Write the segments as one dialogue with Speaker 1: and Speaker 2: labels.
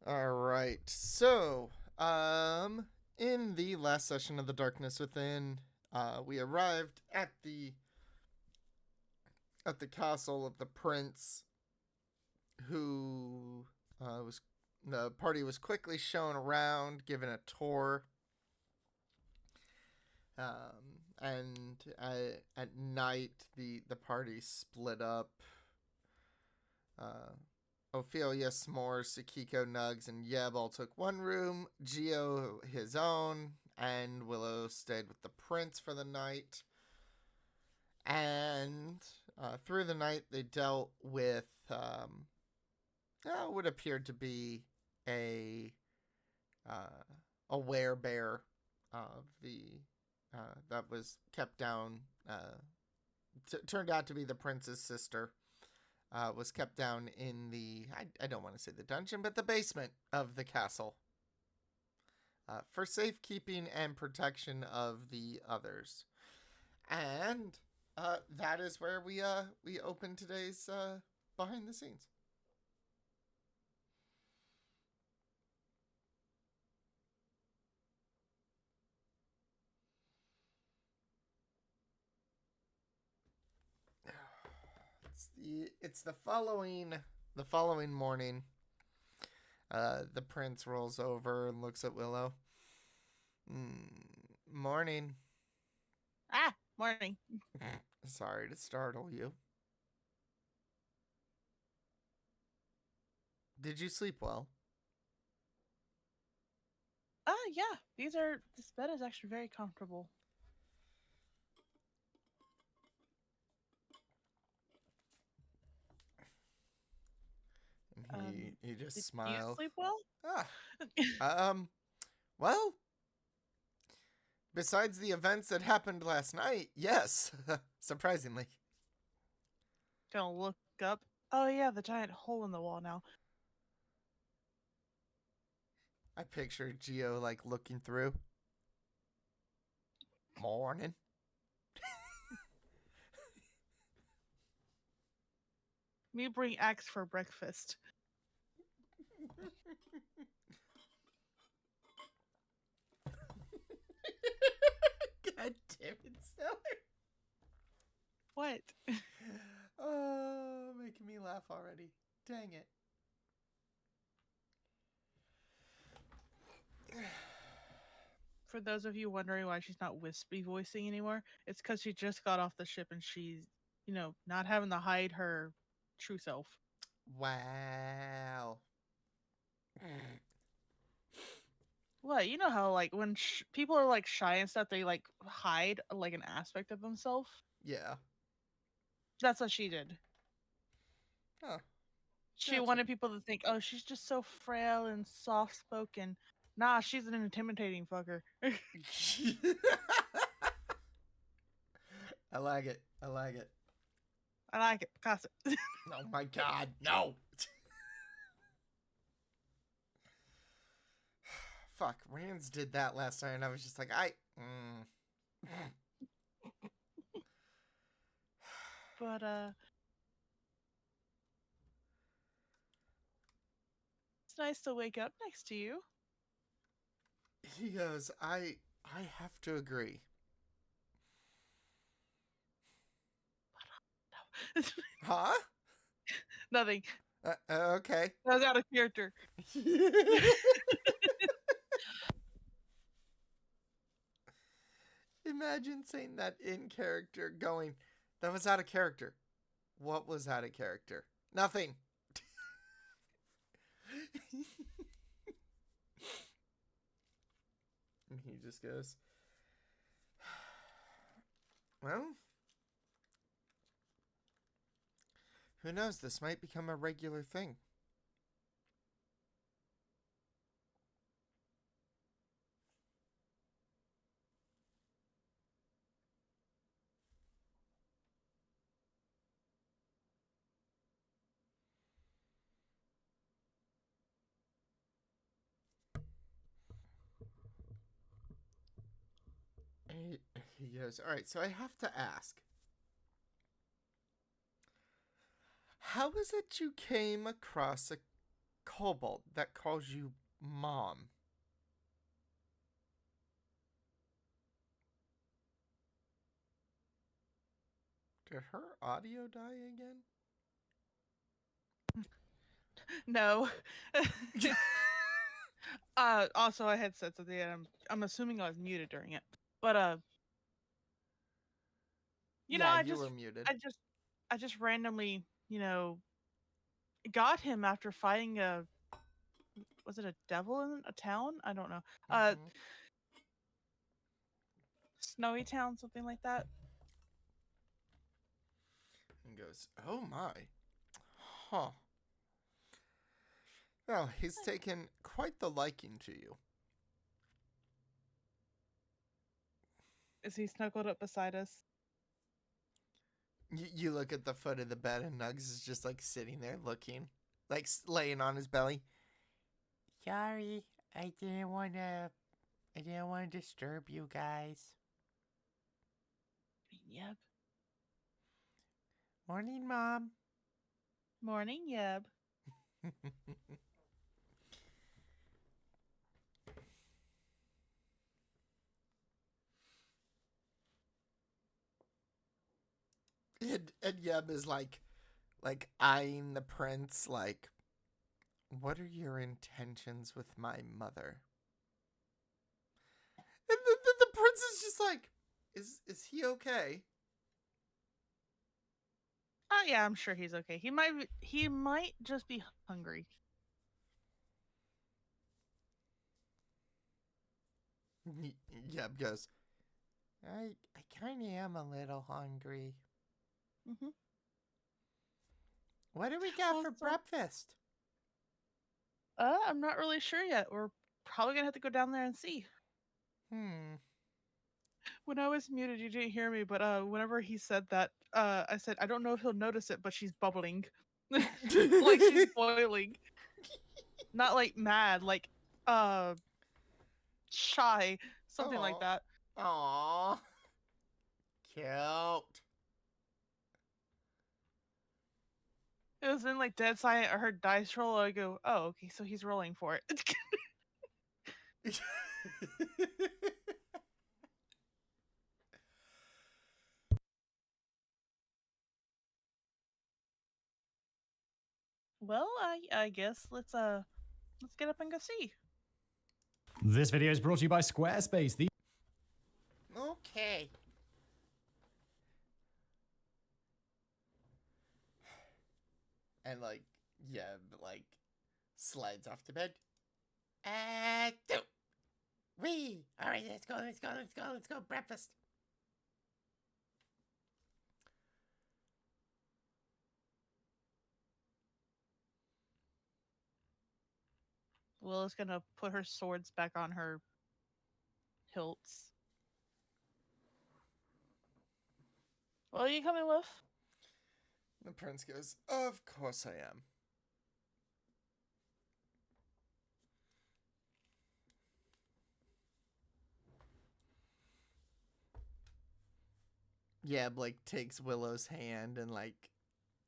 Speaker 1: All right. So, in the last session of the Darkness Within, we arrived at the castle of the prince, who was the party was quickly shown around, given a tour. And at night, the party split up. Uh, Ophelia, S'mores, Sakiko, Nugs, and Yeb all took one room, Geo his own, and Willow stayed with the prince for the night. And through the night, they dealt with what appeared to be a uh, a werebear of the that was kept down. Turned out to be the prince's sister. Was kept down in I don't want to say the dungeon, but the basement of the castle, for safekeeping and protection of the others. And that is where we open today's behind the scenes. It's the following morning. The prince rolls over and looks at Willow. Morning.
Speaker 2: Morning.
Speaker 1: Sorry to startle you. Did you sleep well?
Speaker 2: Yeah. This bed is actually very comfortable.
Speaker 1: And he just
Speaker 2: Did you
Speaker 1: smiles.
Speaker 2: sleep well?
Speaker 1: Well, besides the events that happened last night, yes, surprisingly.
Speaker 2: Gonna look up. Oh yeah, the giant hole in the wall now.
Speaker 1: I picture Geo like looking through. Morning.
Speaker 2: Me bring axe for breakfast.
Speaker 1: God damn it, Seller.
Speaker 2: What?
Speaker 1: Oh, making me laugh already. Dang it.
Speaker 2: For those of you wondering why she's not wispy voicing anymore, it's because she just got off the ship and she's, not having to hide her true self.
Speaker 1: Wow.
Speaker 2: What? You know how like when people are like shy and stuff, they like hide like an aspect of themselves.
Speaker 1: Yeah.
Speaker 2: That's what she did.
Speaker 1: Huh.
Speaker 2: She
Speaker 1: Gotcha.
Speaker 2: wanted people to think, oh, she's just so frail and soft spoken. Nah, she's an intimidating fucker.
Speaker 1: I like it. I like it.
Speaker 2: I like it. Gossip.
Speaker 1: Oh my god, no. Fuck, Rans did that last night, and I was just like,
Speaker 2: But it's nice to wake up next to you.
Speaker 1: He goes, I have to agree. Huh?
Speaker 2: Nothing.
Speaker 1: Okay.
Speaker 2: That was out of character.
Speaker 1: Imagine saying that in character, going, that was out of character. What was out of character? Nothing. And he just goes, well, who knows? This might become a regular thing. He goes, all right, so I have to ask. How is it you came across kobold that calls you mom. Did her audio die again?
Speaker 2: No. Also I had said something and I'm assuming I was muted during it. But
Speaker 1: Yeah,
Speaker 2: I
Speaker 1: you
Speaker 2: just
Speaker 1: were muted.
Speaker 2: I just I just randomly, got him after fighting a was it a devil in a town? I don't know.
Speaker 1: Mm-hmm.
Speaker 2: Snowy town, something like that.
Speaker 1: And goes, oh my. Huh. Well, he's taken quite the liking to you.
Speaker 2: Is he snuggled up beside us?
Speaker 1: You look at the foot of the bed, and Nugs is just like sitting there looking, like laying on his belly. Sorry, I didn't want to disturb you guys.
Speaker 2: Yep.
Speaker 1: Morning, Mom.
Speaker 2: Morning, Yeb.
Speaker 1: And Yeb is like eyeing the prince, like, what are your intentions with my mother? And the prince is just like, is he okay?
Speaker 2: Oh yeah, I'm sure he's okay. He might just be hungry.
Speaker 1: Yeb goes, I kind of am a little hungry.
Speaker 2: Mm-hmm.
Speaker 1: What do we got for
Speaker 2: Also,
Speaker 1: breakfast?
Speaker 2: I'm not really sure yet. We're probably gonna have to go down there and see.
Speaker 1: Hmm.
Speaker 2: When I was muted, you didn't hear me, but whenever he said that, I said I don't know if he'll notice it, but she's bubbling, like she's boiling, not like mad, like uh shy, something like
Speaker 1: Oh.
Speaker 2: that.
Speaker 1: Aw. Cute.
Speaker 2: It was in like dead silent. I heard dice roll. I go, oh, okay, so he's rolling for it. Well, I guess let's get up and go see.
Speaker 3: This video is brought to you by Squarespace.
Speaker 1: Okay. And like, yeah, like slides off to bed. Two. Wee. All right, let's go. Breakfast.
Speaker 2: Willow's gonna put her swords back on her hilts. What are you coming with?
Speaker 1: The prince goes, of course I am. Yeah, Blake takes Willow's hand and like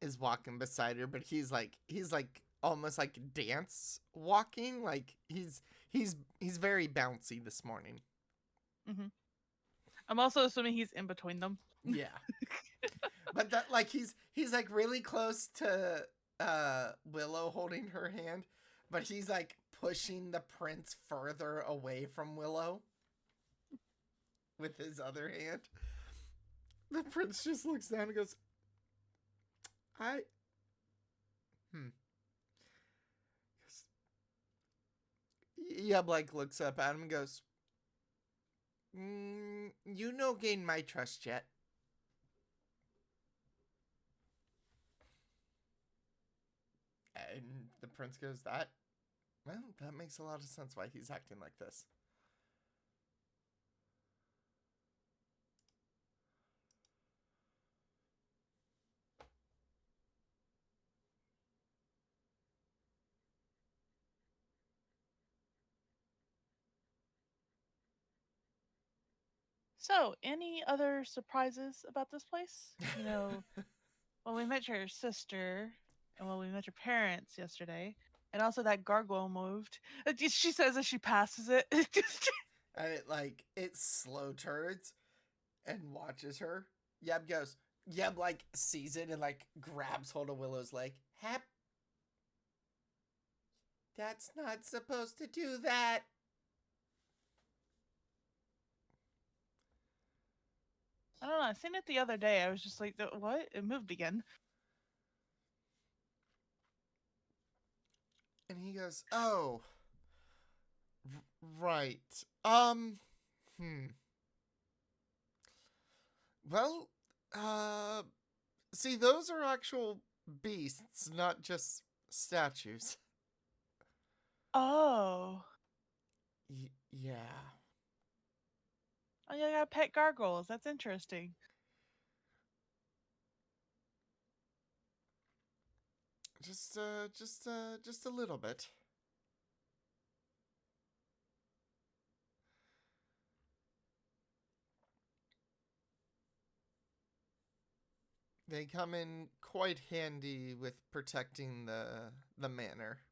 Speaker 1: is walking beside her, but he's like almost like dance walking. Like he's very bouncy this morning.
Speaker 2: Mm-hmm. I'm also assuming he's in between them.
Speaker 1: Yeah. But that like he's like really close to Willow holding her hand, but he's like pushing the prince further away from Willow with his other hand. The prince just looks down and goes, I Yeah, Blake looks up at him and goes, you no gain my trust yet. And the prince goes, that makes a lot of sense why he's acting like this.
Speaker 2: So, any other surprises about this place? You know, when we met your sister and when we met your parents yesterday, And also that gargoyle moved. She says as she passes it.
Speaker 1: And it slow turns and watches her. Yeb like sees it and like grabs hold of Willow's leg. Hap, that's not supposed to do that.
Speaker 2: I don't know. I seen it the other day. I was just like, what? It moved again.
Speaker 1: And he goes, "Oh, right. Well, see, those are actual beasts, not just statues."
Speaker 2: Oh.
Speaker 1: Yeah.
Speaker 2: Oh, yeah, I got pet gargoyles. That's interesting.
Speaker 1: Just a little bit. They come in quite handy with protecting the manor.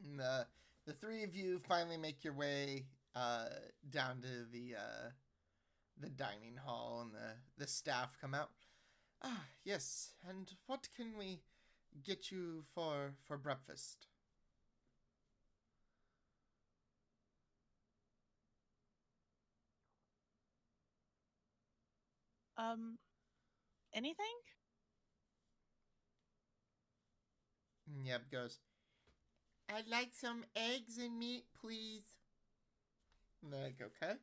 Speaker 1: And the three of you finally make your way down to the dining hall, and the staff come out. Ah, yes. And what can we get you for breakfast?
Speaker 2: Anything?
Speaker 1: Yep goes, "I'd like some eggs and meat, please." And they're like, "Okay."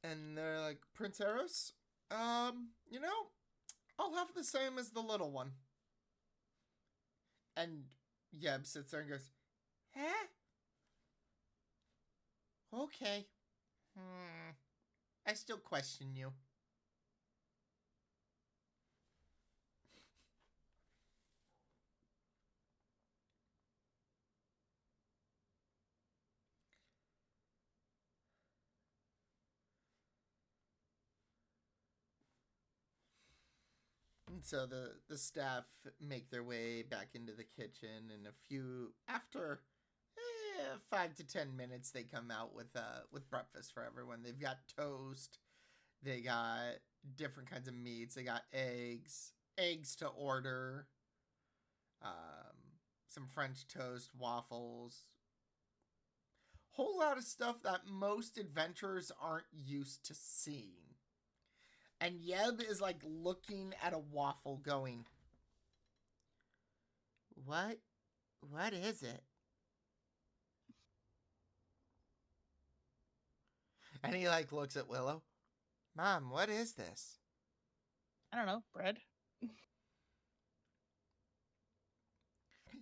Speaker 1: And they're like, "Prince Eirros, you know, I'll have the same as the little one." And Yeb sits there and goes, "Huh? Okay. I still question you." And so the staff make their way back into the kitchen, and after 5 to 10 minutes, they come out with breakfast for everyone. They've got toast, they got different kinds of meats, they got eggs to order, some French toast, waffles, whole lot of stuff that most adventurers aren't used to seeing. And Yeb is like looking at a waffle going, What is it?" And he like looks at Willow. "Mom, what is this?"
Speaker 2: I don't know. Bread?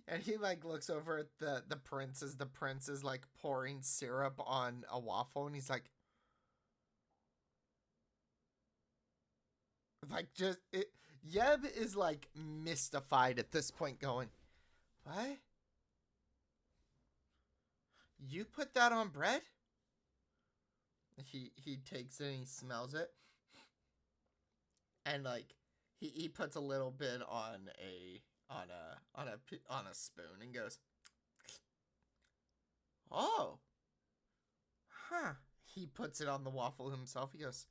Speaker 1: And he like looks over at the prince as the prince is like pouring syrup on a waffle, and he's like just it. Yeb is like mystified at this point, going, "What? You put that on bread?" He takes it and he smells it, and like he puts a little bit on a spoon and goes, "Oh, huh." He puts it on the waffle himself. He goes,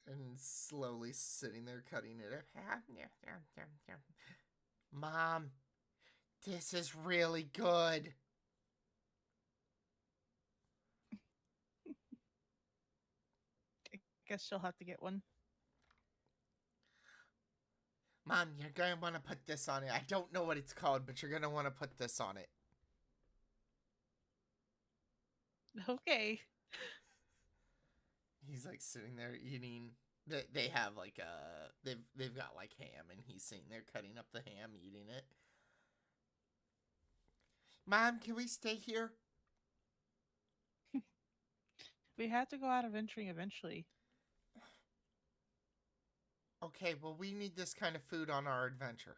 Speaker 1: and slowly sitting there cutting it. "Mom, this is really good."
Speaker 2: I guess she'll have to get one.
Speaker 1: "Mom, you're going to want to put this on it. I don't know what it's called, but you're going to want to put this on it."
Speaker 2: Okay.
Speaker 1: He's like sitting there eating. They have like they've got like ham, and he's sitting there cutting up the ham, eating it. "Mom, can we stay here?"
Speaker 2: We have to go out adventuring eventually.
Speaker 1: Okay, well, we need this kind of food on our adventure.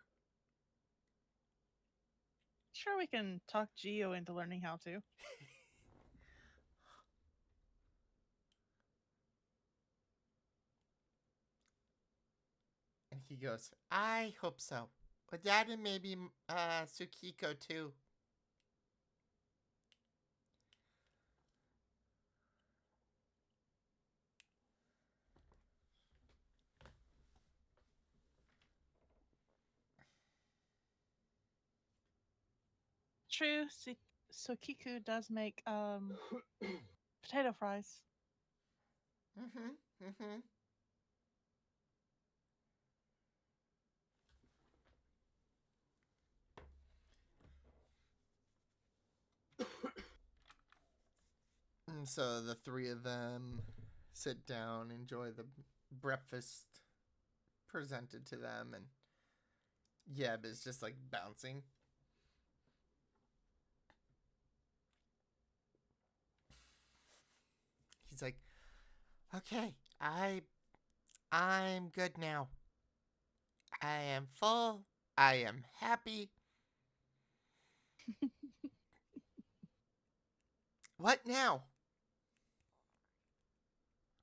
Speaker 2: Sure, we can talk Geo into learning how to.
Speaker 1: And he goes, I hope so. But Dad and maybe Tsukiko too.
Speaker 2: True, Sokiku does make potato fries.
Speaker 1: Mm-hmm. And so the three of them sit down, enjoy the breakfast presented to them, and Yeb is just like bouncing. He's like, okay, I'm good now. I am full. I am happy. What now?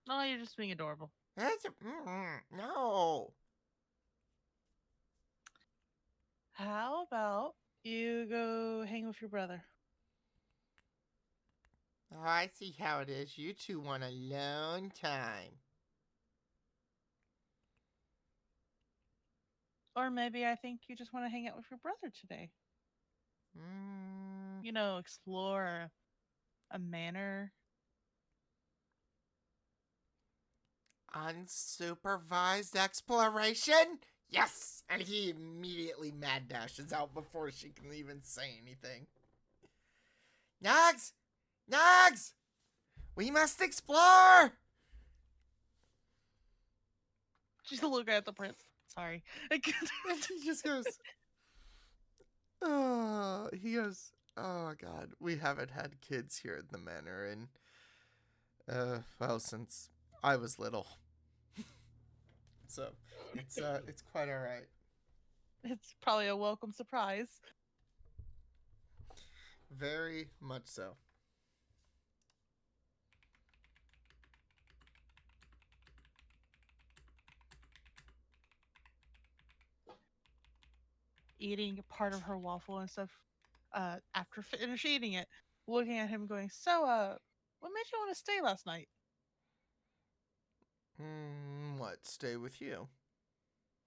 Speaker 2: Oh, you're just being adorable.
Speaker 1: No.
Speaker 2: How about you go hang with your brother?
Speaker 1: Oh, I see how it is. You two want alone time.
Speaker 2: Or maybe I think you just want to hang out with your brother today. You know, explore a manor.
Speaker 1: Unsupervised exploration? Yes! And he immediately mad dashes out before she can even say anything. Nags! Nags! We must explore!
Speaker 2: She's looking at the prince. Sorry.
Speaker 1: And he just goes, oh God, we haven't had kids here at the manor in, well, since I was little. So, it's quite alright.
Speaker 2: It's probably a welcome surprise.
Speaker 1: Very much so.
Speaker 2: Eating part of her waffle and stuff after finish eating it, looking at him going, so, what made you want to stay last night?
Speaker 1: What, stay with you?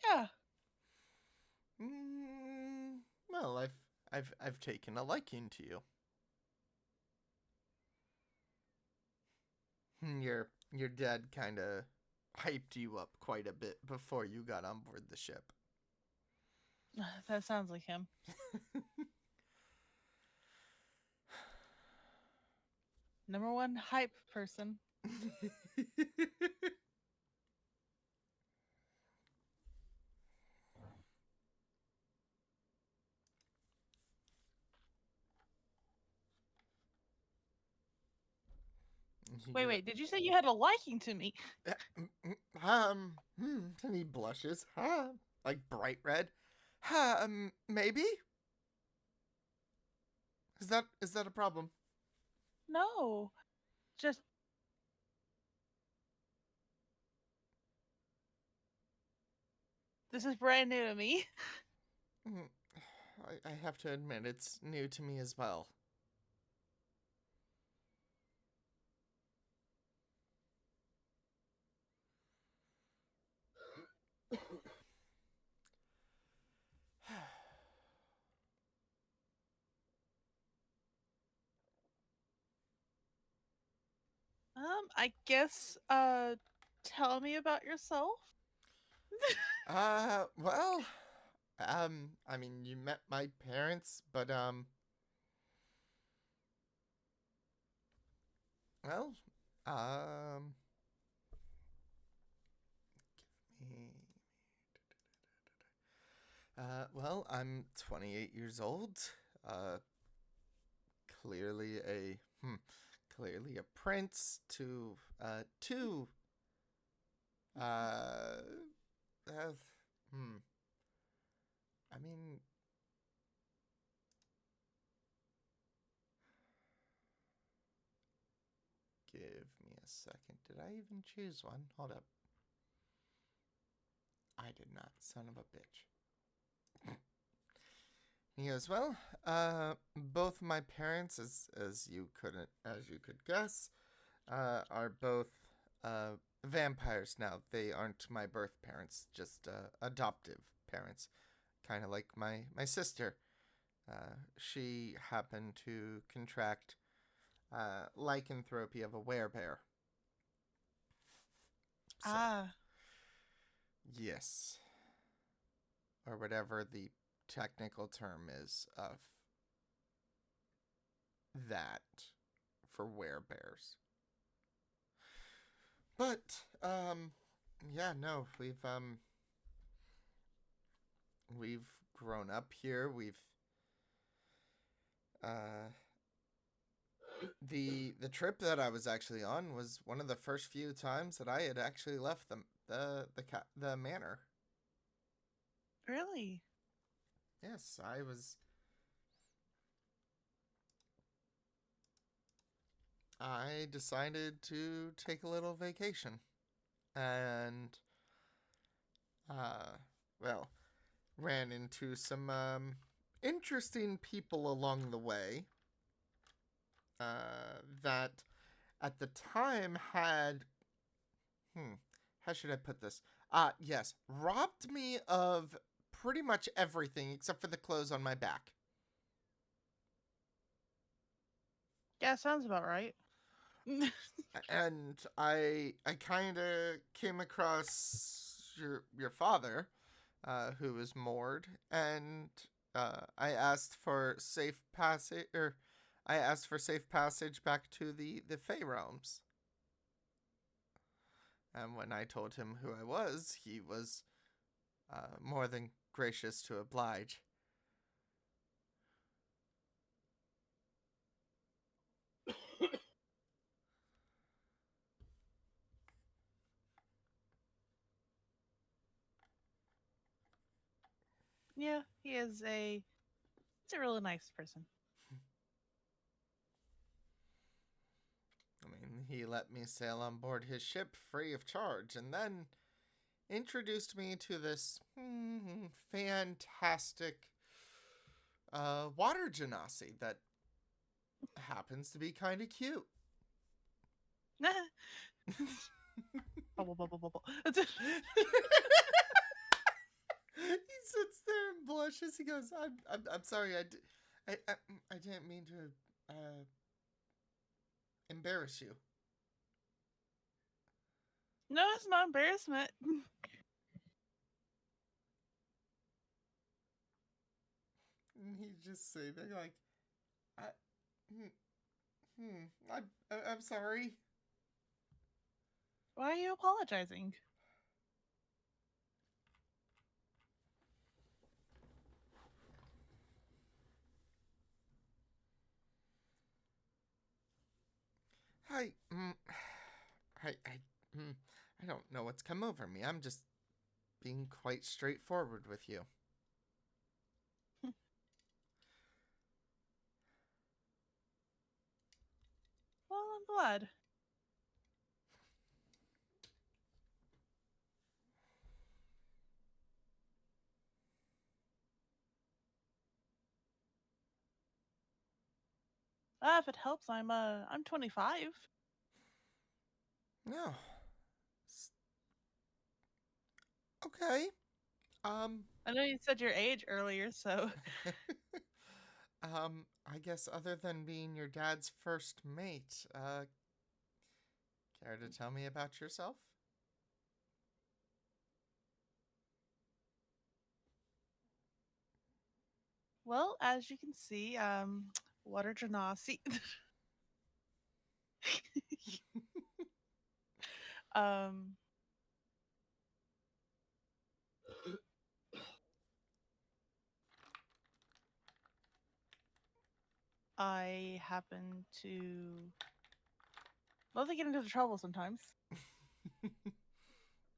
Speaker 2: Yeah.
Speaker 1: Well, I've taken a liking to you. Your dad kind of hyped you up quite a bit before you got on board the ship.
Speaker 2: That sounds like him. Number one hype person. Wait, did you say you had a liking to me?
Speaker 1: And he blushes. Like bright red. Maybe? Is that a problem?
Speaker 2: No. Just this is brand new to me.
Speaker 1: I have to admit, it's new to me as well.
Speaker 2: I guess tell me about yourself.
Speaker 1: Well, I mean, you met my parents, but, well, give me, well, I'm 28 years old, clearly clearly a prince to, two, a second. Did I even choose one? Hold up. I did not, son of a bitch. He goes, well, both my parents, as you could guess, are both vampires now. They aren't my birth parents, just adoptive parents, kind of like my sister. She happened to contract lycanthropy of a werebear. So, yes. Or whatever the technical term is of that for werebears. But, yeah, no, we've grown up here. The trip that I was actually on was one of the first few times that I had actually left the manor.
Speaker 2: Really?
Speaker 1: Yes, I decided to take a little vacation. And, well, ran into some interesting people along the way that at the time had, how should I put this? Yes, robbed me of pretty much everything except for the clothes on my back.
Speaker 2: Yeah, sounds about right.
Speaker 1: And I kind of came across your father, who was moored, and I asked for safe passage, back to the Fey realms. And when I told him who I was, he was more than gracious to oblige.
Speaker 2: Yeah, he's a really nice person.
Speaker 1: I mean, he let me sail on board his ship free of charge, and then introduced me to this fantastic water genasi that happens to be kind of cute.
Speaker 2: Bubble, bubble, bubble.
Speaker 1: He sits there and blushes. He goes, "I'm sorry. I didn't mean to embarrass you."
Speaker 2: No, it's not embarrassment.
Speaker 1: And he just say there like, I'm sorry.
Speaker 2: Why are you apologizing?
Speaker 1: I don't know what's come over me. I'm just being quite straightforward with you.
Speaker 2: Well, I'm glad. If it helps, I'm 25.
Speaker 1: No. Okay.
Speaker 2: I know you said your age earlier, so
Speaker 1: I guess other than being your dad's first mate, care to tell me about yourself?
Speaker 2: well, as you can see, water genasi. um, I happen to love to get into trouble sometimes.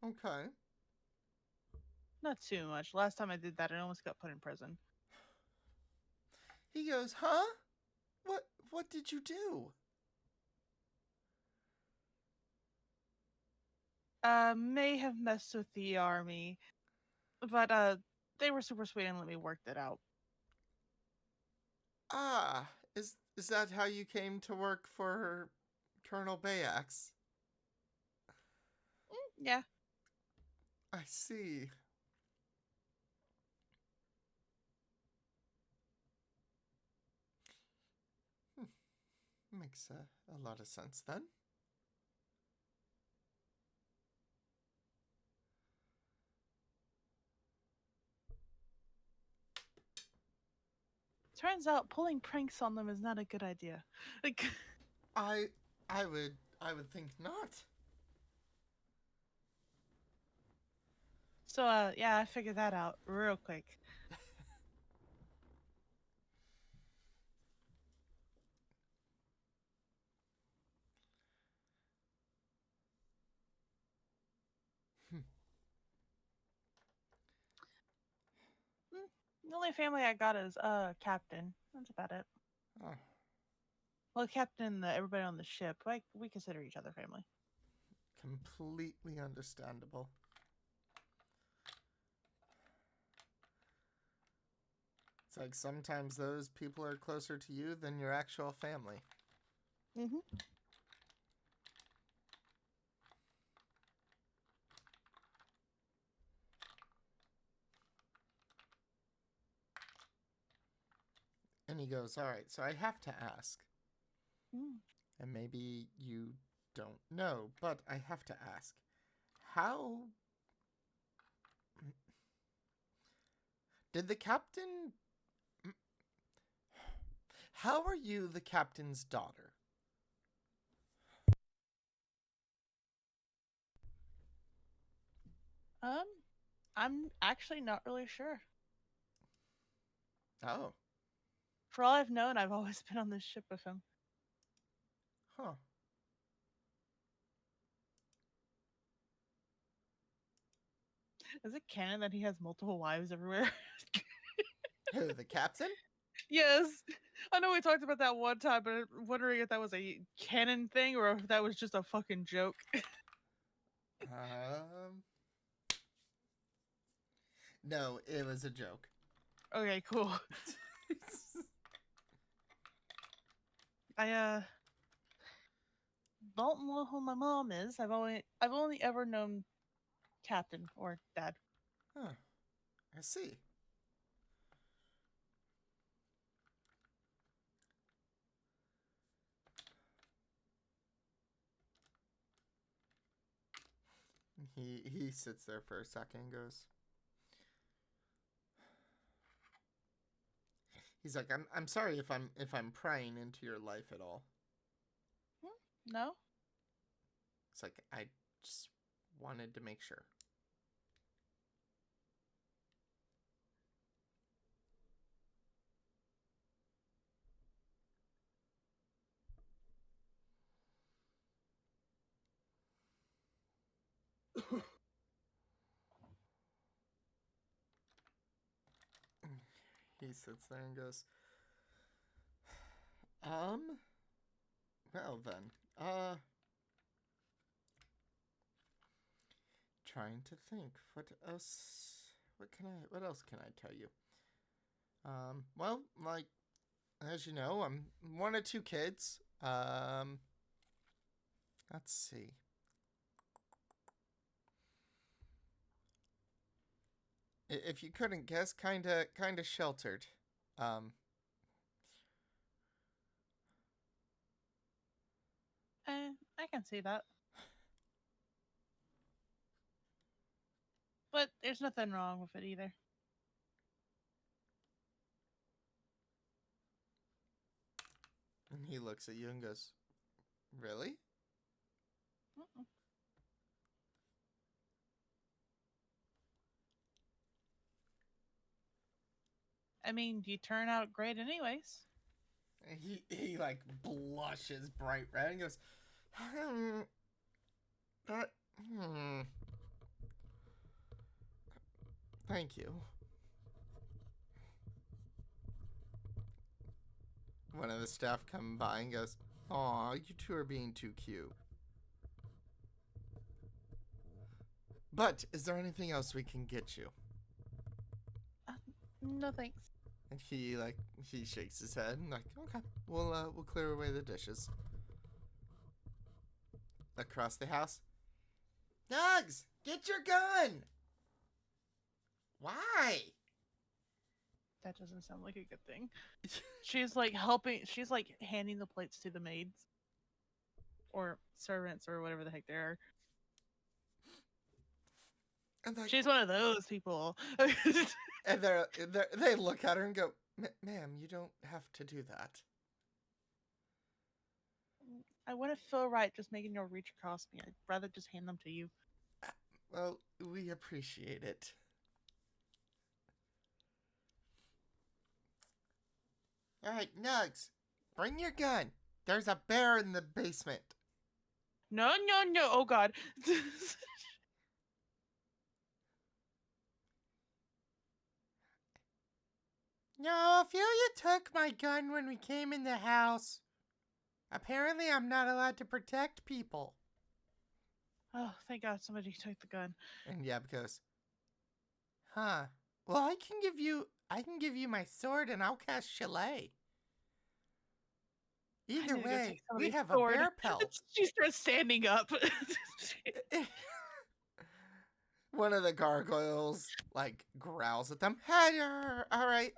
Speaker 1: Okay.
Speaker 2: Not too much. Last time I did that, I almost got put in prison.
Speaker 1: He goes, huh? What did you do?
Speaker 2: may have messed with the army, but they were super sweet and let me work that out.
Speaker 1: Ah, is that how you came to work for Colonel Bayax?
Speaker 2: Yeah.
Speaker 1: I see. Makes a lot of sense then.
Speaker 2: Turns out pulling pranks on them is not a good idea. Like,
Speaker 1: I would think not.
Speaker 2: so yeah, I figured that out real quick. The only family I got is captain. That's about it.
Speaker 1: Oh,
Speaker 2: Well, captain and everybody on the ship, like we consider each other family.
Speaker 1: completely understandable. It's like sometimes those people are closer to you than your actual family.
Speaker 2: Mm-hmm.
Speaker 1: And he goes, all right, so I have to ask.
Speaker 2: Mm.
Speaker 1: And maybe you don't know, but I have to ask. How did the captain... How are you the captain's daughter?
Speaker 2: I'm actually not really sure.
Speaker 1: Oh,
Speaker 2: For all I've known, I've always been on this ship with him.
Speaker 1: huh.
Speaker 2: Is it canon that he has multiple wives everywhere?
Speaker 1: Who, the captain?
Speaker 2: Yes. I know we talked about that one time, but I'm wondering if that was a canon thing or if that was just a fucking joke.
Speaker 1: No, it was a joke.
Speaker 2: Okay, cool. I don't know who my mom is. I've only ever known Captain or Dad.
Speaker 1: Huh. I see. He sits there for a second and goes. He's like, I'm sorry if I'm prying into your life at all.
Speaker 2: No?
Speaker 1: It's like I just wanted to make sure. He sits there and goes, well then, trying to think, what else can I tell you? Well, like, as you know, I'm one of two kids. Let's see. If you couldn't guess, kinda sheltered. Um,
Speaker 2: I can see that. But there's nothing wrong with it either.
Speaker 1: and he looks at you and goes, really?
Speaker 2: Mm-mm. I mean, you turn out great anyways.
Speaker 1: And he like blushes bright red and goes, that, thank you. One of the staff come by and goes, aw, you two are being too cute. But is there anything else we can get you?
Speaker 2: No thanks.
Speaker 1: And he shakes his head and like, okay, we'll clear away the dishes. Across the house. Nugs, get your gun. Why?
Speaker 2: That doesn't sound like a good thing. She's like helping. She's like handing the plates to the maids or servants or whatever the heck they are.
Speaker 1: And
Speaker 2: She's one of those people.
Speaker 1: and they look at her and go, "Ma'am, you don't have to do that."
Speaker 2: I wouldn't feel right just making you reach across me. I'd rather just hand them to you.
Speaker 1: Well, we appreciate it. All right, Nugs, bring your gun. There's a bear in the basement.
Speaker 2: No. Oh, God.
Speaker 1: No, I feel you took my gun when we came in the house. Apparently, I'm not allowed to protect people.
Speaker 2: Oh, thank God somebody took the gun.
Speaker 1: And Yeb goes, huh. Well, I can give you my sword and I'll cast Chalet. Either way, we have a bear pelt.
Speaker 2: She starts standing up.
Speaker 1: One of the gargoyles, growls at them. Hey, all right,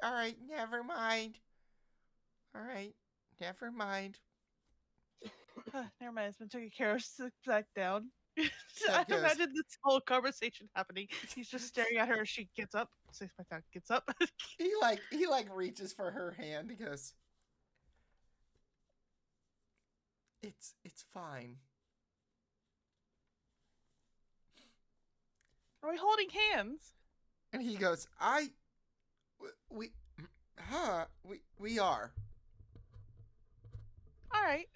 Speaker 1: never mind. All right, never mind.
Speaker 2: Never mind, it's been taken care of. Sit back down. I imagine this whole conversation happening. He's just staring at her as she gets up. Sits back down, gets up.
Speaker 1: He reaches for her hand. He goes, It's fine.
Speaker 2: Are we holding hands?
Speaker 1: And he goes, we are.
Speaker 2: All right.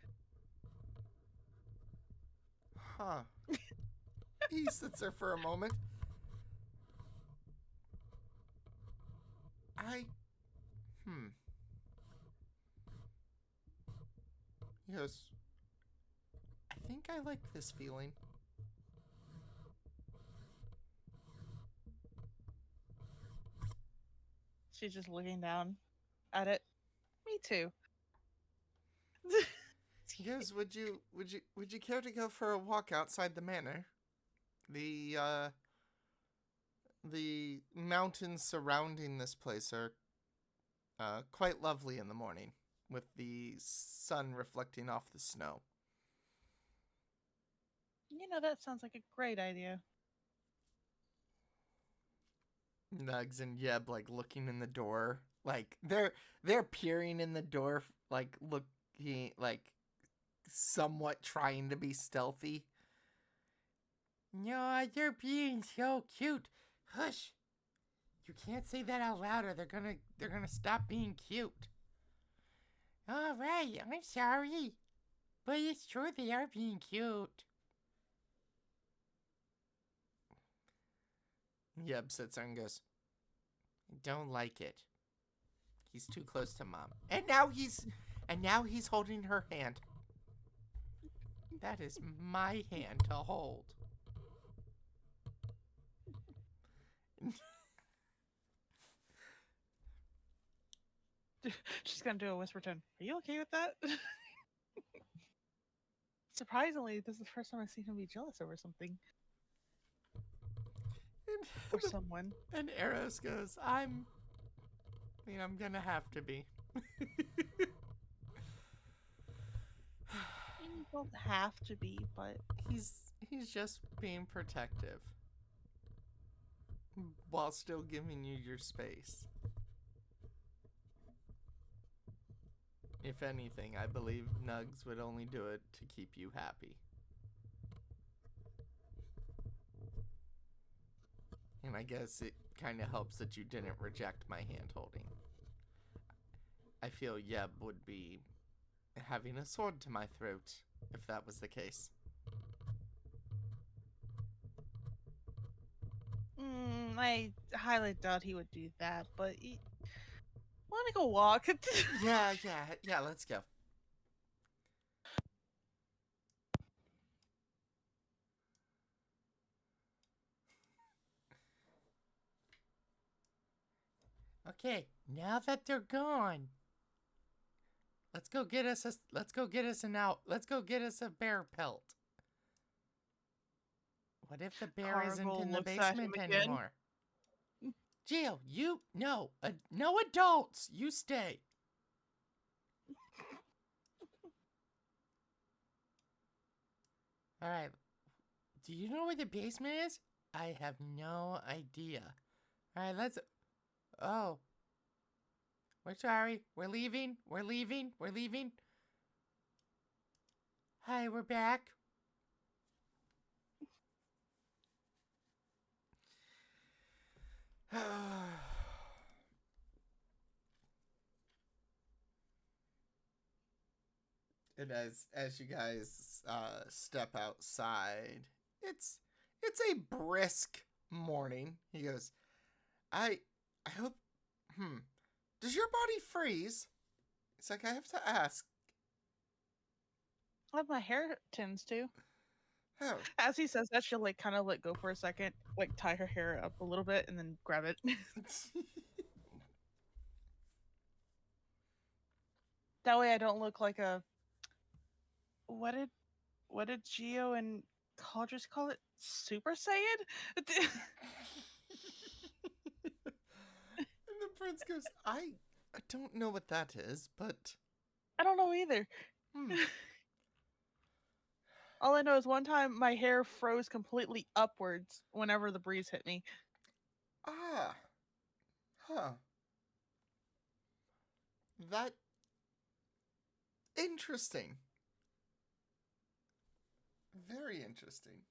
Speaker 1: Huh. He sits there for a moment. He goes, I think I like this feeling.
Speaker 2: She's just looking down at it. Me too.
Speaker 1: He goes, would you care to go for a walk outside the manor? The mountains surrounding this place are quite lovely in the morning, with the sun reflecting off the snow.
Speaker 2: That sounds like a great idea.
Speaker 1: Nugs and Yeb looking in the door, they're peering in the door, looking somewhat trying to be stealthy. No, they're being so cute. Hush! You can't say that out loud, or they're gonna stop being cute. All right, I'm sorry, but it's true they are being cute. Yeb sits there and goes, I don't like it. He's too close to Mom. And now he's holding her hand. That is my hand to hold.
Speaker 2: She's gonna do a whisper tone. Are you okay with that? Surprisingly, this is the first time I've seen him be jealous over something. Or someone.
Speaker 1: And Eirros goes, I'm gonna have to be.
Speaker 2: You don't have to be, but
Speaker 1: He's just being protective. While still giving you your space. If anything, I believe Nugs would only do it to keep you happy. And I guess it kind of helps that you didn't reject my hand holding. I feel Yeb would be having a sword to my throat if that was the case.
Speaker 2: I highly doubt he would do that, but want to go walk?
Speaker 1: Yeah, let's go. Okay, now that they're gone, let's go get us a bear pelt. What if the bear isn't
Speaker 2: Cargill
Speaker 1: in the
Speaker 2: looks at him
Speaker 1: basement
Speaker 2: again.
Speaker 1: anymore? Gio, no adults, you stay. All right. Do you know where the basement is? I have no idea. All right, let's. Oh. We're sorry. We're leaving. Hi, we're back. And as you guys step outside, it's a brisk morning. He goes, I hope. Does your body freeze? It's like, I have to ask.
Speaker 2: I have my hair tends to.
Speaker 1: Oh.
Speaker 2: As he says that, she'll like kind of let go for a second, like tie her hair up a little bit, and then grab it. That way, I don't look like a. What did Geo and Caldress call it? Super Saiyan?
Speaker 1: And the prince goes, I don't know what that is, but
Speaker 2: I don't know either. All I know is one time my hair froze completely upwards whenever the breeze hit me.
Speaker 1: Ah. Huh. That. Interesting. Very interesting.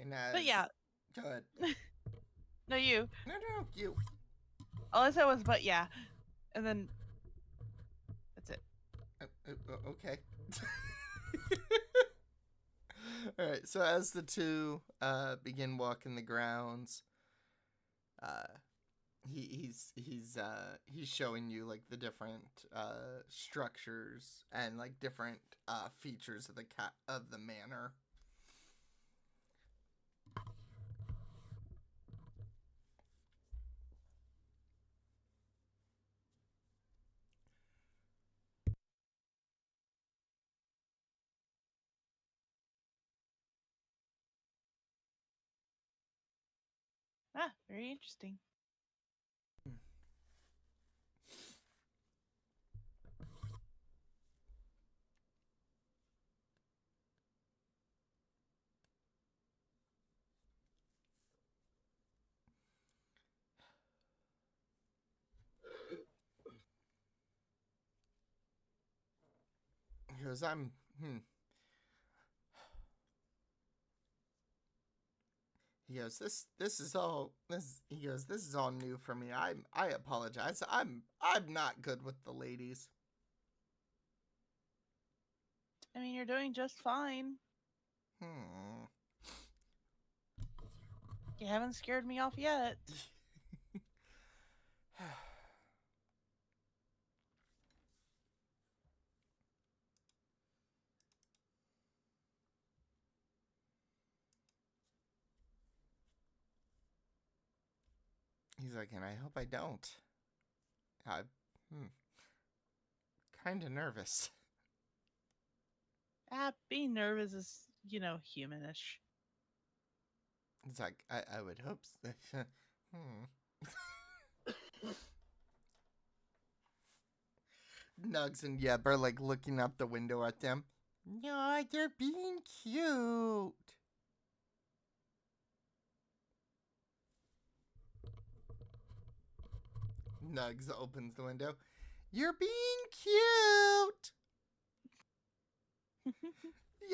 Speaker 1: And
Speaker 2: But yeah.
Speaker 1: Go ahead.
Speaker 2: No, you.
Speaker 1: No, you.
Speaker 2: All I said was, but yeah. And then that's it.
Speaker 1: Okay. All right. So as the two begin walking the grounds, he's showing you like the different structures and like different features of the manor.
Speaker 2: Ah, very interesting.
Speaker 1: He goes, He goes, this is all new for me. I apologize. I'm not good with the ladies.
Speaker 2: I mean, you're doing just fine. You haven't scared me off yet.
Speaker 1: He's like, and I hope I don't. I'm kind of nervous.
Speaker 2: Being nervous is, humanish.
Speaker 1: It's like, I would hope so. Nugs and Yeb are like looking out the window at them. No, they're being cute. Nugs opens the window. You're being cute.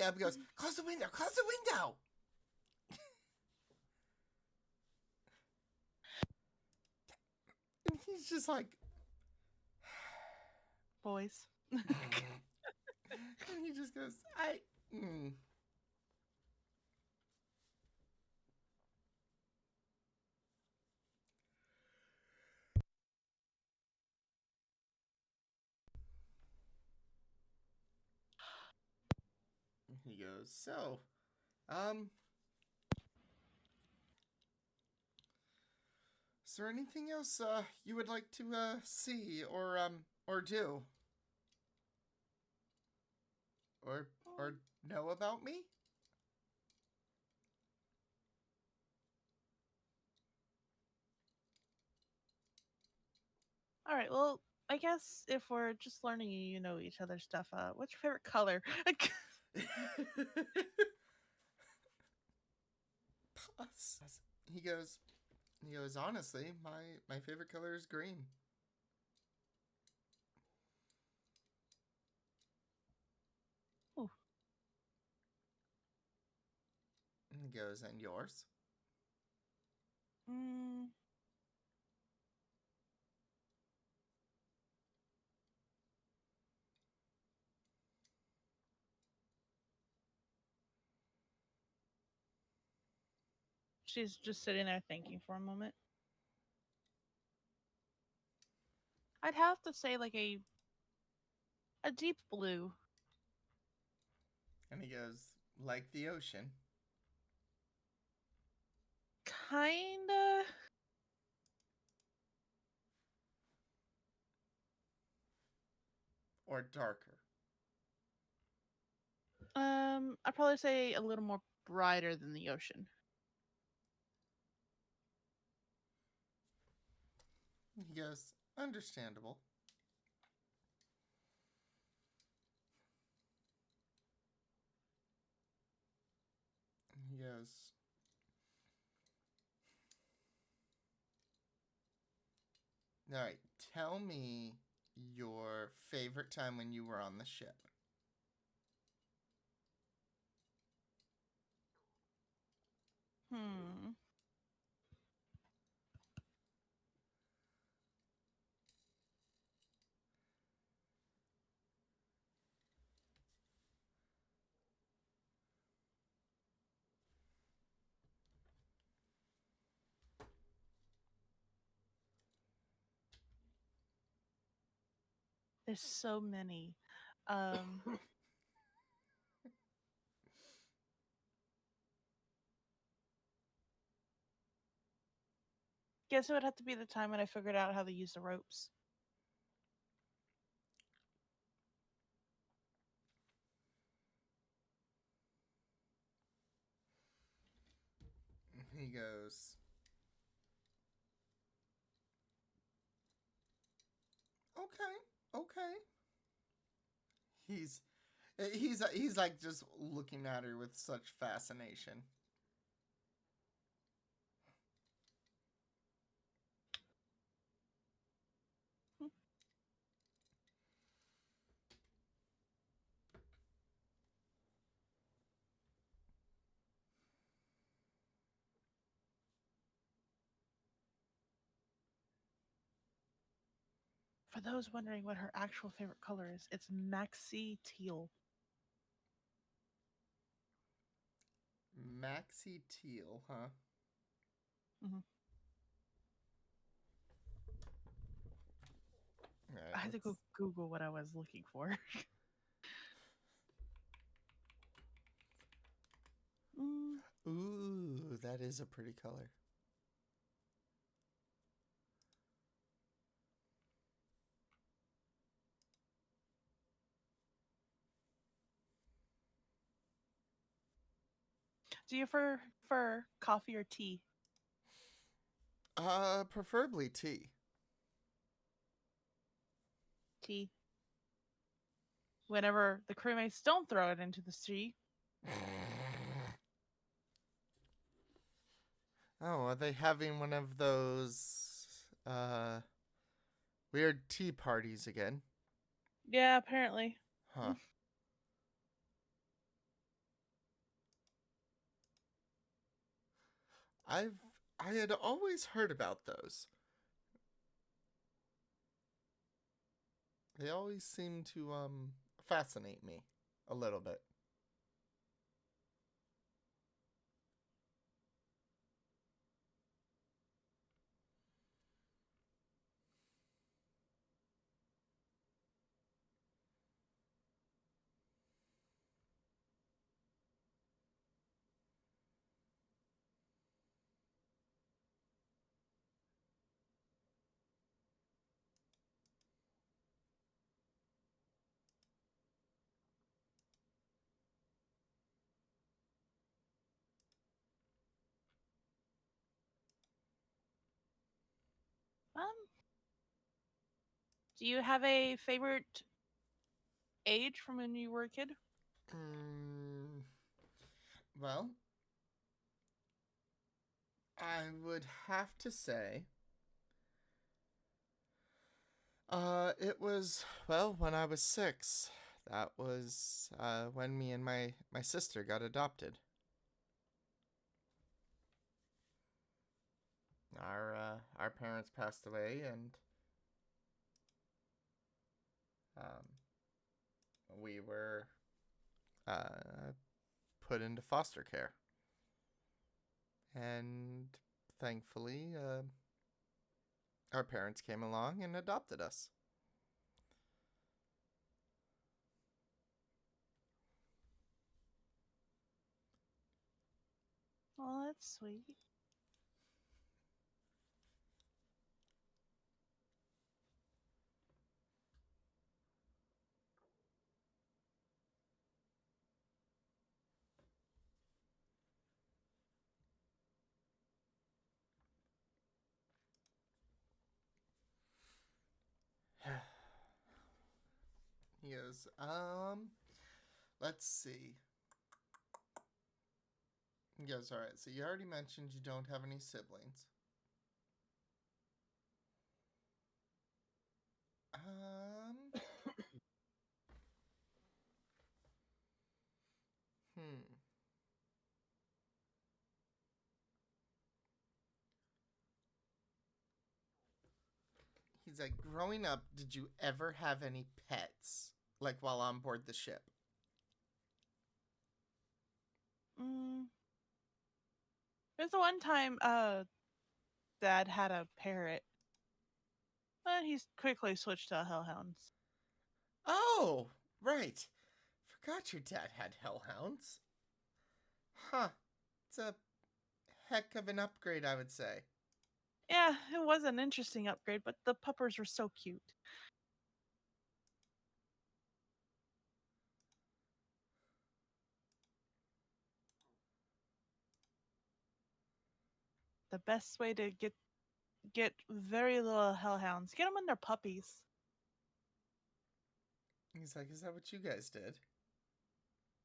Speaker 1: Yeb goes, close the window, close the window. And he's just like,
Speaker 2: Boys.
Speaker 1: And he just goes, mm. He goes, so, is there anything else you would like to see or do or know about me?
Speaker 2: All right. Well, I guess if we're just learning, you know, each other's stuff. What's your favorite color?
Speaker 1: He goes. He goes. Honestly, my favorite color is green.
Speaker 2: Ooh.
Speaker 1: And he goes, and yours?
Speaker 2: Mm. She's just sitting there thinking for a moment. I'd have to say like a deep blue.
Speaker 1: And he goes, like the ocean.
Speaker 2: Kinda.
Speaker 1: Or darker.
Speaker 2: I'd probably say a little more brighter than the ocean.
Speaker 1: He goes, understandable. He goes, all right, tell me your favorite time when you were on the ship.
Speaker 2: There's so many. Guess it would have to be the time when I figured out how to use the ropes.
Speaker 1: He goes, okay. He's like just looking at her with such fascination.
Speaker 2: For those wondering what her actual favorite color is, it's maxi teal.
Speaker 1: Maxi teal, huh?
Speaker 2: Mm-hmm.
Speaker 1: Right,
Speaker 2: I had to go Google what I was looking for.
Speaker 1: Ooh, that is a pretty color.
Speaker 2: Do you prefer coffee or tea?
Speaker 1: Preferably tea.
Speaker 2: Tea. Whenever the crewmates don't throw it into the tea.
Speaker 1: Oh, are they having one of those weird tea parties again?
Speaker 2: Yeah, apparently.
Speaker 1: Huh. I had always heard about those. They always seem to fascinate me a little bit.
Speaker 2: Um, do you have a favorite age from when you were a kid?
Speaker 1: Mm, well, I would have to say, it was, well, when I was 6. That was when me and my sister got adopted. Our parents passed away, and um, we were uh, put into foster care. And thankfully, our parents came along and adopted us.
Speaker 2: Oh, that's sweet.
Speaker 1: He goes, let's see. He goes, all right, so you already mentioned you don't have any siblings. Hmm. He's like, growing up, did you ever have any pets? Like while on board the ship?
Speaker 2: Mm. There's the one time Dad had a parrot, but he's quickly switched to hellhounds.
Speaker 1: Oh, right. Forgot your dad had hellhounds. Huh. It's a heck of an upgrade, I would say.
Speaker 2: Yeah, it was an interesting upgrade, but the puppers were so cute. The best way to get very little hellhounds, get them when they're puppies.
Speaker 1: He's like, is that what you guys did?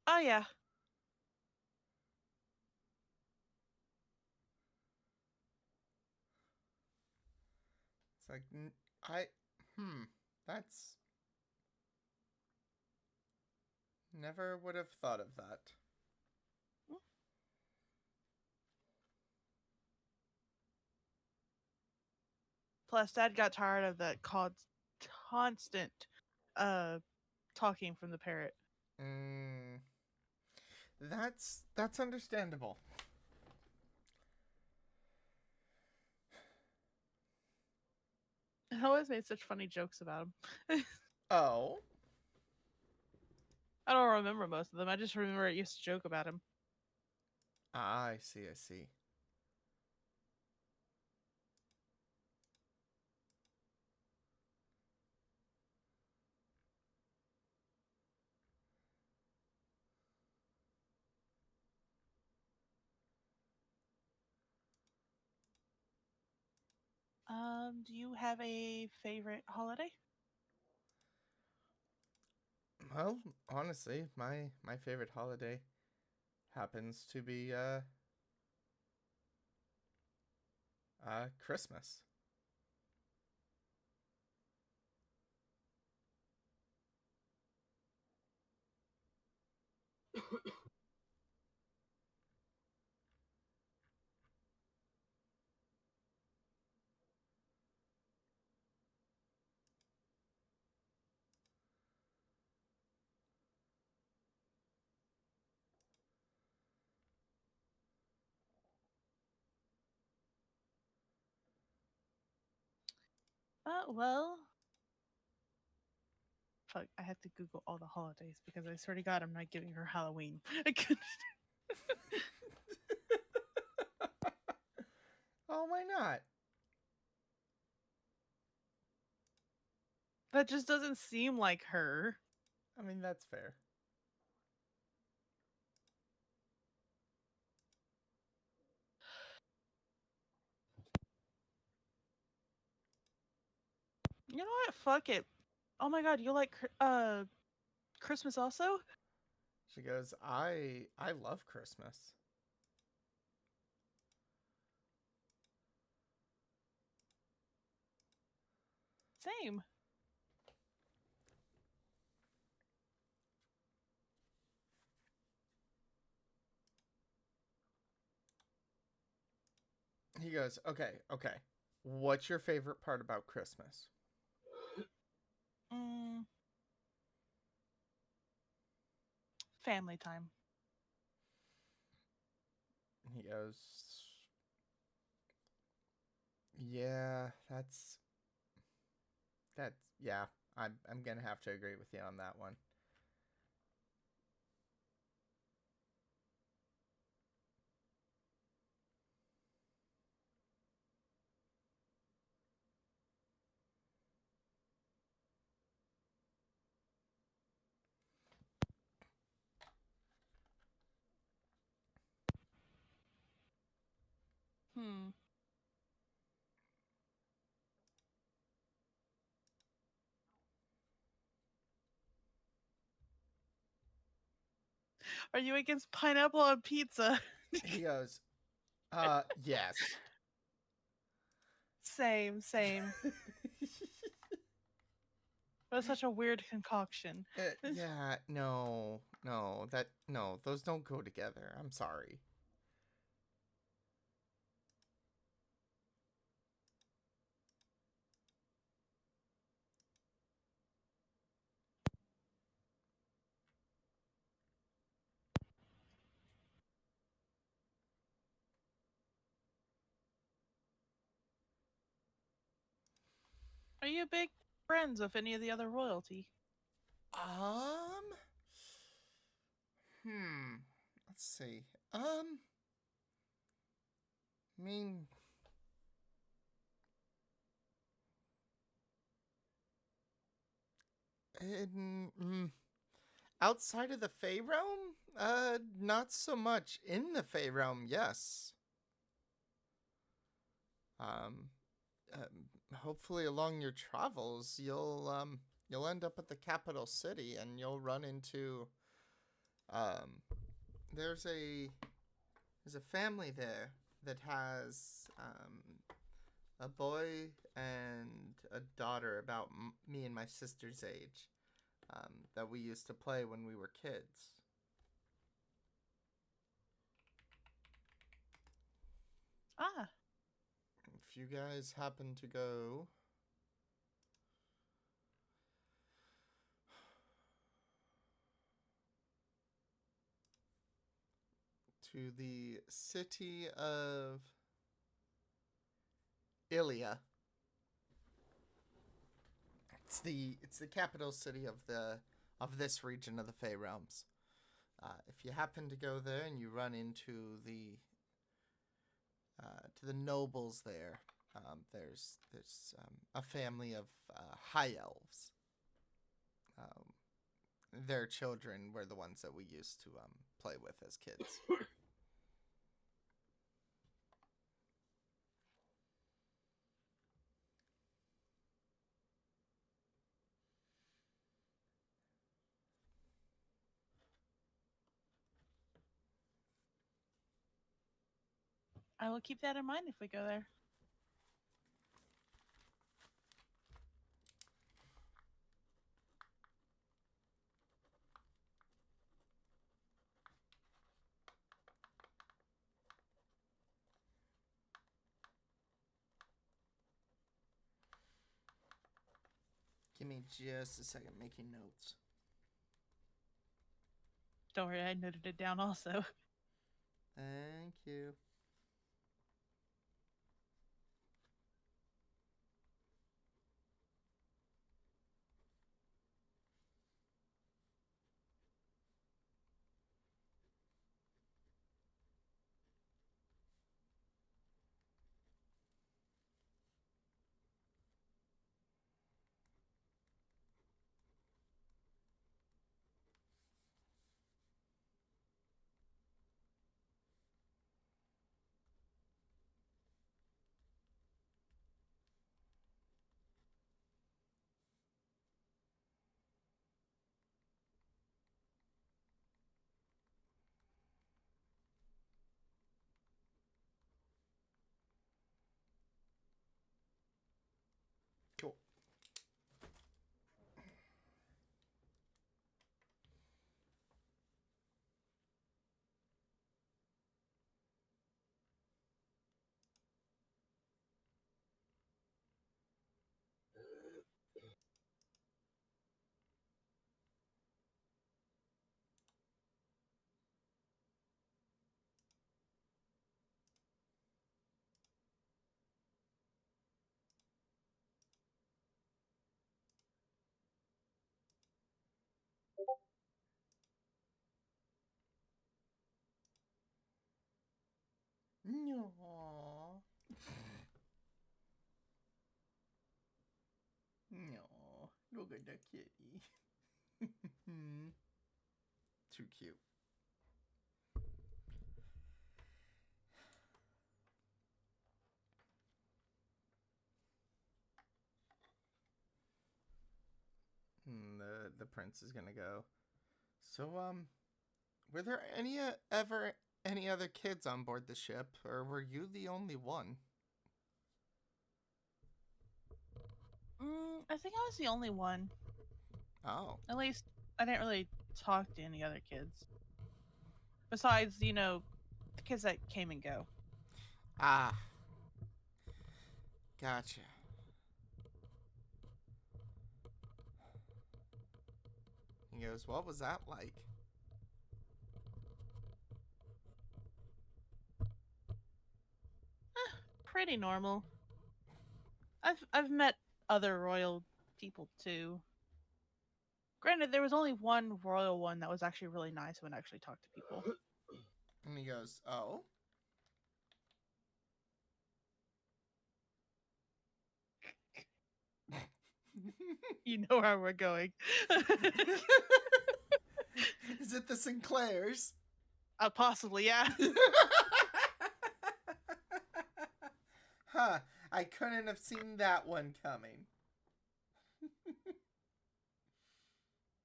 Speaker 2: Oh yeah.
Speaker 1: It's like, I, hmm, that's, never would have thought of that.
Speaker 2: Plus, Dad got tired of the constant uh talking from the parrot.
Speaker 1: Mm, that's understandable.
Speaker 2: I always made such funny jokes about him.
Speaker 1: Oh,
Speaker 2: I don't remember most of them. I just remember I used to joke about him.
Speaker 1: I see, I see.
Speaker 2: Do you have a favorite holiday?
Speaker 1: Well, honestly, my favorite holiday happens to be Christmas.
Speaker 2: Well. Fuck, I have to Google all the holidays because I swear to God, I'm not giving her Halloween.
Speaker 1: Oh, why not?
Speaker 2: That just doesn't seem like her.
Speaker 1: I mean, that's fair.
Speaker 2: You know what? Fuck it. Oh my God, you like Christmas also?
Speaker 1: She goes, I love Christmas.
Speaker 2: Same.
Speaker 1: He goes, okay. What's your favorite part about Christmas?
Speaker 2: Family time.
Speaker 1: He goes, yeah, yeah. I'm gonna have to agree with you on that one.
Speaker 2: Are you against pineapple on pizza?
Speaker 1: He goes, yes.
Speaker 2: Same. That's such a weird concoction.
Speaker 1: Yeah, no, those don't go together. I'm sorry.
Speaker 2: Are you big friends with any of the other royalty?
Speaker 1: Let's see. I mean, outside of the Fey realm, not so much. In the Fey realm, yes. Um, hopefully along your travels, you'll end up at the capital city, and you'll run into, there's a family there that has, a boy and a daughter about me and my sister's age, that we used to play when we were kids.
Speaker 2: Ah.
Speaker 1: If you guys happen to go to the city of Ilia, it's the capital city of this region of the Fey Realms. If you happen to go there and you run into to the nobles there, there's a family of high elves. Their children were the ones that we used to play with as kids.
Speaker 2: I will keep that in mind if we go there.
Speaker 1: Give me just a second making notes.
Speaker 2: Don't worry, I noted it down also.
Speaker 1: Thank you. No. No. Look at the kitty. Too cute. And the prince is gonna go. So were there ever any other kids on board the ship, or were you the only one?
Speaker 2: I think I was the only one.
Speaker 1: Oh.
Speaker 2: At least I didn't really talk to any other kids. Besides, the kids that came and go.
Speaker 1: Ah. Gotcha. He goes, what was that like?
Speaker 2: Pretty normal. I've met other royal people too. Granted, there was only one royal one that was actually really nice and actually talked to people.
Speaker 1: And he goes, oh?
Speaker 2: You know where we're going.
Speaker 1: Is it the Sinclairs?
Speaker 2: Possibly, yeah.
Speaker 1: Huh. I couldn't have seen that one coming.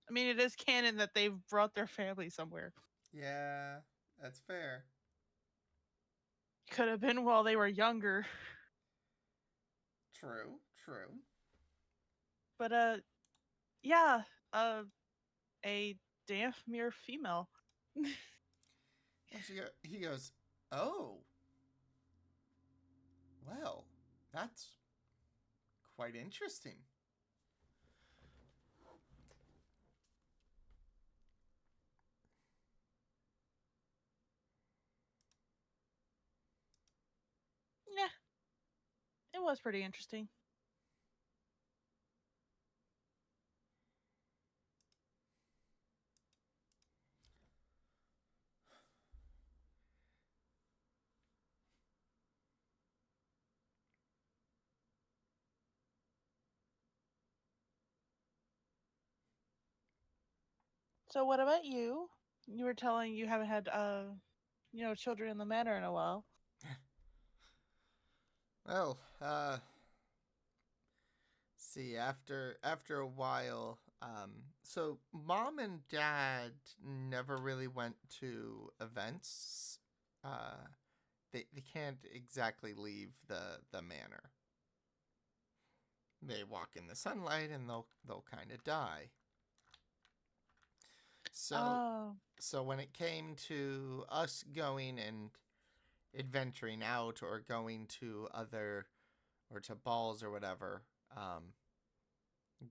Speaker 2: I mean, it is canon that they've brought their family somewhere.
Speaker 1: Yeah, that's fair.
Speaker 2: Could have been while they were younger.
Speaker 1: True, true.
Speaker 2: But, yeah, a Dampmere female.
Speaker 1: He goes, oh. Well, that's quite interesting.
Speaker 2: Yeah, it was pretty interesting. So what about you? You were telling you haven't had, children in the manor in a while.
Speaker 1: Well, see, after a while, so mom and dad never really went to events. They can't exactly leave the manor. They walk in the sunlight and they'll kind of die. So when it came to us going and adventuring out or going to other or to balls or whatever,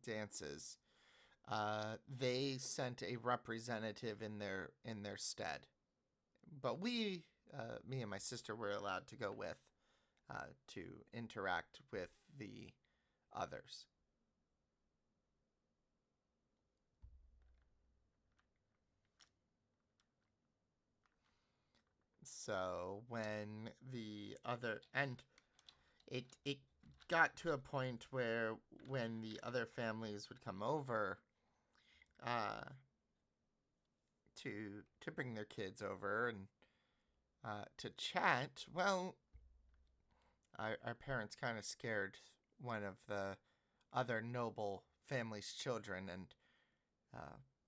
Speaker 1: dances, they sent a representative in their stead. But we, me and my sister, were allowed to go with to interact with the others. So when the other and it got to a point where when the other families would come over to bring their kids over and to chat, well, our parents kind of scared one of the other noble family's children, and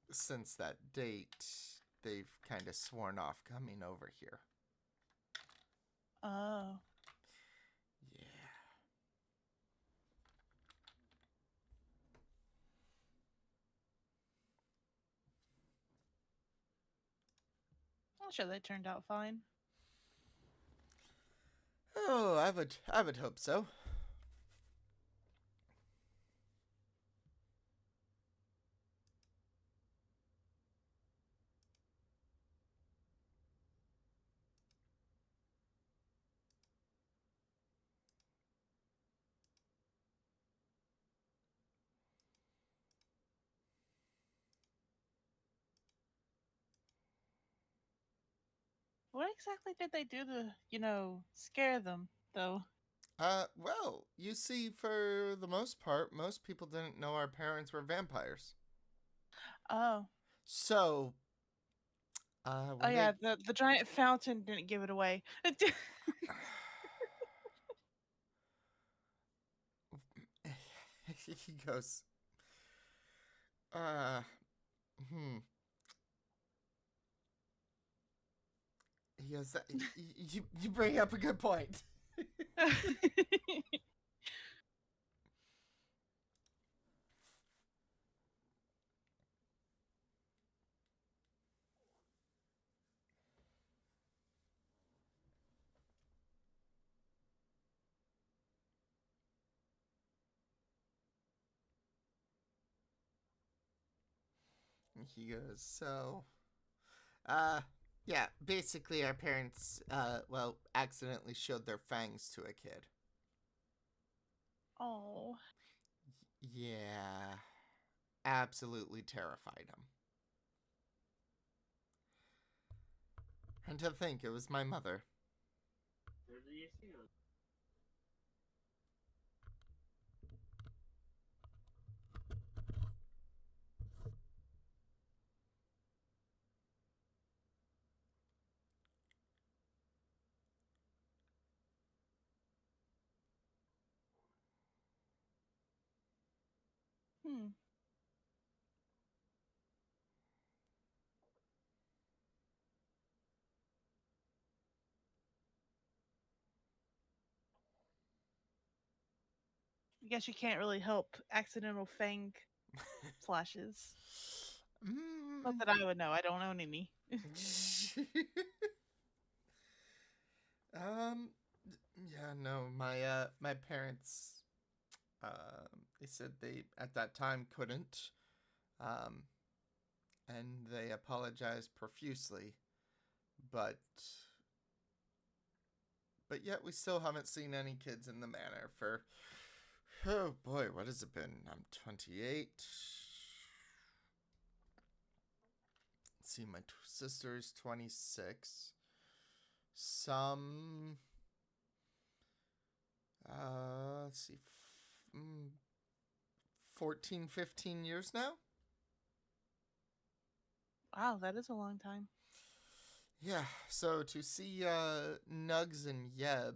Speaker 1: since that date, they've kind of sworn off coming over here.
Speaker 2: Oh.
Speaker 1: Yeah.
Speaker 2: I'm sure they turned out fine.
Speaker 1: Oh, I would hope so.
Speaker 2: What exactly did they do to, scare them, though?
Speaker 1: Well, you see, for the most part, most people didn't know our parents were vampires.
Speaker 2: Oh.
Speaker 1: So,
Speaker 2: Oh
Speaker 1: when
Speaker 2: yeah, the giant fountain didn't give it away.
Speaker 1: he goes, uh, hmm. He goes, you bring up a good point. He goes, so, yeah, basically our parents, well, accidentally showed their fangs to a kid.
Speaker 2: Oh.
Speaker 1: Yeah, absolutely terrified him. And to think it was my mother.
Speaker 4: Where do you see them?
Speaker 2: Hmm. I guess you can't really help accidental fang flashes. Not that I would know. I don't own any.
Speaker 1: Yeah, no, my parents, they said they at that time couldn't, um, and they apologized profusely, but yet we still haven't seen any kids in the manor for, oh boy, what has it been? I'm 28. Let's see, my sister is 26. Some, let's see, 14, 15 years now?
Speaker 2: Wow, that is a long time.
Speaker 1: Yeah, so to see Nugs and Yeb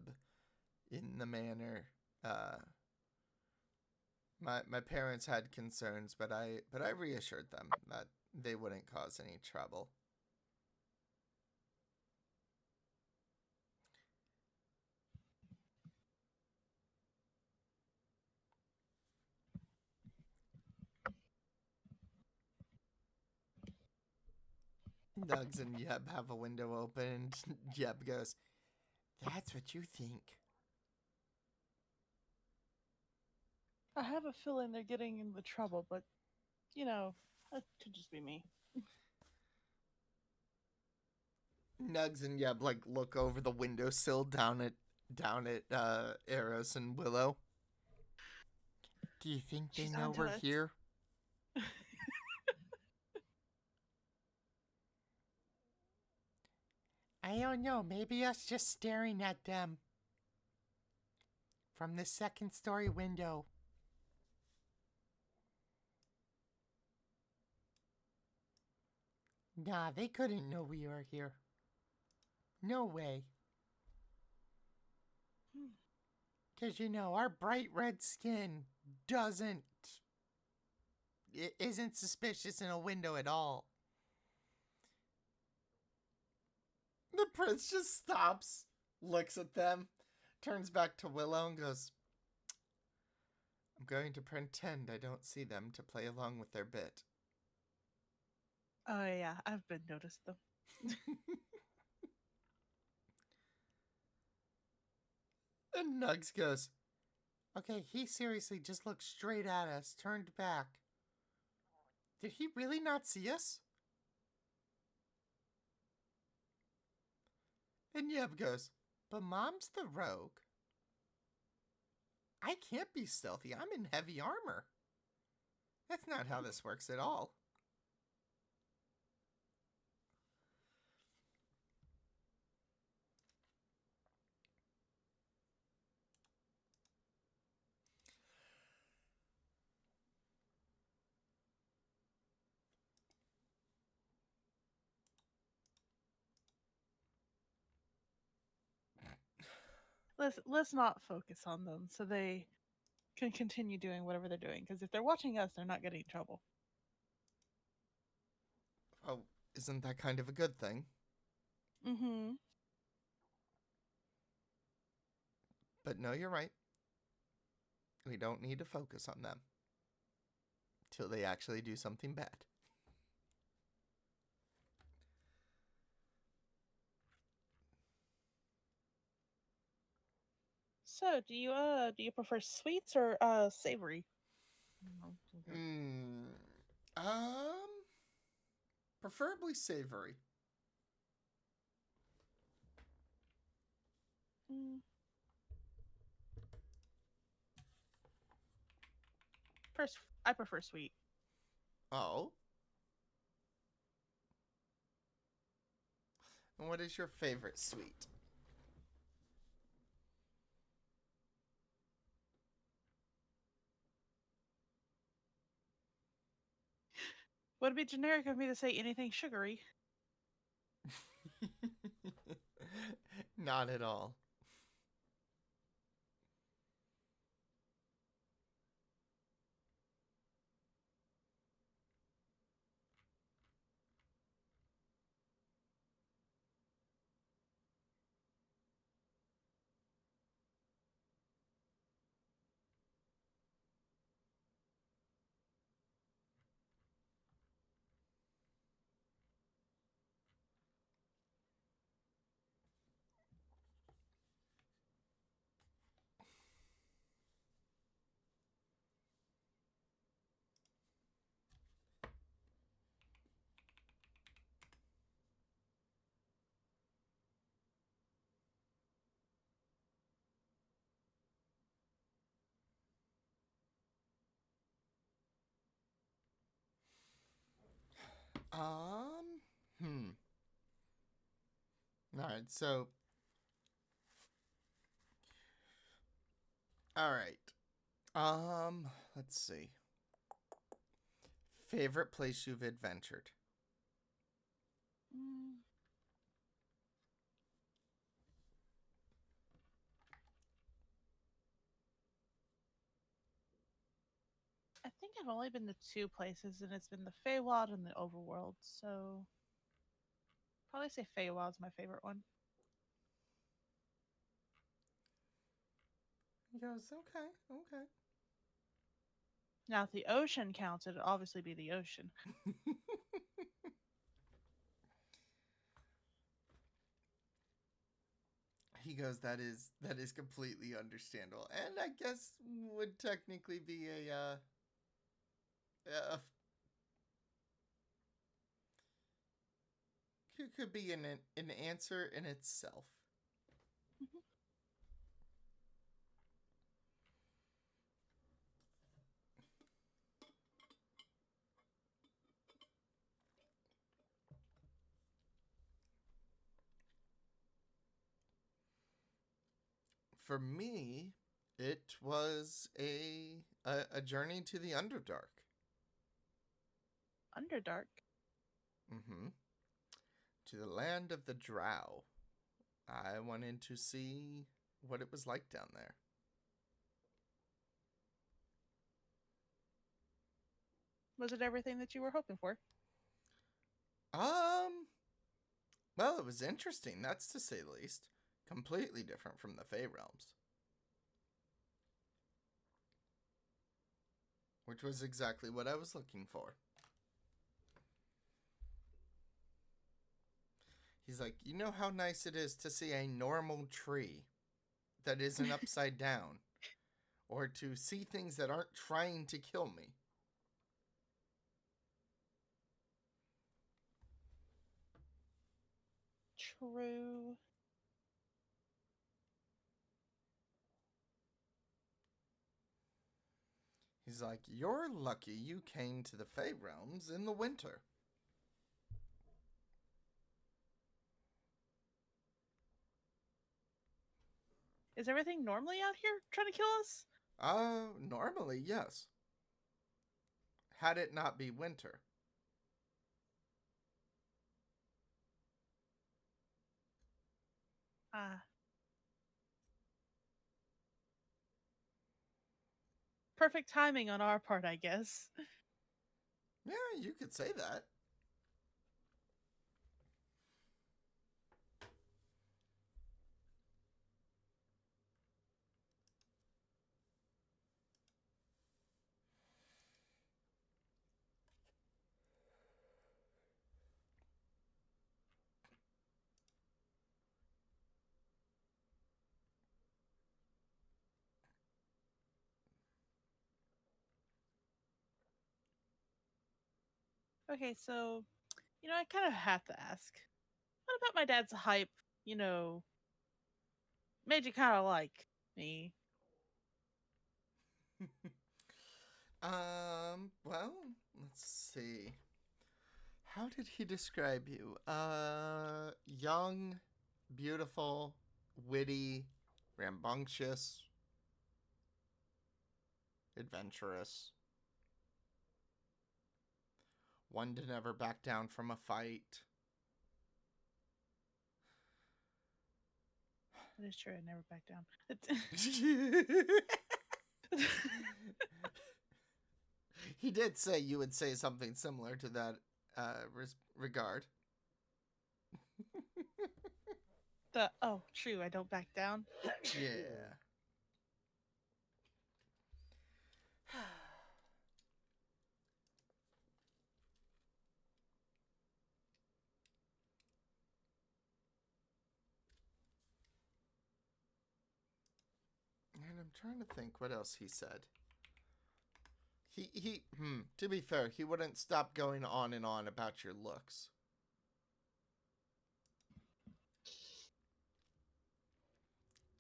Speaker 1: in the manor, my parents had concerns, but I reassured them that they wouldn't cause any trouble. Nugs and Yeb have a window open, and Yeb goes, "That's what you think."
Speaker 2: I have a feeling they're getting into trouble, but that could just be me.
Speaker 1: Nugs and Yeb like look over the windowsill down at Eirros and Willow. Do you think they
Speaker 2: She's
Speaker 1: know
Speaker 2: onto
Speaker 1: we're
Speaker 2: us.
Speaker 1: here? I don't know. Maybe us just staring at them from the second-story window. Nah, they couldn't know we were here. No way. Because, our bright red skin isn't suspicious in a window at all. The prince just stops, looks at them, turns back to Willow and goes, "I'm going to pretend I don't see them to play along with their bit."
Speaker 2: Oh yeah, I've been noticed them.
Speaker 1: And Nugs goes, "Okay, he seriously just looked straight at us, turned back. Did he really not see us?" And Yeb goes, "But Mom's the rogue. I can't be stealthy. I'm in heavy armor. That's not how this works at all."
Speaker 2: let's not focus on them so they can continue doing whatever they're doing. Because if they're watching us, they're not getting in trouble.
Speaker 1: Oh, isn't that kind of a good thing?
Speaker 2: Mm-hmm.
Speaker 1: But no, you're right. We don't need to focus on them till they actually do something bad.
Speaker 2: So, do you prefer sweets or savory?
Speaker 1: Mm, preferably savory.
Speaker 2: Mm. First, I prefer sweet.
Speaker 1: Oh. And what is your favorite sweet?
Speaker 2: Would it be generic of me to say anything sugary?
Speaker 1: Not at all. Hmm. All right, so. All right. Let's see. Favorite place you've adventured?
Speaker 2: Mm. I think I've only been to two places, and it's been the Feywild and the Overworld. So, probably say Feywild's my favorite one.
Speaker 1: He goes, okay, okay.
Speaker 2: Now, if the ocean counts, it'd obviously be the ocean.
Speaker 1: He goes, that is completely understandable, and I guess would technically be a could be an answer in itself.
Speaker 2: Mhm.
Speaker 1: For me, it was a journey to the Underdark.
Speaker 2: Underdark.
Speaker 1: Mm-hmm. To the land of the Drow. I wanted to see what it was like down there.
Speaker 2: Was it everything that you were hoping for?
Speaker 1: Well, it was interesting, that's to say the least. Completely different from the Fey realms. Which was exactly what I was looking for. He's like, you know how nice it is to see a normal tree that isn't upside down? Or to see things that aren't trying to kill me?
Speaker 2: True.
Speaker 1: He's like, you're lucky you came to the Fey realms in the winter.
Speaker 2: Is everything normally out here trying to kill us?
Speaker 1: Normally, yes. Had it not be winter.
Speaker 2: Ah. perfect timing on our part, I guess.
Speaker 1: Yeah, you could say that.
Speaker 2: Okay, so, I kind of have to ask. What about my dad's hype, you know, made you kind of like me?
Speaker 1: Well, let's see. How did he describe you? Young, beautiful, witty, rambunctious, adventurous. One to never back down from a fight.
Speaker 2: That is true. I never back down.
Speaker 1: He did say you would say something similar to that regard.
Speaker 2: True. I don't back down.
Speaker 1: Yeah. And I'm trying to think what else he said. To be fair, he wouldn't stop going on and on about your looks.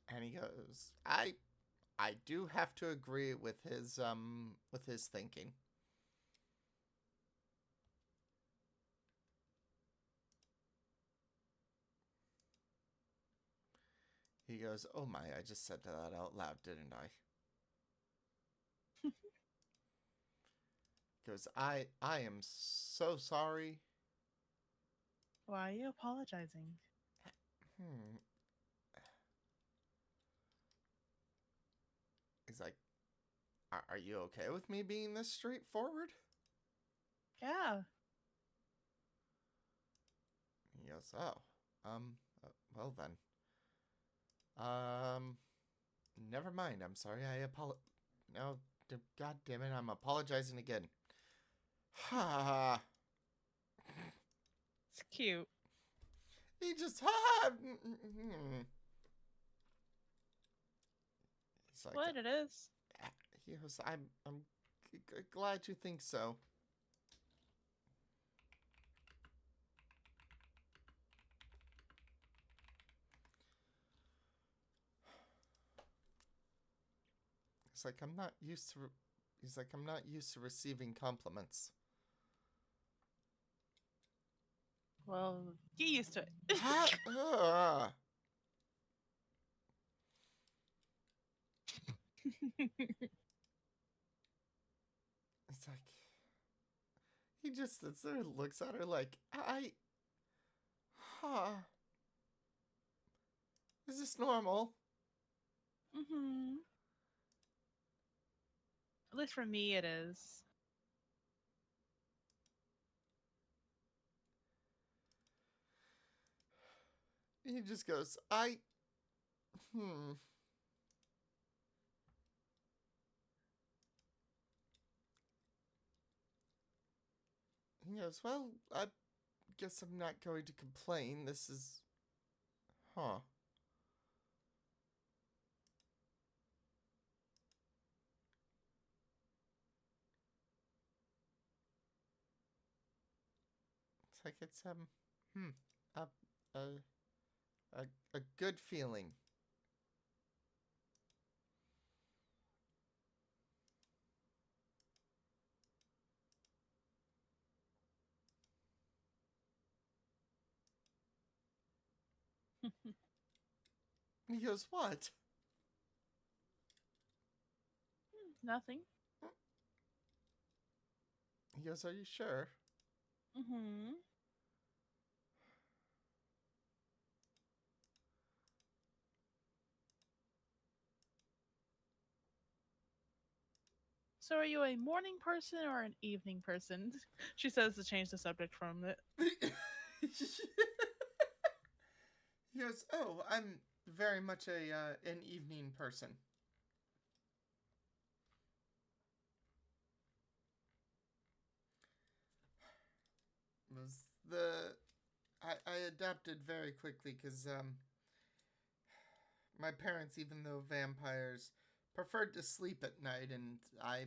Speaker 1: And he goes, I do have to agree with his thinking. He goes, "Oh my, I just said that out loud, didn't I?" He goes, I am so sorry.
Speaker 2: Why are you apologizing?
Speaker 1: Hmm. He's like, are you okay with me being this straightforward?
Speaker 2: Yeah.
Speaker 1: He goes, oh, well then. Um, Never mind. I'm sorry. No, God damn it. I'm apologizing again. Ha.
Speaker 2: It's cute.
Speaker 1: He just ha. He's like,
Speaker 2: What it is?
Speaker 1: he goes, I'm glad you think so. He's like, I'm not used to. He's like, I'm not used to receiving compliments.
Speaker 2: Well, get used to it.
Speaker 1: It's like, he just sits there and looks at her like, is this normal?
Speaker 2: Mm-hmm. At least for me, it is.
Speaker 1: He just goes, hmm. He goes, well, I guess I'm not going to complain. This is, huh. It's like it's, a, a, a good feeling. He goes, what?
Speaker 2: Nothing.
Speaker 1: He goes, are you sure?
Speaker 2: Mm-hmm. So are you a morning person or an evening person? She says to change the subject from it.
Speaker 1: He goes, "Oh, I'm very much an evening person." Was the I adapted very quickly because my parents, even though vampires, preferred to sleep at night, and I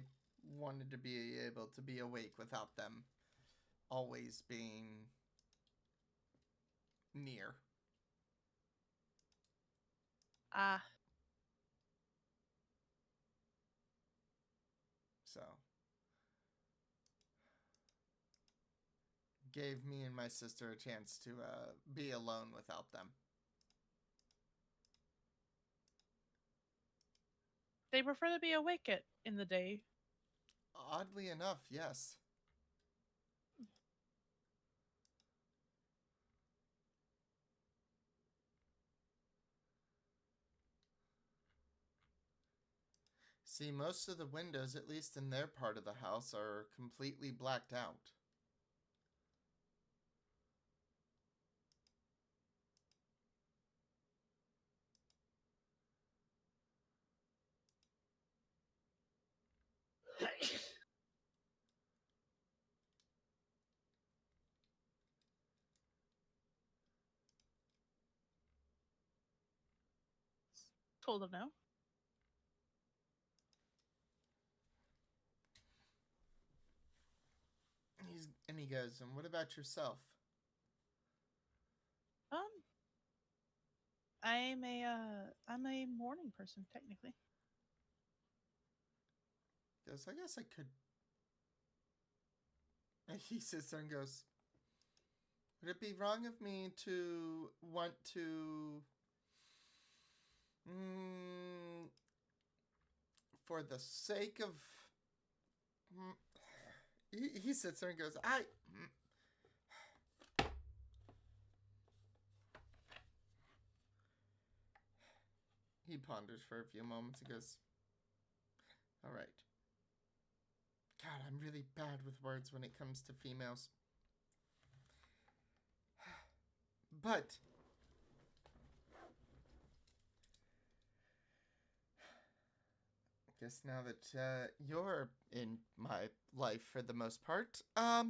Speaker 1: wanted to be able to be awake without them always being near.
Speaker 2: Ah,
Speaker 1: So, gave me and my sister a chance to be alone without them.
Speaker 2: they prefer to be awake in the day.
Speaker 1: Oddly enough, yes. See, most of the windows, at least in their part of the house, are completely blacked out.
Speaker 2: Cool to know.
Speaker 1: And he goes, "And what about yourself?"
Speaker 2: I'm a morning person technically.
Speaker 1: He goes, "I guess I could." And he sits there and goes, "Would it be wrong of me to want to, for the sake of..." He sits there and goes, He ponders for a few moments and goes, "All right. God, I'm really bad with words when it comes to females. But I guess now that you're in my life for the most part, I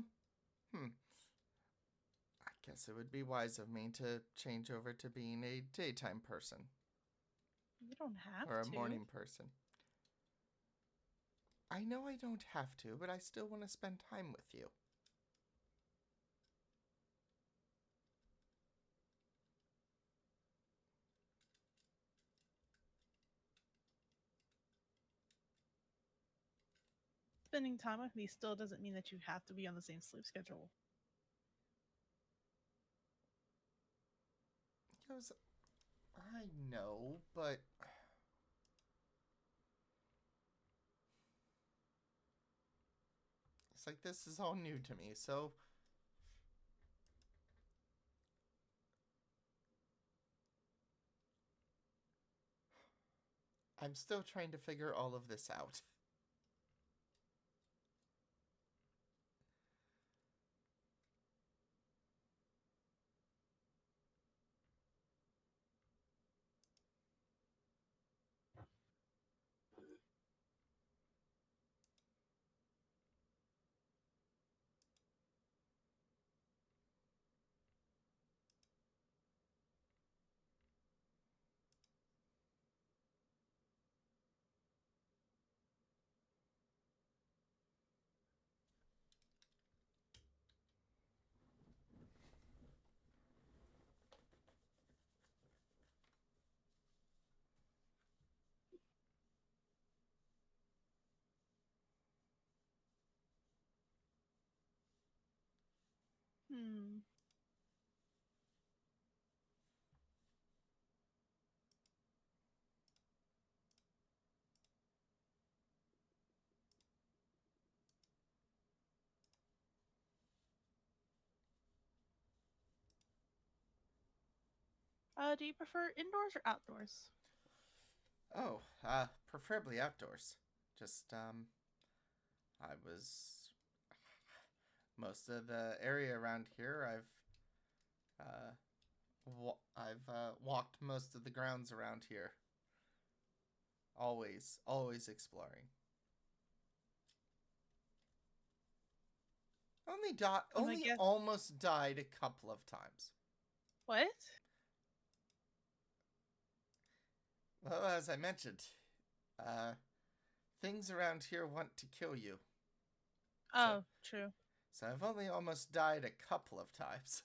Speaker 1: guess it would be wise of me to change over to being a daytime person
Speaker 2: You don't have
Speaker 1: or a
Speaker 2: to.
Speaker 1: morning person." I know I don't have to, but I still want to spend time with you.
Speaker 2: Spending time with me still doesn't mean that you have to be on the same sleep schedule.
Speaker 1: He goes, "I know, but..." It's like, this is all new to me, so... I'm still trying to figure all of this out.
Speaker 2: Do you prefer indoors or outdoors?
Speaker 1: Oh, preferably outdoors. Just, I was most of the area around here. I've walked most of the grounds around here. Always exploring. Only almost died a couple of times.
Speaker 2: What?
Speaker 1: Well, as I mentioned, things around here want to kill you.
Speaker 2: Oh, true.
Speaker 1: So I've only almost died a couple of times.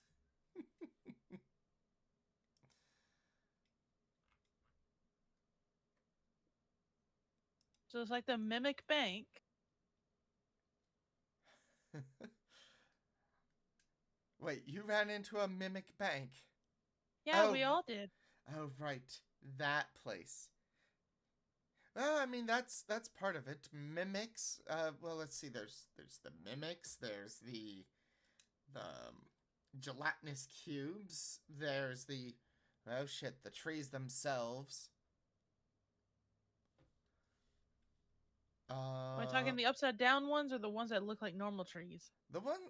Speaker 2: So it's like the Mimic Bank.
Speaker 1: Wait, you ran into a mimic bank?
Speaker 2: Yeah,
Speaker 1: Oh,
Speaker 2: we all did.
Speaker 1: Oh, right. That place. Well, I mean, that's part of it. Mimics. Well, let's see. There's the mimics. There's the gelatinous cubes. There's the oh shit, the trees themselves.
Speaker 2: Am I talking the upside down ones or the ones that look like normal trees?
Speaker 1: The ones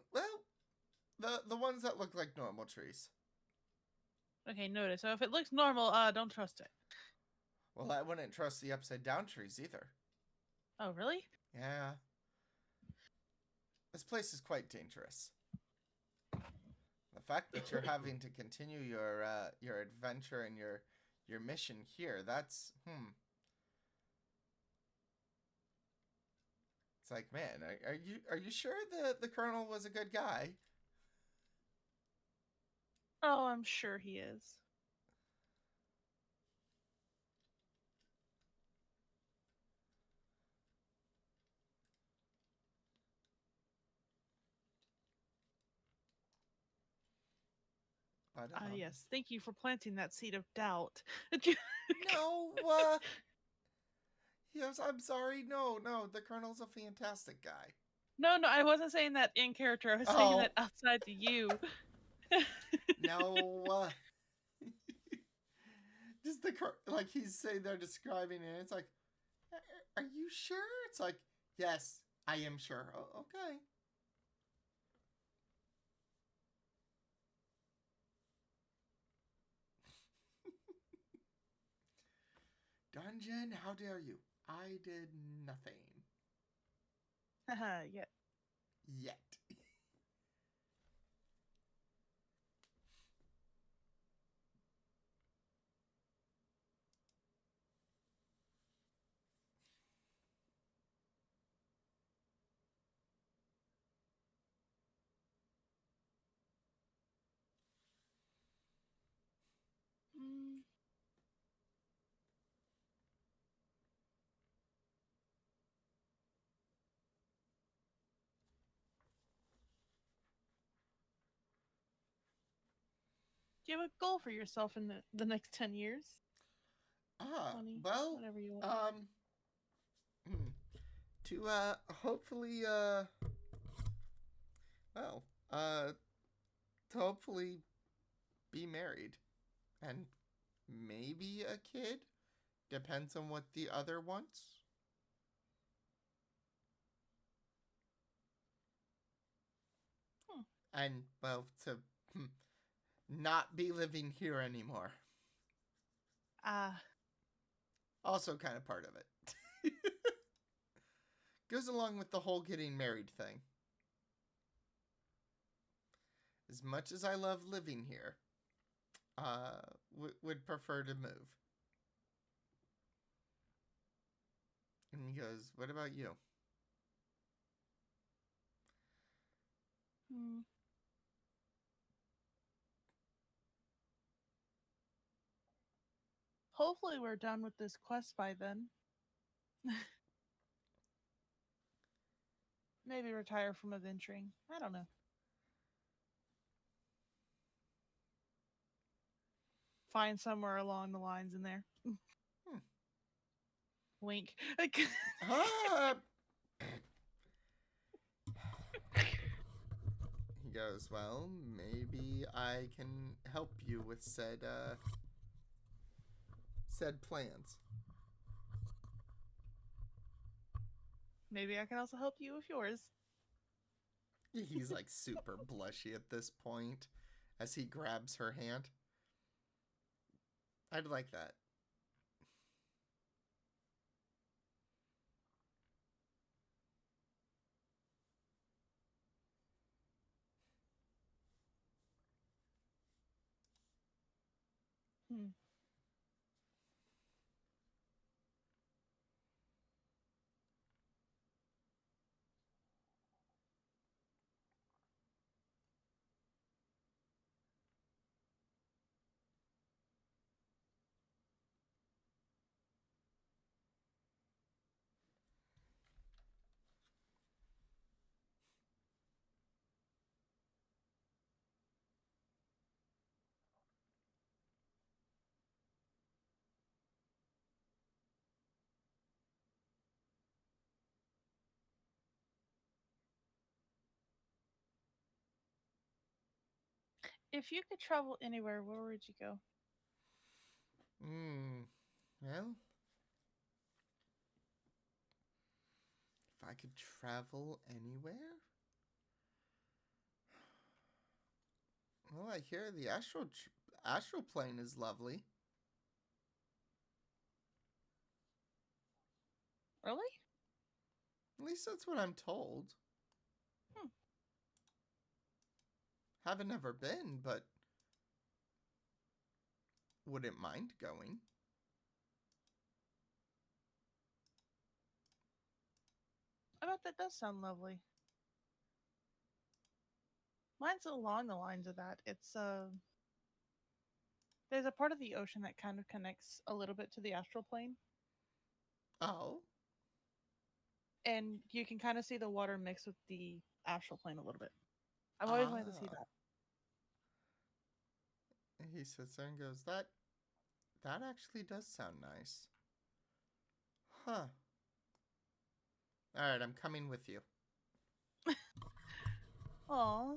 Speaker 1: that look like normal trees.
Speaker 2: Okay, noted. So if it looks normal, don't trust it.
Speaker 1: Well, I wouldn't trust the upside down trees either.
Speaker 2: Oh, really?
Speaker 1: Yeah. This place is quite dangerous. The fact that you're having to continue your adventure and your mission here, that's It's like, man, are you sure the colonel was a good guy?
Speaker 2: Oh, I'm sure he is.
Speaker 1: But,
Speaker 2: Yes. Thank you for planting that seed of doubt.
Speaker 1: No, yes, I'm sorry. No, the colonel's a fantastic guy.
Speaker 2: No, I wasn't saying that in character. I was saying that outside to you.
Speaker 1: No, just like he's saying they're describing it. It's like, are you sure? It's like, yes, I am sure. Oh, okay. Dungeon, how dare you? I did nothing.
Speaker 2: Haha, yeah.
Speaker 1: Yet.
Speaker 2: Mm. Do you have a goal for yourself in the next 10 years? 20,
Speaker 1: well,
Speaker 2: whatever you want.
Speaker 1: to hopefully well, to hopefully be married and maybe a kid. Depends on what the other wants. And well, to not be living here anymore. Also kind of part of it. Goes along with the whole getting married thing. As much as I love living here, would prefer to move. And he goes, what about you?
Speaker 2: Hopefully we're done with this quest by then. Maybe retire from adventuring. I don't know. Find somewhere along the lines in there. Wink.
Speaker 1: He goes, well, maybe I can help you with said plans.
Speaker 2: Maybe I can also help you with yours.
Speaker 1: He's like super blushy at this point as he grabs her hand. I'd like that.
Speaker 2: Hmm. If you could travel anywhere, where would you go?
Speaker 1: Well, if I could travel anywhere? Well, I hear the astral plane is lovely.
Speaker 2: Really?
Speaker 1: At least that's what I'm told.
Speaker 2: Hmm.
Speaker 1: Haven't ever been, but wouldn't mind going.
Speaker 2: I bet that does sound lovely. Mine's along the lines of that. It's there's a part of the ocean that kind of connects a little bit to the astral plane,
Speaker 1: Oh.
Speaker 2: and you can kind of see the water mix with the astral plane a little bit. I've always wanted to see
Speaker 1: Ah.
Speaker 2: that.
Speaker 1: He sits there and goes, that actually does sound nice. Huh. Alright, I'm coming with you.
Speaker 2: Aw.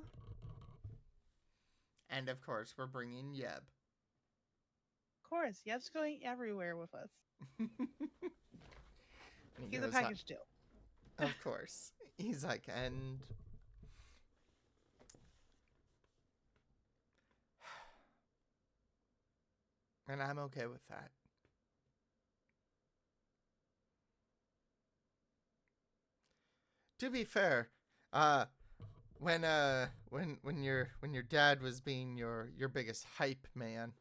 Speaker 1: And of course, we're bringing Yeb.
Speaker 2: Of course, Yev's going everywhere with us.
Speaker 1: And he
Speaker 2: He's a
Speaker 1: goes,
Speaker 2: package deal.
Speaker 1: of course. He's like, and I'm okay with that. To be fair, when your dad was being your biggest hype man,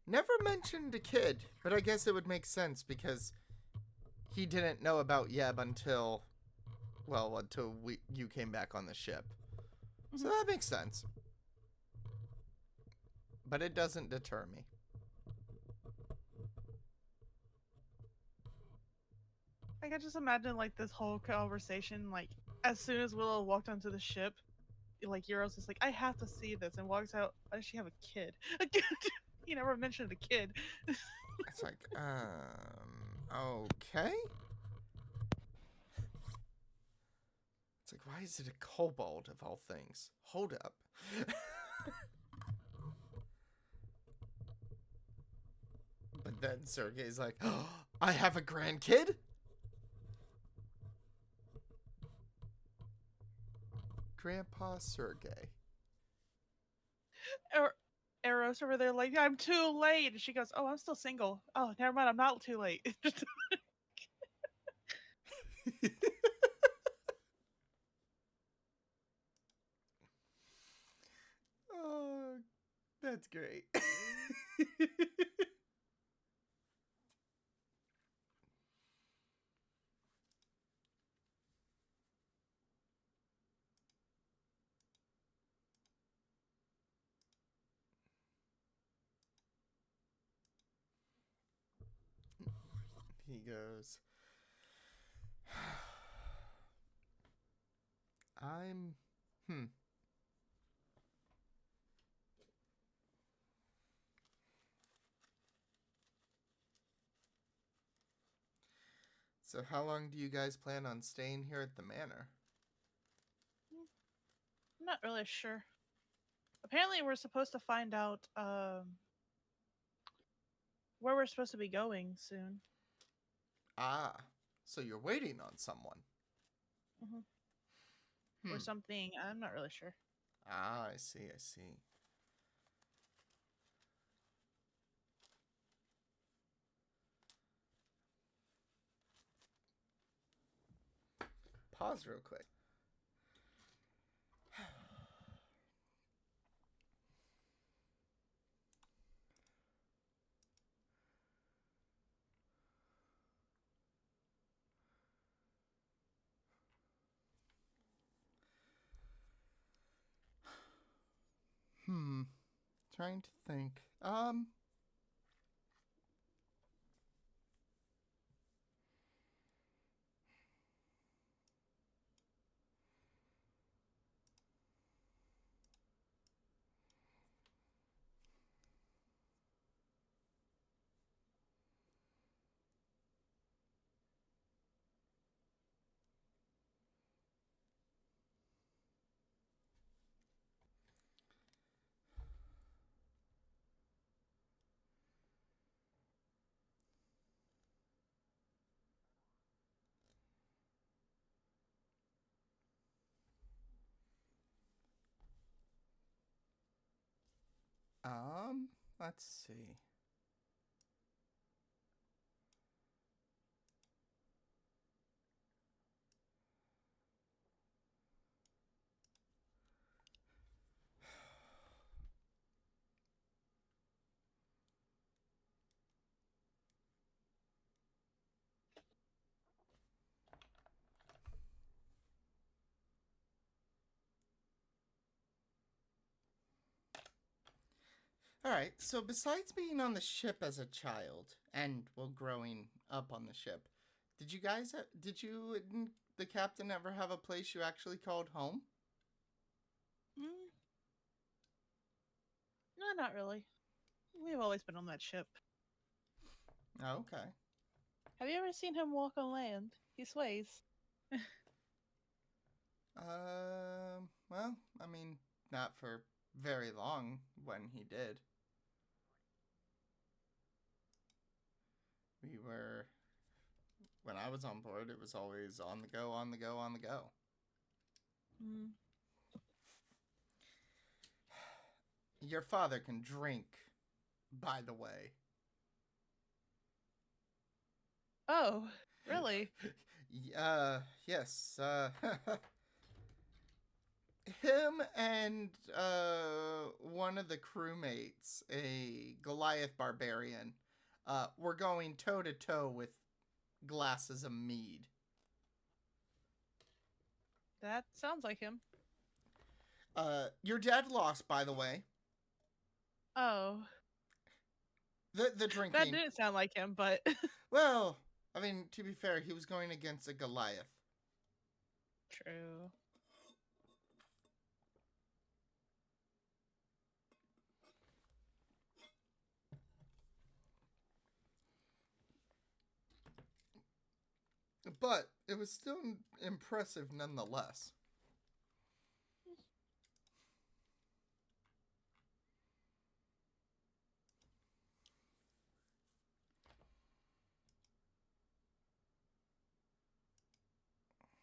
Speaker 1: never mentioned a kid, but I guess it would make sense because he didn't know about Yeb until you came back on the ship. So that makes sense. But it doesn't deter me.
Speaker 2: I can just imagine like this whole conversation, like as soon as Willow walked onto the ship, like Eirros is like, I have to see this, and walks out. Why does she have a kid? He never mentioned a kid.
Speaker 1: It's like, okay. It's like, why is it a kobold of all things? Hold up. But then Sergei's like, oh, I have a grandkid? Grandpa Sergei.
Speaker 2: Or Eirros over there, like, I'm too late. And she goes, oh, I'm still single. Oh, never mind, I'm not too late.
Speaker 1: Oh, that's great. He goes, I'm, So how long do you guys plan on staying here at the manor?
Speaker 2: I'm not really sure. Apparently, we're supposed to find out where we're supposed to be going soon.
Speaker 1: Ah, So you're waiting on someone.
Speaker 2: Or something. I'm not really sure.
Speaker 1: Ah, I see, I see. Pause real quick. Trying to think. Let's see. All right, so besides being on the ship as a child and, well, growing up on the ship, did you and the captain ever have a place you actually called home?
Speaker 2: No, not really. We've always been on that ship.
Speaker 1: Oh, okay.
Speaker 2: Have you ever seen him walk on land? He sways.
Speaker 1: Well, I mean, not for very long when he did. When I was on board, it was always on the go, on the go, on the go. Your father can drink, by the way.
Speaker 2: Oh, really?
Speaker 1: Yes, him and, one of the crewmates, a Goliath barbarian, were going toe-to-toe with glasses of mead.
Speaker 2: That sounds like him.
Speaker 1: Your dad lost, by the way.
Speaker 2: Oh.
Speaker 1: The drinking.
Speaker 2: That didn't sound like him, but...
Speaker 1: Well, I mean, to be fair, he was going against a Goliath.
Speaker 2: True.
Speaker 1: But it was still impressive nonetheless.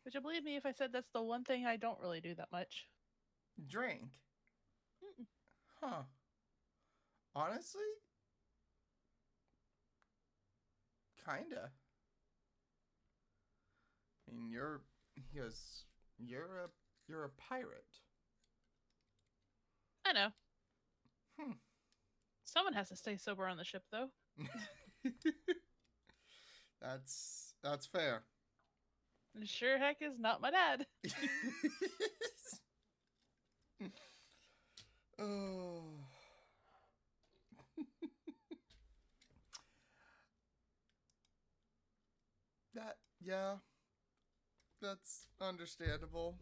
Speaker 2: Would you believe me if I said that's the one thing I don't really do that much?
Speaker 1: Drink? Huh. Honestly? Kinda. I mean, you're a pirate.
Speaker 2: I know. Someone has to stay sober on the ship, though.
Speaker 1: That's fair.
Speaker 2: And sure heck is not my dad.
Speaker 1: Oh. That's understandable.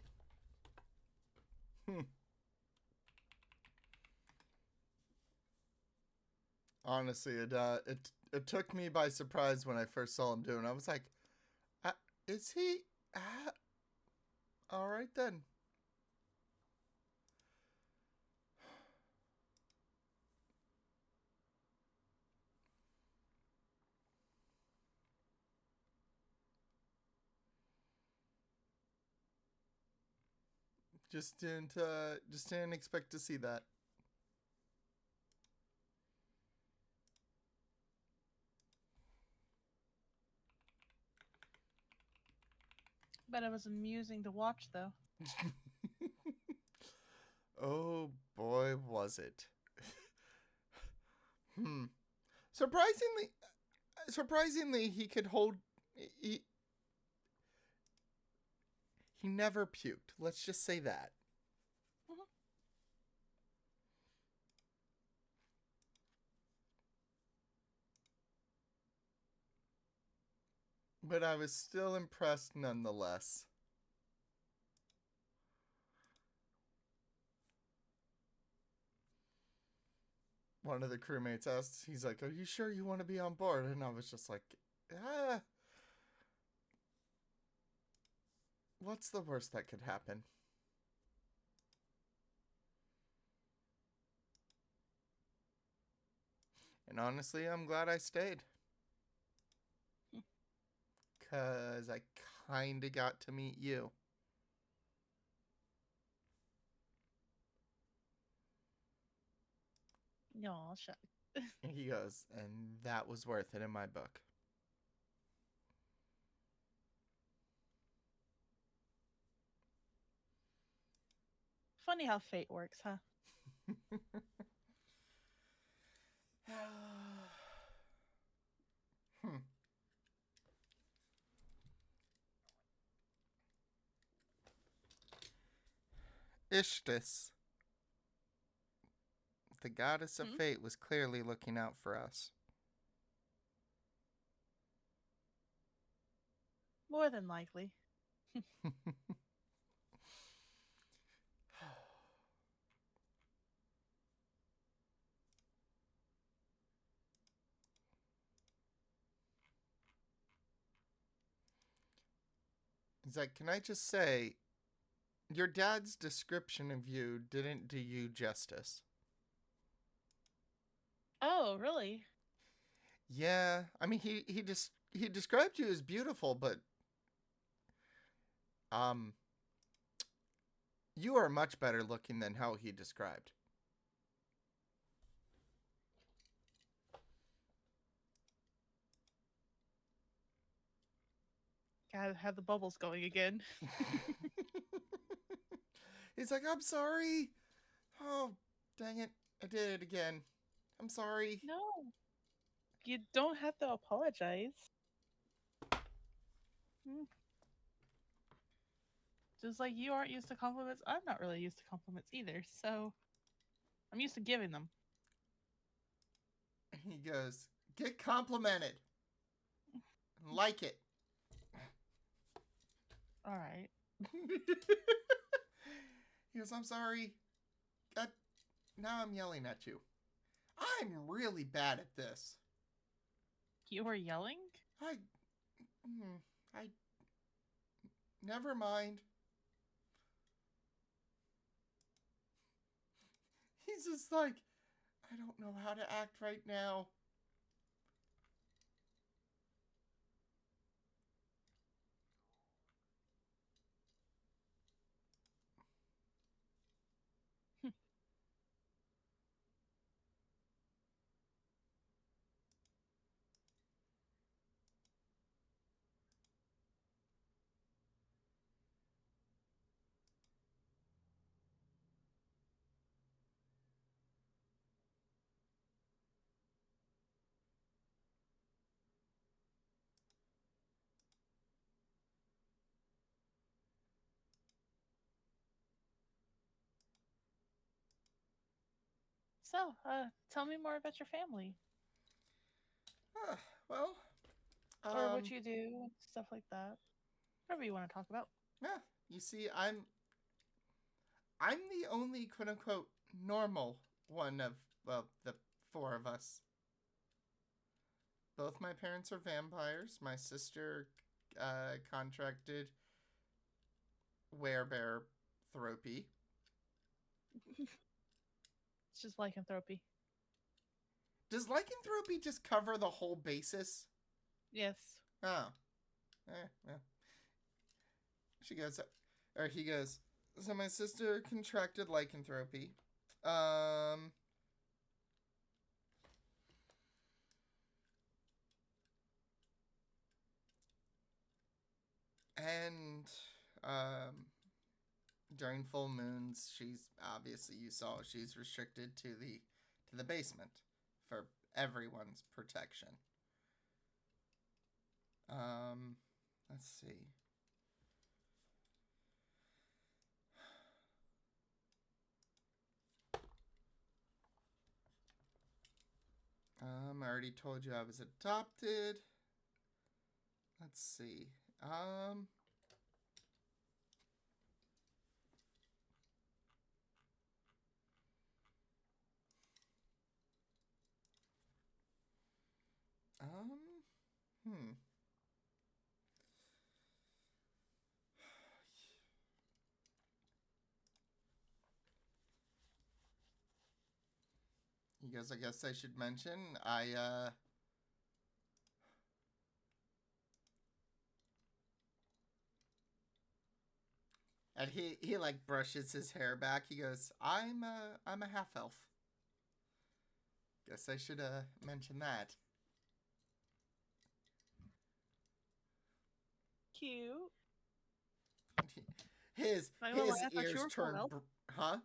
Speaker 1: Honestly, it took me by surprise when I first saw him doing it. I was like, is he? All right then. Just didn't expect to see that.
Speaker 2: But it was amusing to watch, though.
Speaker 1: Oh boy, was it. Surprisingly, he could hold. He never puked. Let's just say that.
Speaker 2: Mhm.
Speaker 1: But I was still impressed nonetheless. One of the crewmates asked, he's like, "Are you sure you want to be on board?" And I was just like, what's the worst that could happen? And honestly, I'm glad I stayed. Because I kind of got to meet you.
Speaker 2: No, shut.
Speaker 1: And he goes, and that was worth it in my book.
Speaker 2: Funny how fate works, huh?
Speaker 1: Ishtis, the goddess of
Speaker 2: Hmm?
Speaker 1: fate, was clearly looking out for us.
Speaker 2: More than likely.
Speaker 1: He's like, "Can I just say, your dad's description of you didn't do you justice."
Speaker 2: Oh, really?
Speaker 1: Yeah, I mean, he described you as beautiful, but you are much better looking than how he described.
Speaker 2: Gotta have the bubbles going again.
Speaker 1: He's like, "I'm sorry. Oh, dang it. I did it again. I'm sorry."
Speaker 2: No. You don't have to apologize. Hmm. Just like you aren't used to compliments, I'm not really used to compliments either, so I'm used to giving them.
Speaker 1: And he goes, "Get complimented. Like it."
Speaker 2: Alright.
Speaker 1: He goes, "I'm sorry. God, now I'm yelling at you. I'm really bad at this.
Speaker 2: You were yelling?
Speaker 1: I never mind." He's just like, "I don't know how to act right now."
Speaker 2: So, tell me more about your family.
Speaker 1: Well,
Speaker 2: Or what you do and stuff like that. Whatever you want to talk about.
Speaker 1: yeah, you see, I'm the only quote unquote normal one of, well, the four of us. Both my parents are vampires. My sister contracted werebear thropy.
Speaker 2: It's just lycanthropy.
Speaker 1: Does lycanthropy just cover the whole basis?
Speaker 2: Yes.
Speaker 1: Oh. Yeah. She goes, or he goes, So my sister contracted lycanthropy. And during full moons, she's obviously, you saw, she's restricted to the basement for everyone's protection. Let's see. I already told you I was adopted. Let's see. Hmm. He goes, I guess I should mention, and he like brushes his hair back. He goes, I'm a half elf. Guess I should mention that.
Speaker 2: Cute.
Speaker 1: His
Speaker 2: Not gonna lie, I thought you
Speaker 1: ears
Speaker 2: were full
Speaker 1: turn
Speaker 2: elf.
Speaker 1: huh?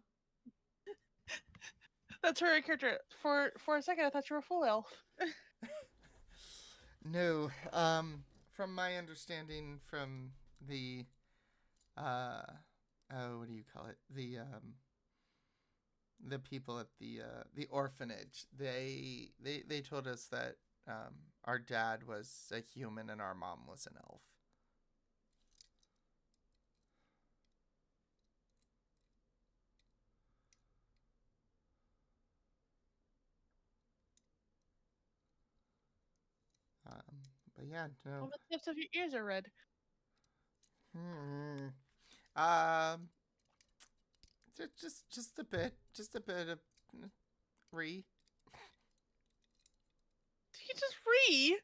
Speaker 2: That's her character. For a second, I thought you were full elf.
Speaker 1: No. From my understanding from the what do you call it? The people at the orphanage. They told us that our dad was a human and our mom was an elf. But yeah, no.
Speaker 2: Well, the tips of your ears are red.
Speaker 1: Just a bit of re.
Speaker 2: You just re.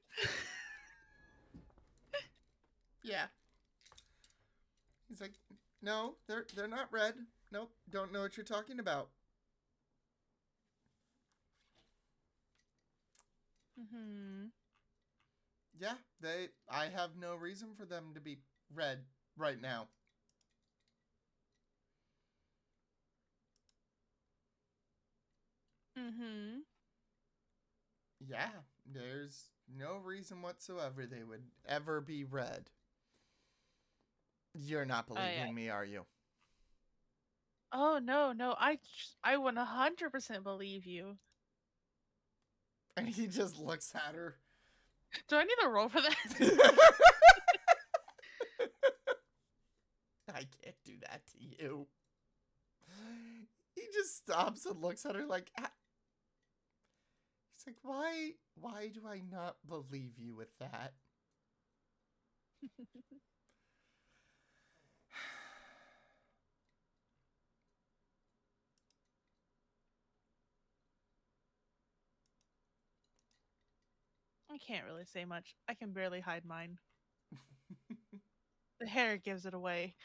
Speaker 1: Yeah. He's like, no, they're not red. Nope, don't know what you're talking about. Yeah, I have no reason for them to be red right now. Yeah, there's no reason whatsoever they would ever be red. You're not believing me, are you?
Speaker 2: Oh, no. I 100% believe you.
Speaker 1: And he just looks at her.
Speaker 2: Do I need a roll for that?
Speaker 1: I can't do that to you. He just stops and looks at her like... He's like, why do I not believe you with that?
Speaker 2: I can't really say much. I can barely hide mine. The hair gives it away.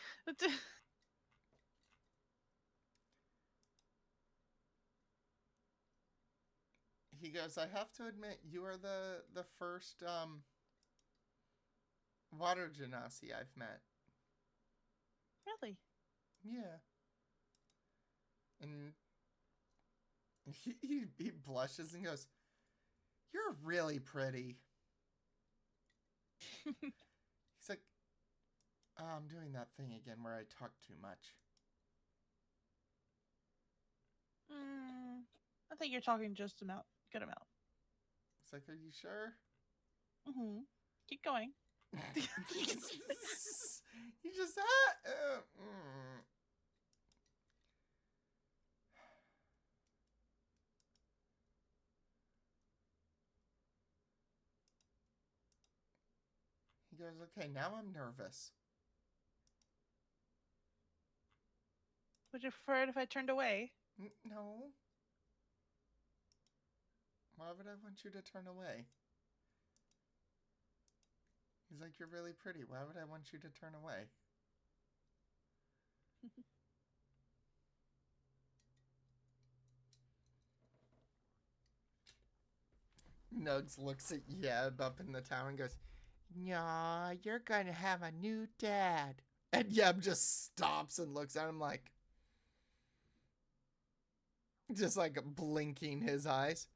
Speaker 1: He goes, I have to admit, you are the first water genasi I've met.
Speaker 2: Really?
Speaker 1: Yeah. And he blushes and goes, you're really pretty. He's like, oh, I'm doing that thing again where I talk too much.
Speaker 2: I think you're talking just good amount.
Speaker 1: It's like, are you sure?
Speaker 2: Keep going.
Speaker 1: You just He goes, okay, now I'm nervous.
Speaker 2: Would you prefer it if I turned away?
Speaker 1: No. Why would I want you to turn away? He's like, you're really pretty. Why would I want you to turn away? Nugs looks at Yeb up in the tower and goes, "Nah, you're gonna have a new dad." And Yeb just stops and looks at him like, just like blinking his eyes.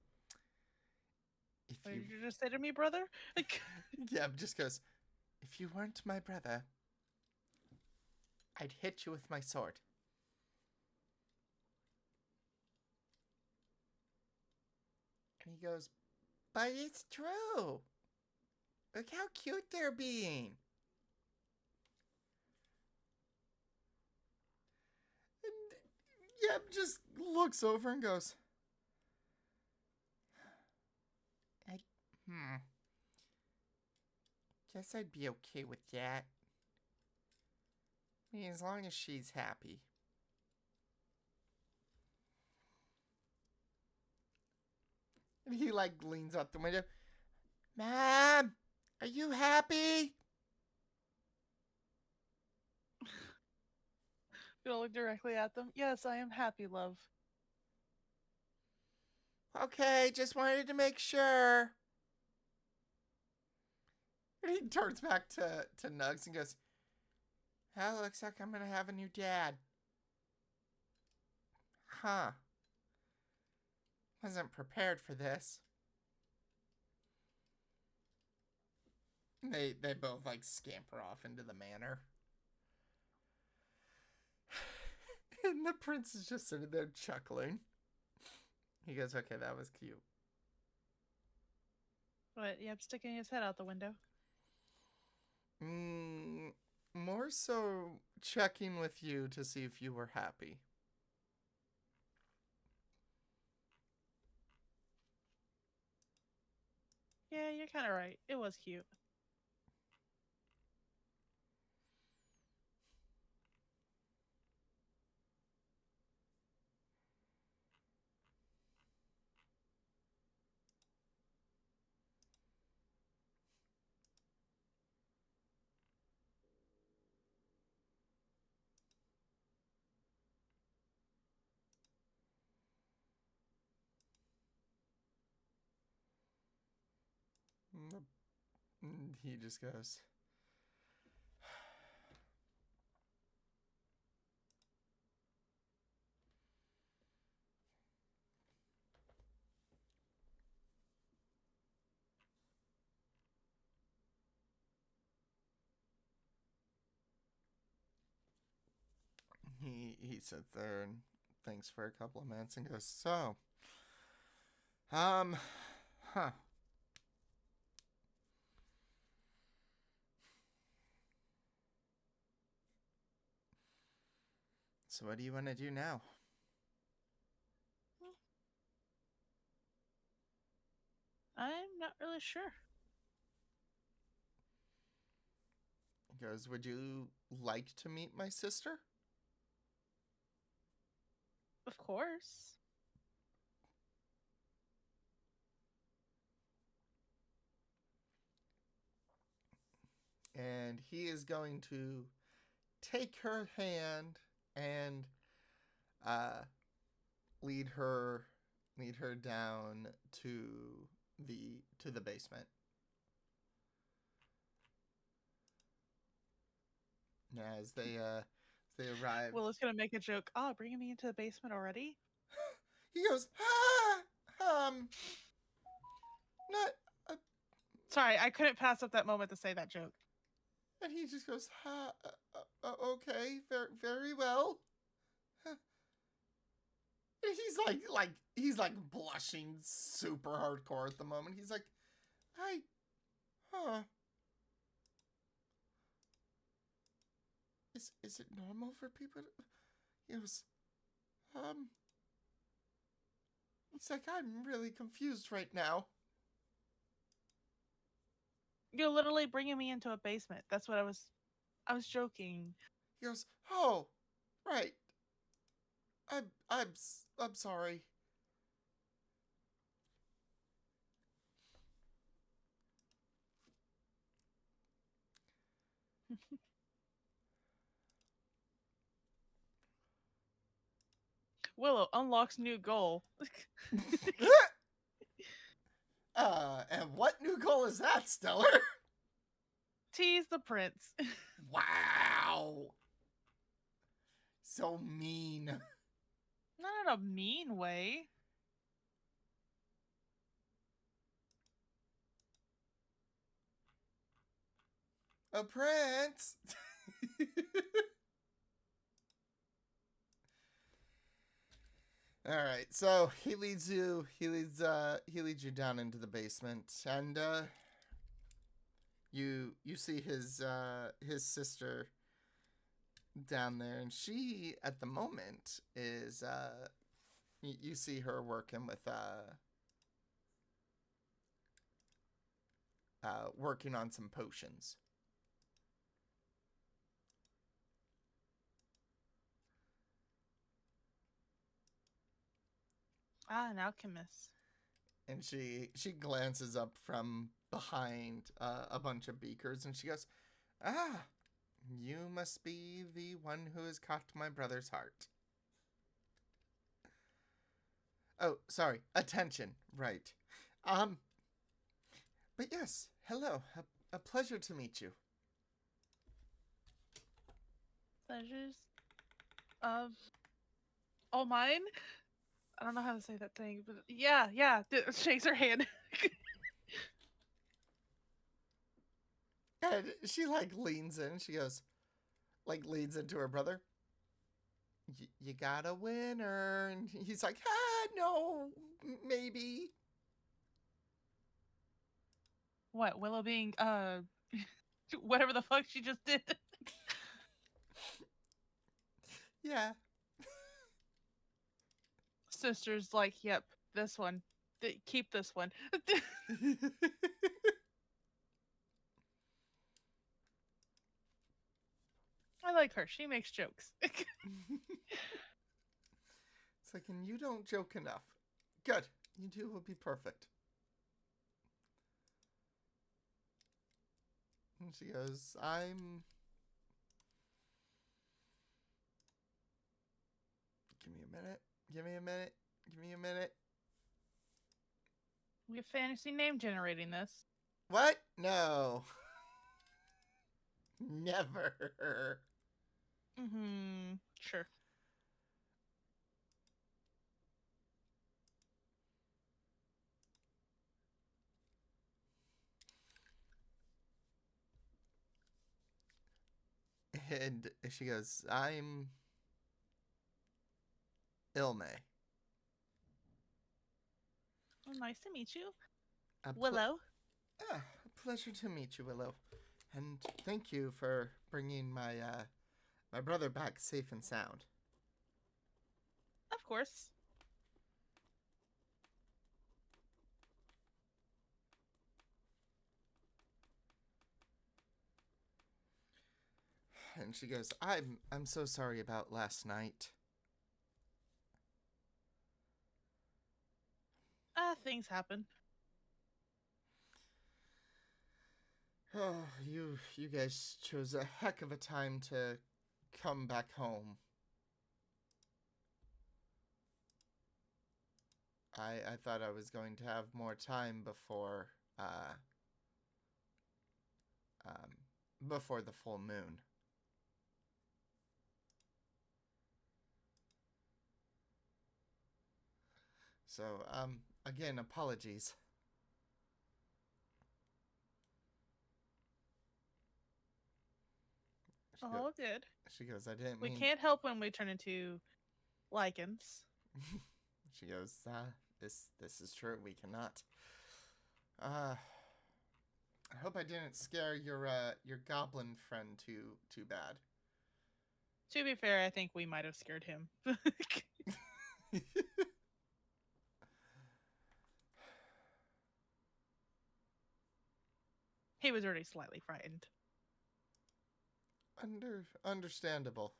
Speaker 2: What did you just say to me, brother? Like,
Speaker 1: Yeb just goes, "If you weren't my brother, I'd hit you with my sword." And he goes, "But it's true. Look how cute they're being." And Yeb just looks over and goes, I guess I'd be okay with that. I mean, as long as she's happy. And he like leans out the window. "Mom, are you happy?"
Speaker 2: gonna look directly at them. Yes, I am happy, love.
Speaker 1: "Okay, just wanted to make sure." And he turns back to Nugs and goes, "Well, looks like I'm gonna have a new dad." Huh. Wasn't prepared for this. They both like scamper off into the manor. And the prince is just sitting there chuckling. He goes, "Okay, that was cute."
Speaker 2: But yep, sticking his head out the window.
Speaker 1: More so checking with you to see if you were happy.
Speaker 2: Yeah, you're kind of right. It was cute.
Speaker 1: He just goes, he sits there and thinks for a couple of minutes and goes, "So, huh. So what do you want to do now?"
Speaker 2: I'm not really sure.
Speaker 1: He goes, "Would you like to meet my sister?"
Speaker 2: Of course.
Speaker 1: And he is going to take her hand and lead her down to the basement. As they arrive,
Speaker 2: Willow's gonna make a joke. Ah, bringing me into the basement already?
Speaker 1: he goes, not.
Speaker 2: Sorry, I couldn't pass up that moment to say that joke.
Speaker 1: And he just goes, okay, very well. And he's like blushing super hardcore at the moment. He's like, huh. Is it normal for people to... He goes, he's like, "I'm really confused right now."
Speaker 2: You're literally bringing me into a basement. That's what I was joking.
Speaker 1: He goes, "Oh, right. I'm sorry."
Speaker 2: Willow unlocks new goal.
Speaker 1: And what new goal is that, Stellar?
Speaker 2: Tease the prince.
Speaker 1: Wow. So mean.
Speaker 2: Not in a mean way.
Speaker 1: A prince. All right, so he leads you down into the basement, and you see his sister down there, and she at the moment is you see her working with working on some potions.
Speaker 2: Ah, an alchemist.
Speaker 1: And she glances up from behind a bunch of beakers, and she goes, "Ah, you must be the one who has caught my brother's heart." Oh, sorry, attention, right. But yes, hello, a pleasure to meet you.
Speaker 2: Pleasures of all mine. I don't know how to say that thing, but yeah, shakes her hand.
Speaker 1: And she like leans in, she goes, leans into her brother. You got a winner. And he's like, no, maybe.
Speaker 2: What, Willow being whatever the fuck she just did.
Speaker 1: Yeah.
Speaker 2: Sister's like, yep, this one. Keep this one. I like her. She makes jokes.
Speaker 1: It's like, and you don't joke enough. Good. You two will be perfect. And she goes, Give me a minute. Give me a minute. Give me a minute.
Speaker 2: We have fantasy name generating this.
Speaker 1: What? No. Never.
Speaker 2: Sure.
Speaker 1: And she goes, I'm Ilme.
Speaker 2: Oh, nice to meet you.
Speaker 1: A
Speaker 2: Willow.
Speaker 1: pleasure to meet you, Willow. And thank you for bringing my my brother back safe and sound.
Speaker 2: Of course.
Speaker 1: And she goes, I'm so sorry about last night.
Speaker 2: Things happen.
Speaker 1: Oh, you guys chose a heck of a time to come back home. I thought I was going to have more time before the full moon. So, again, apologies.
Speaker 2: All good.
Speaker 1: She goes, I didn't
Speaker 2: We
Speaker 1: mean...
Speaker 2: can't help when we turn into lichens.
Speaker 1: She goes, this is true. We cannot. I hope I didn't scare your goblin friend too bad.
Speaker 2: To be fair, I think we might have scared him. He was already slightly frightened.
Speaker 1: Understandable.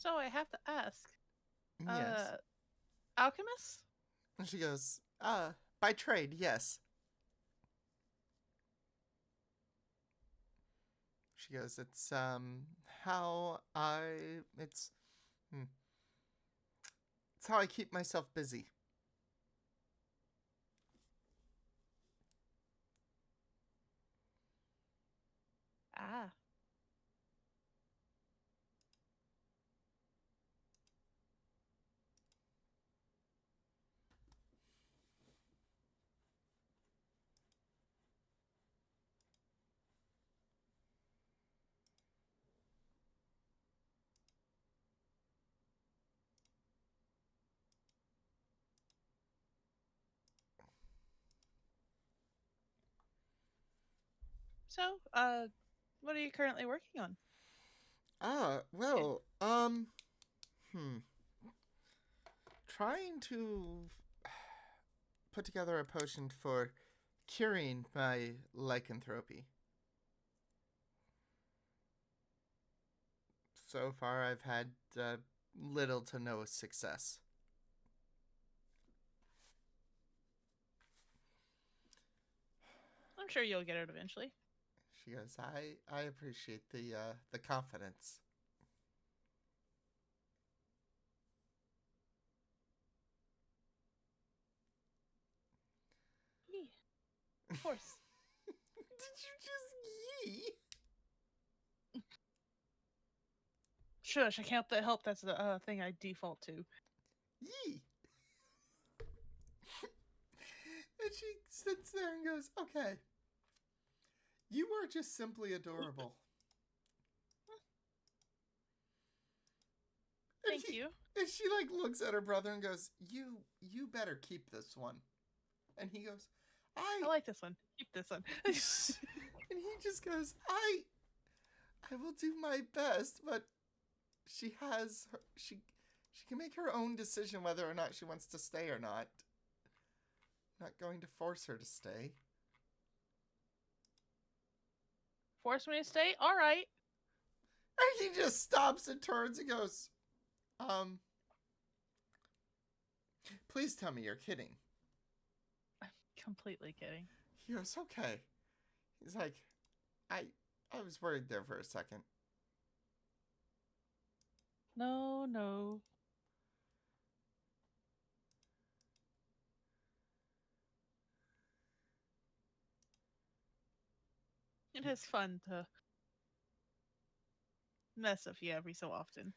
Speaker 2: So I have to ask,
Speaker 1: Yes.
Speaker 2: alchemist?
Speaker 1: And she goes, by trade, yes. She goes, it's, how I, it's, hmm, it's how I keep myself busy.
Speaker 2: Ah. So, what are you currently working on?
Speaker 1: Well, trying to put together a potion for curing my lycanthropy. So far, I've had little to no success.
Speaker 2: I'm sure you'll get it eventually.
Speaker 1: She goes, I appreciate the confidence.
Speaker 2: Yee. Of course.
Speaker 1: Did you just yee?
Speaker 2: Shush, I can't help that's the thing I default to.
Speaker 1: Yee. And she sits there and goes, okay. You are just simply adorable.
Speaker 2: Thank you.
Speaker 1: And she like looks at her brother and goes, You better keep this one. And he goes,
Speaker 2: I like this one. Keep this one.
Speaker 1: And he just goes, I will do my best, but she has her, she can make her own decision whether or not she wants to stay or not. I'm not going to force her to stay.
Speaker 2: Force me to stay? All right.
Speaker 1: And he just stops and turns and goes, please tell me you're kidding.
Speaker 2: I'm completely kidding.
Speaker 1: He goes, okay. He's like, I was worried there for a second.
Speaker 2: No, no. It is fun to mess with you every so often.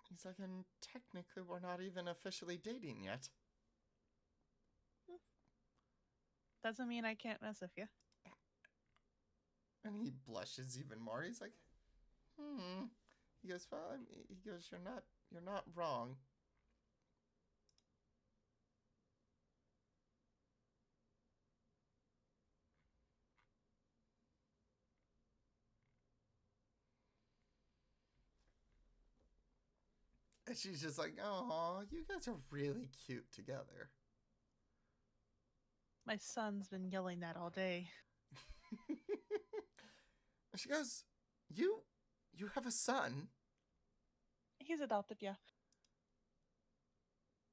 Speaker 1: He's like, and technically we're not even officially dating yet.
Speaker 2: Doesn't mean I can't mess with you.
Speaker 1: And he blushes even more. He's like, He goes, well, he goes, you're not wrong. And she's just like, oh, you guys are really cute together.
Speaker 2: My son's been yelling that all day.
Speaker 1: And she goes, you have a son?
Speaker 2: He's adopted, yeah.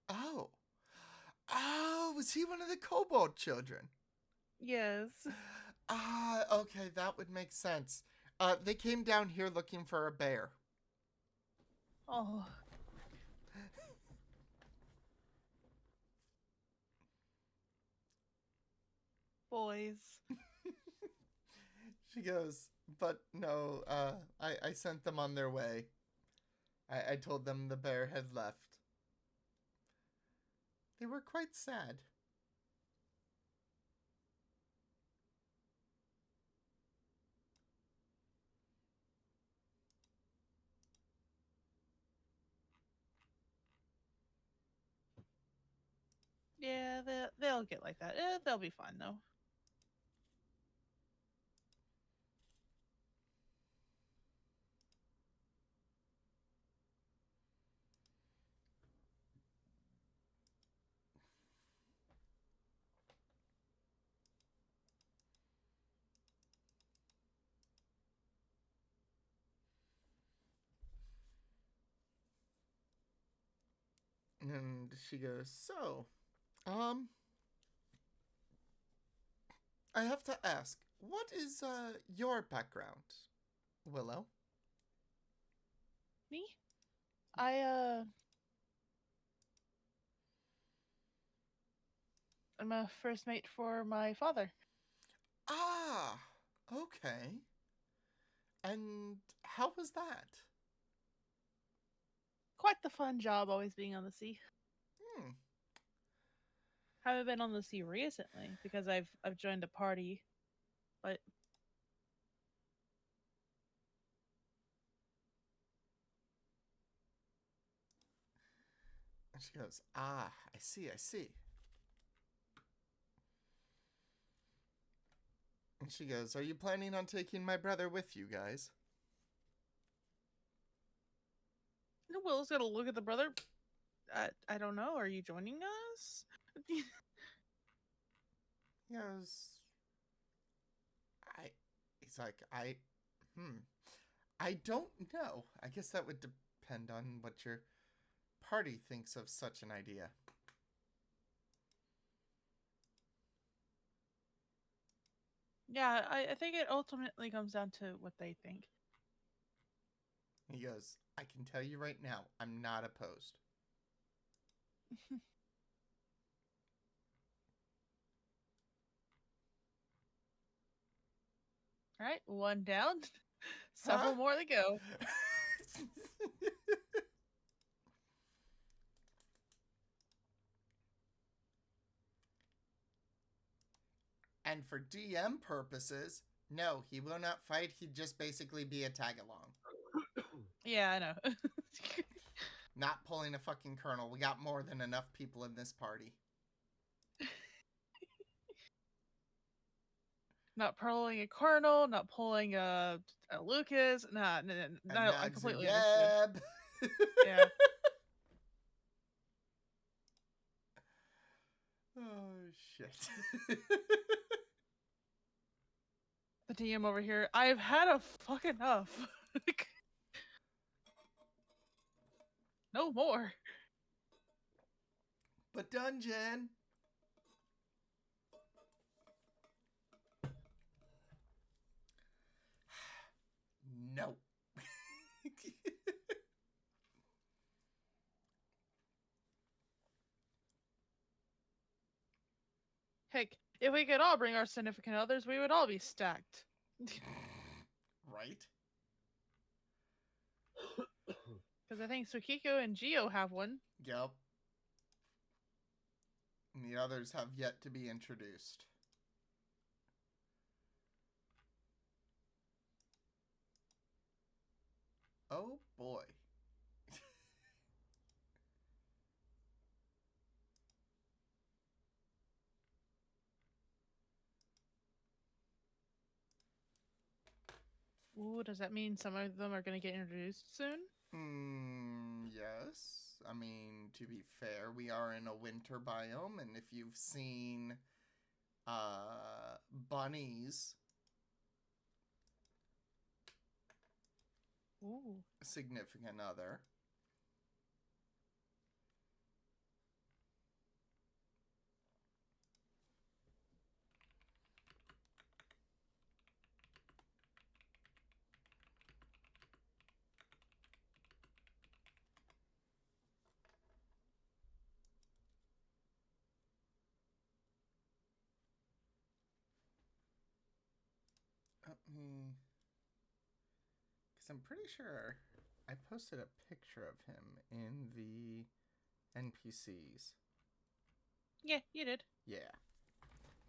Speaker 1: Oh, was he one of the kobold children?
Speaker 2: Yes.
Speaker 1: Okay, that would make sense. They came down here looking for a bear.
Speaker 2: Oh. Boys.
Speaker 1: She goes, but no, I sent them on their way. I told them the bear had left. They were quite sad.
Speaker 2: Yeah, they'll get like that. They'll be fine, though.
Speaker 1: And she goes, so, um, I have to ask, what is, your background, Willow?
Speaker 2: Me? I'm a first mate for my father.
Speaker 1: Ah, okay. And how was that?
Speaker 2: Quite the fun job always being on the sea.
Speaker 1: Hmm.
Speaker 2: Haven't been on the sea recently because I've joined a party, but
Speaker 1: And she goes, ah, I see, I see. And she goes, are you planning on taking my brother with you guys?
Speaker 2: Will's gonna look at the brother. I don't know. Are you joining us?
Speaker 1: He goes, he's like, I don't know. I guess that would depend on what your party thinks of such an idea.
Speaker 2: Yeah, I think it ultimately comes down to what they think.
Speaker 1: He goes, I can tell you right now, I'm not opposed.
Speaker 2: All right, one down, several more to go.
Speaker 1: And for DM purposes, no, he will not fight. He'd just basically be a tag along.
Speaker 2: Yeah, I know.
Speaker 1: Not pulling a fucking colonel. We got more than enough people in this party.
Speaker 2: Not pulling a Colonel, not pulling a Lucas. Nah, no, I completely understand. Yeah.
Speaker 1: Oh, shit.
Speaker 2: The DM over here. I've had a fuck enough. No more.
Speaker 1: But dungeon. No.
Speaker 2: Heck, if we could all bring our significant others, we would all be stacked.
Speaker 1: Right?
Speaker 2: Because I think Sukiko and Geo have one.
Speaker 1: Yep. And the others have yet to be introduced. Oh boy.
Speaker 2: Ooh, does that mean some of them are going to get introduced soon?
Speaker 1: Yes. I mean, to be fair, we are in a winter biome, and if you've seen Bunny's
Speaker 2: Ooh.
Speaker 1: significant other, because I'm pretty sure I posted a picture of him in the NPCs.
Speaker 2: Yeah, you did.
Speaker 1: Yeah.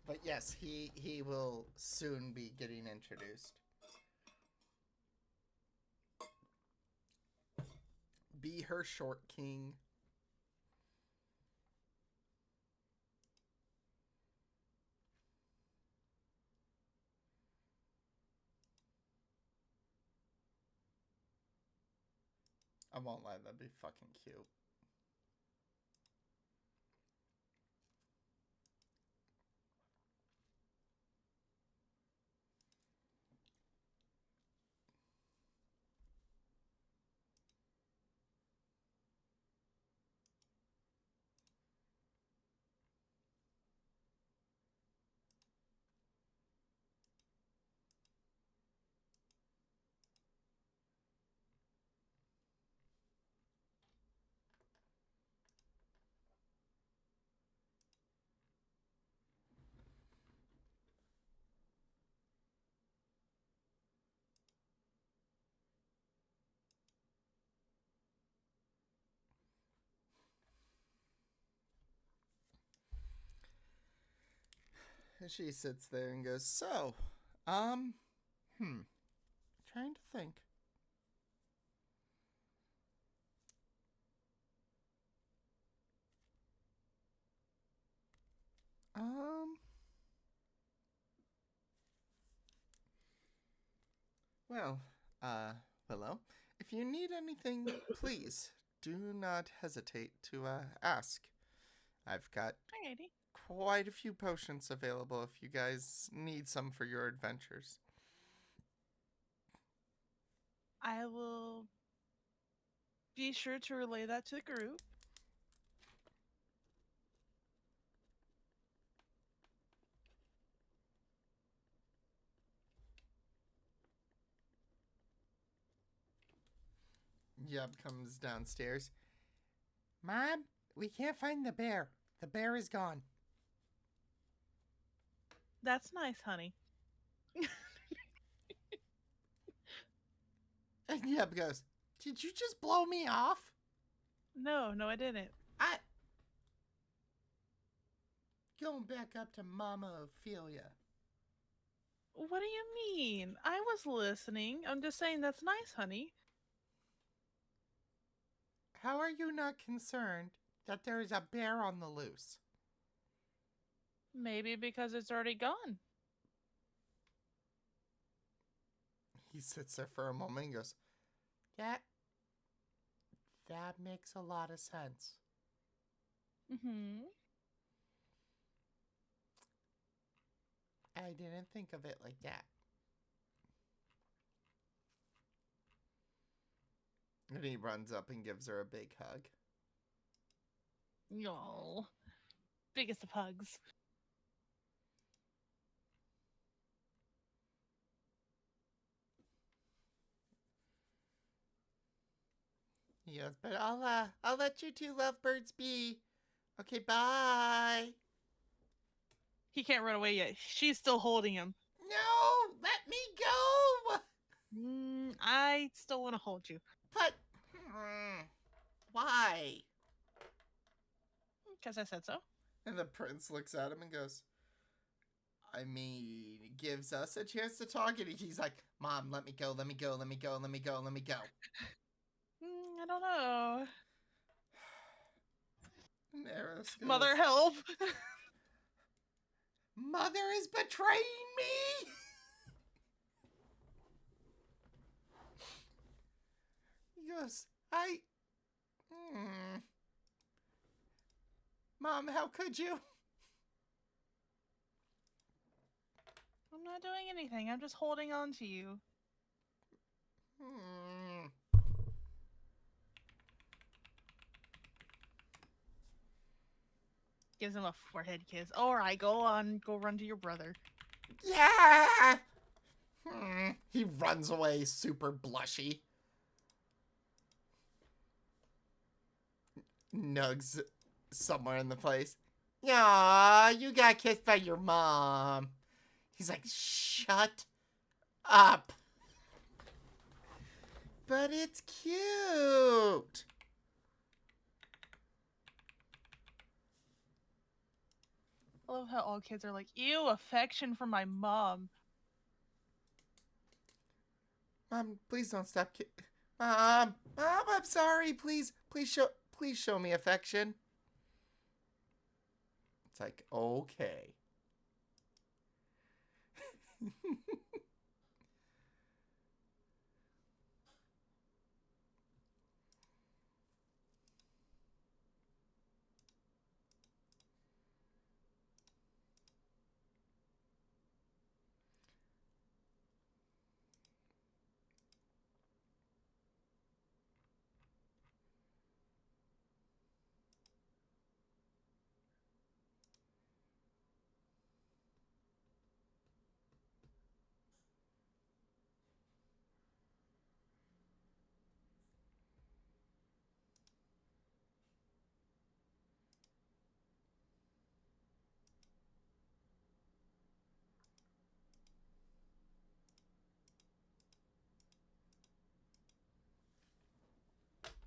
Speaker 1: But yes, he will soon be getting introduced. Be her short king. I won't lie, that'd be fucking cute. She sits there and goes, so, trying to think. Well, Willow, if you need anything, please do not hesitate to, ask. I've got
Speaker 2: Alrighty.
Speaker 1: quite a few potions available if you guys need some for your adventures.
Speaker 2: I will be sure to relay that to the group.
Speaker 1: Yub comes downstairs. Mom, we can't find the bear. The bear is gone.
Speaker 2: That's nice, honey.
Speaker 1: And Yub goes, did you just blow me off?
Speaker 2: No, I didn't.
Speaker 1: Going back up to Mama Ophelia.
Speaker 2: What do you mean? I was listening. I'm just saying that's nice, honey.
Speaker 1: How are you not concerned that there is a bear on the loose?
Speaker 2: Maybe because it's already gone.
Speaker 1: He sits there for a moment and goes, that makes a lot of sense.
Speaker 2: Mm-hmm.
Speaker 1: I didn't think of it like that. And he runs up and gives her a big hug.
Speaker 2: Y'all. Biggest of hugs.
Speaker 1: He goes, but I'll let you two lovebirds be. Okay, bye.
Speaker 2: He can't run away yet. She's still holding him.
Speaker 1: No, let me go.
Speaker 2: I still want to hold you.
Speaker 1: But why?
Speaker 2: Because I said so.
Speaker 1: And the prince looks at him and goes, I mean, it gives us a chance to talk. And he's like, Mom, let me go, let me go, let me go, let me go, let me go.
Speaker 2: I don't know.
Speaker 1: And Eirros goes,
Speaker 2: Mother, help!
Speaker 1: Mother is betraying me! He goes, Mom, how could you?
Speaker 2: I'm not doing anything. I'm just holding on to you. Gives him a forehead kiss. Alright, go on. Go run to your brother.
Speaker 1: Yeah! He runs away super blushy. Nugs somewhere in the place. Aw, you got kissed by your mom. He's like, shut up. But it's cute.
Speaker 2: I love how all kids are like, ew, affection from my mom.
Speaker 1: Mom, please don't stop. Mom, I'm sorry. Please show me affection. It's like, okay.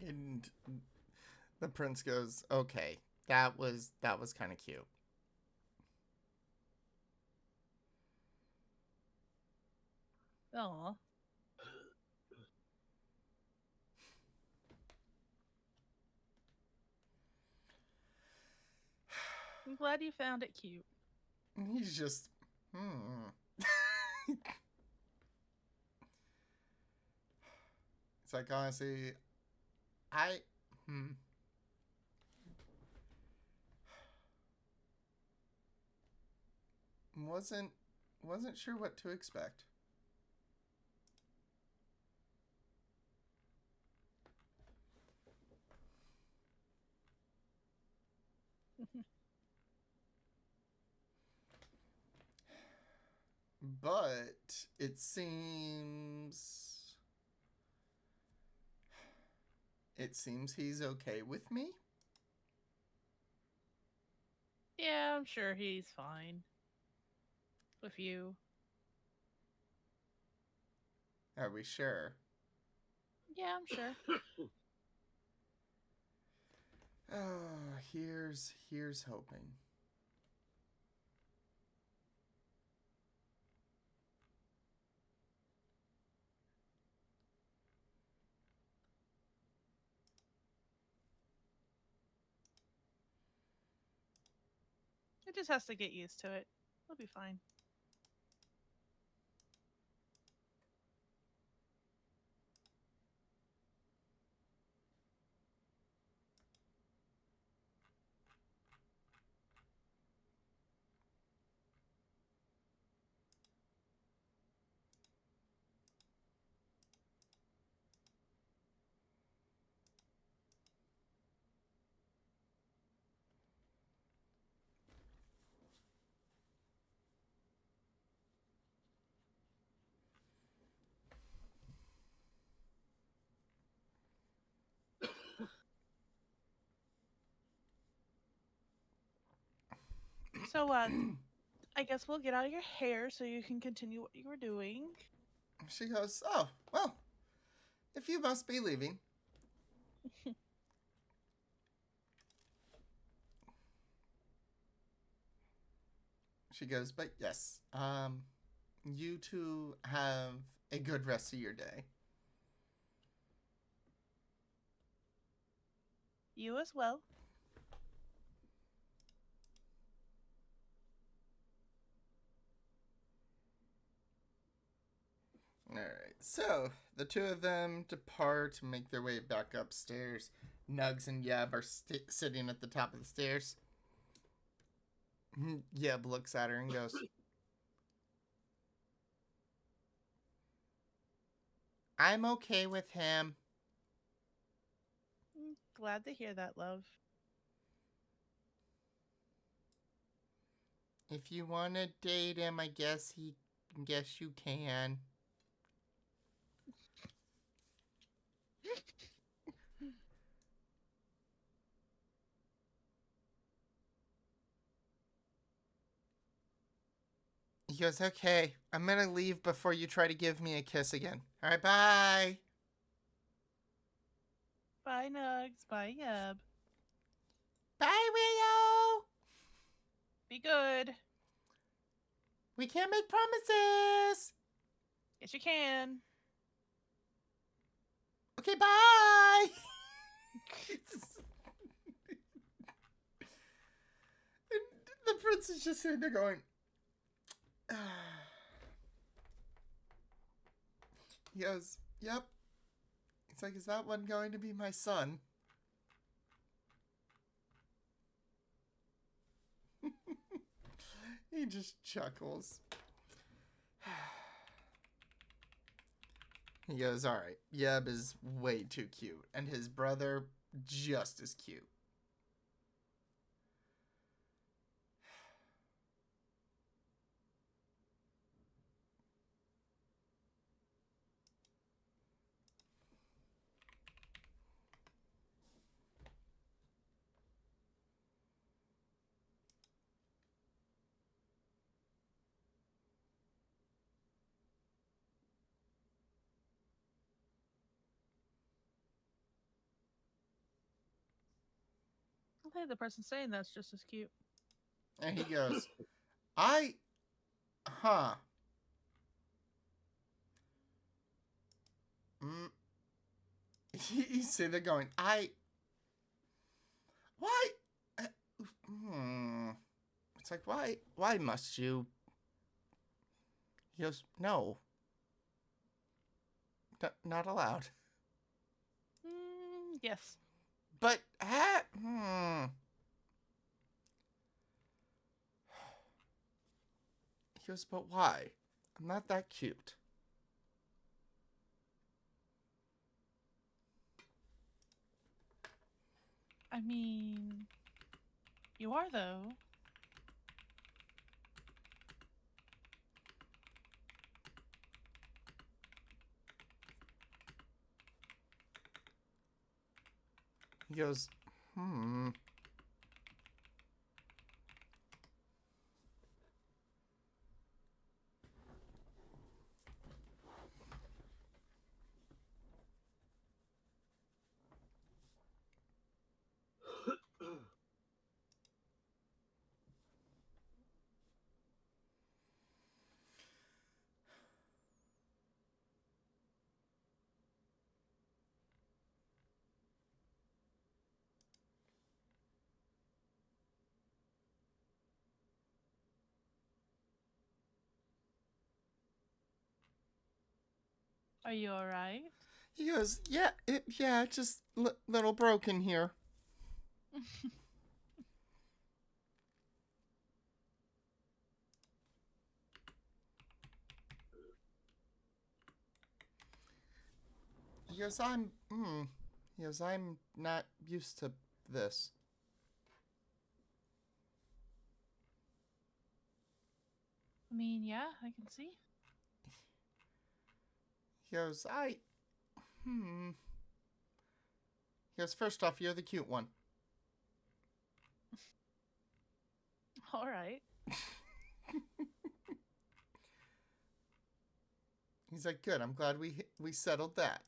Speaker 1: And the prince goes, okay, that was kind of cute.
Speaker 2: Aw. I'm glad you found it cute.
Speaker 1: He's just, It's like, honestly, I, wasn't sure what to expect. But it seems he's okay with me.
Speaker 2: Yeah, I'm sure he's fine. With you.
Speaker 1: Are we sure?
Speaker 2: Yeah, I'm sure.
Speaker 1: Oh, here's hoping.
Speaker 2: It just has to get used to it. It'll be fine. So, I guess we'll get out of your hair so you can continue what you were doing.
Speaker 1: She goes, oh, well, if you must be leaving. She goes, but yes, you two have a good rest of your day.
Speaker 2: You as well.
Speaker 1: Alright, so the two of them depart and make their way back upstairs. Nugs and Yeb are sitting at the top of the stairs. Yeb looks at her and goes, I'm okay with him.
Speaker 2: Glad to hear that, love.
Speaker 1: If you want to date him, I guess you can. He goes, okay, I'm gonna leave before you try to give me a kiss again. Alright, bye.
Speaker 2: Bye, Nugs. Bye, Yeb.
Speaker 1: Bye, Willow.
Speaker 2: Be good.
Speaker 1: We can't make promises.
Speaker 2: Yes, you can.
Speaker 1: Okay, bye. And the prince is just sitting there going, he goes, yep. It's like, is that one going to be my son? He just chuckles. He goes, alright, Yeb is way too cute, and his brother just as cute.
Speaker 2: I think the person saying that's just as cute.
Speaker 1: And he goes, huh. mm, he's sitting there going, why? Uh, It's like, why must you? He goes, no, not allowed.
Speaker 2: Yes.
Speaker 1: But, He goes, but why? I'm not that cute.
Speaker 2: I mean, you are, though.
Speaker 1: He goes,
Speaker 2: Are you alright?
Speaker 1: He goes, yeah, just little broken here. He goes, He goes, I'm not used to this.
Speaker 2: I mean, yeah, I can see.
Speaker 1: He goes, He goes, first off, you're the cute one.
Speaker 2: Alright.
Speaker 1: He's like, good, I'm glad we settled that.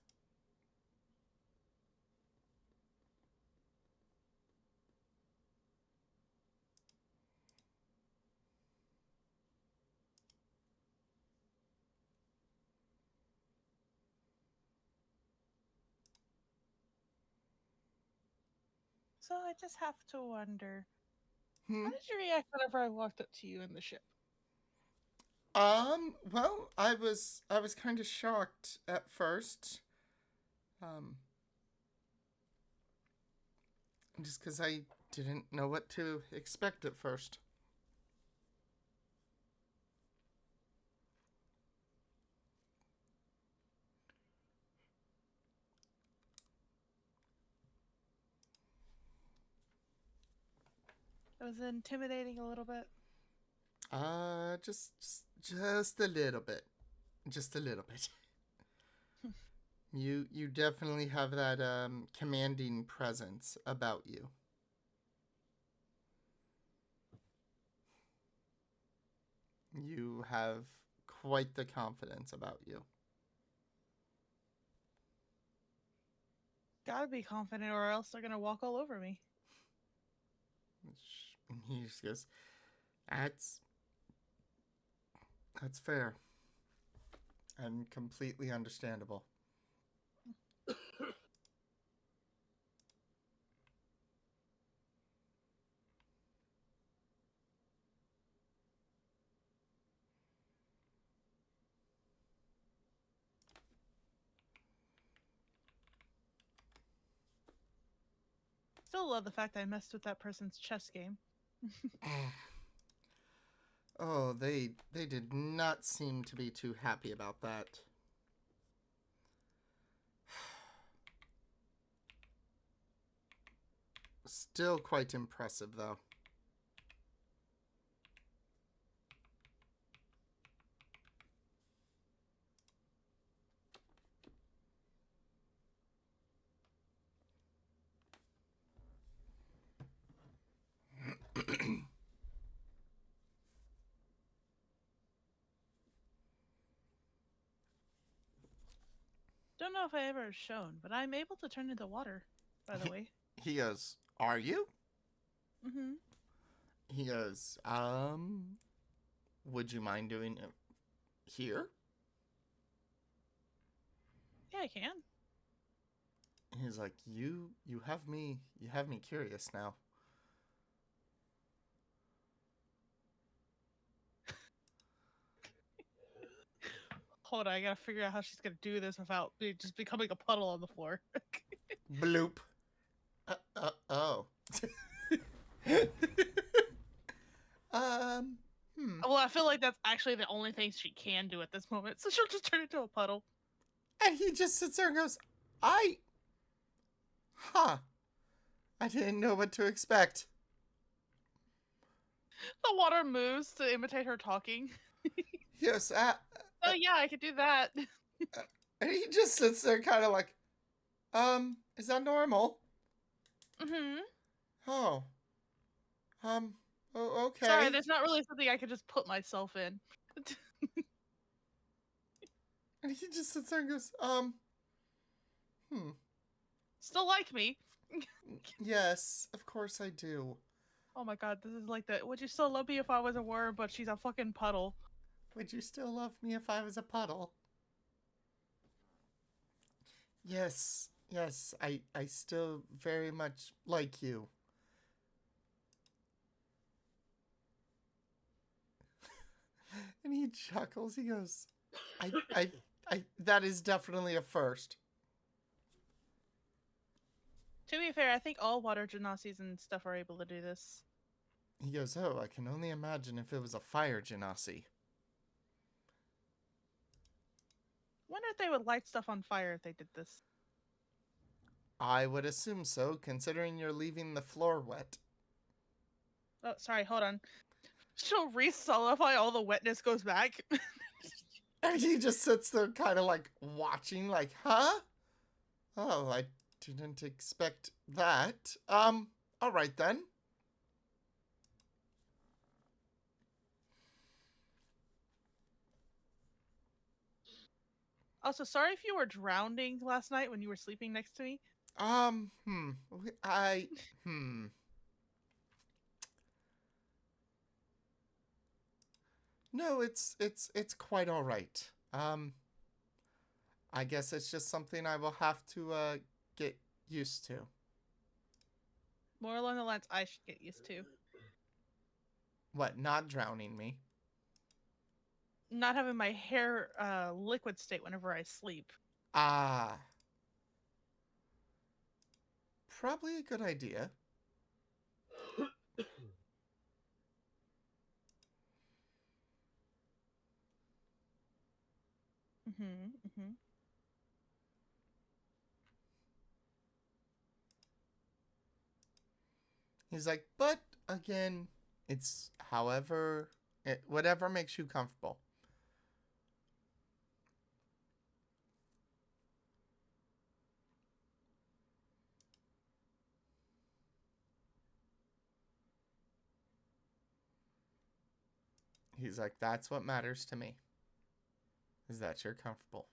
Speaker 2: So I just have to wonder,
Speaker 1: Hmm?
Speaker 2: how did you react whenever I walked up to you in the ship?
Speaker 1: Well, I was kind of shocked at first. Just because I didn't know what to expect at first.
Speaker 2: It was intimidating a little bit.
Speaker 1: Just a little bit. Just a little bit. You definitely have that commanding presence about you. You have quite the confidence about you.
Speaker 2: Gotta be confident or else they're gonna walk all over me.
Speaker 1: He just goes, That's fair. And completely understandable.
Speaker 2: Still love the fact I messed with that person's chess game.
Speaker 1: Oh, they did not seem to be too happy about that. Still quite impressive, though.
Speaker 2: Don't know if I ever shown, but I'm able to turn into water, by the way.
Speaker 1: He goes, Are you?
Speaker 2: Mm-hmm.
Speaker 1: He goes, would you mind doing it here?
Speaker 2: Yeah, I can.
Speaker 1: He's like, you have me curious now.
Speaker 2: Hold on, I gotta figure out how she's gonna do this without just becoming a puddle on the floor.
Speaker 1: Bloop. Oh.
Speaker 2: Well, I feel like that's actually the only thing she can do at this moment, so she'll just turn into a puddle.
Speaker 1: And he just sits there and goes, I didn't know what to expect.
Speaker 2: The water moves to imitate her talking.
Speaker 1: Yes,
Speaker 2: Oh yeah, I could do that.
Speaker 1: and he just sits there kind of like, is that normal?
Speaker 2: Mm-hmm.
Speaker 1: Oh. Okay.
Speaker 2: Sorry, there's not really something I could just put myself in.
Speaker 1: And he just sits there and goes,
Speaker 2: Still like me.
Speaker 1: yes, of course I do.
Speaker 2: Oh my god, this is like the would you still love me if I was a worm, but she's a fucking puddle.
Speaker 1: Would you still love me if I was a puddle? Yes, I still very much like you. And he chuckles, he goes, I, that is definitely a first.
Speaker 2: To be fair, I think all water genasies and stuff are able to do this.
Speaker 1: He goes, oh, I can only imagine if it was a fire genasi.
Speaker 2: Wonder if they would light stuff on fire if they did this.
Speaker 1: I would assume so, considering you're leaving the floor wet.
Speaker 2: Oh, sorry, hold on. She'll re-solidify all the wetness goes back.
Speaker 1: And he just sits there kind of like watching, like, huh? Oh, I didn't expect that. All right then.
Speaker 2: Also, sorry if you were drowning last night when you were sleeping next to me.
Speaker 1: I. No, it's quite all right. I guess it's just something I will have to get used to.
Speaker 2: More along the lines I should get used to.
Speaker 1: What, not drowning me?
Speaker 2: Not having my hair liquid state whenever I sleep.
Speaker 1: Ah. Probably a good idea.
Speaker 2: Mm-hmm.
Speaker 1: He's like, but again, it's whatever makes you comfortable. He's like, that's what matters to me. Is that you're comfortable.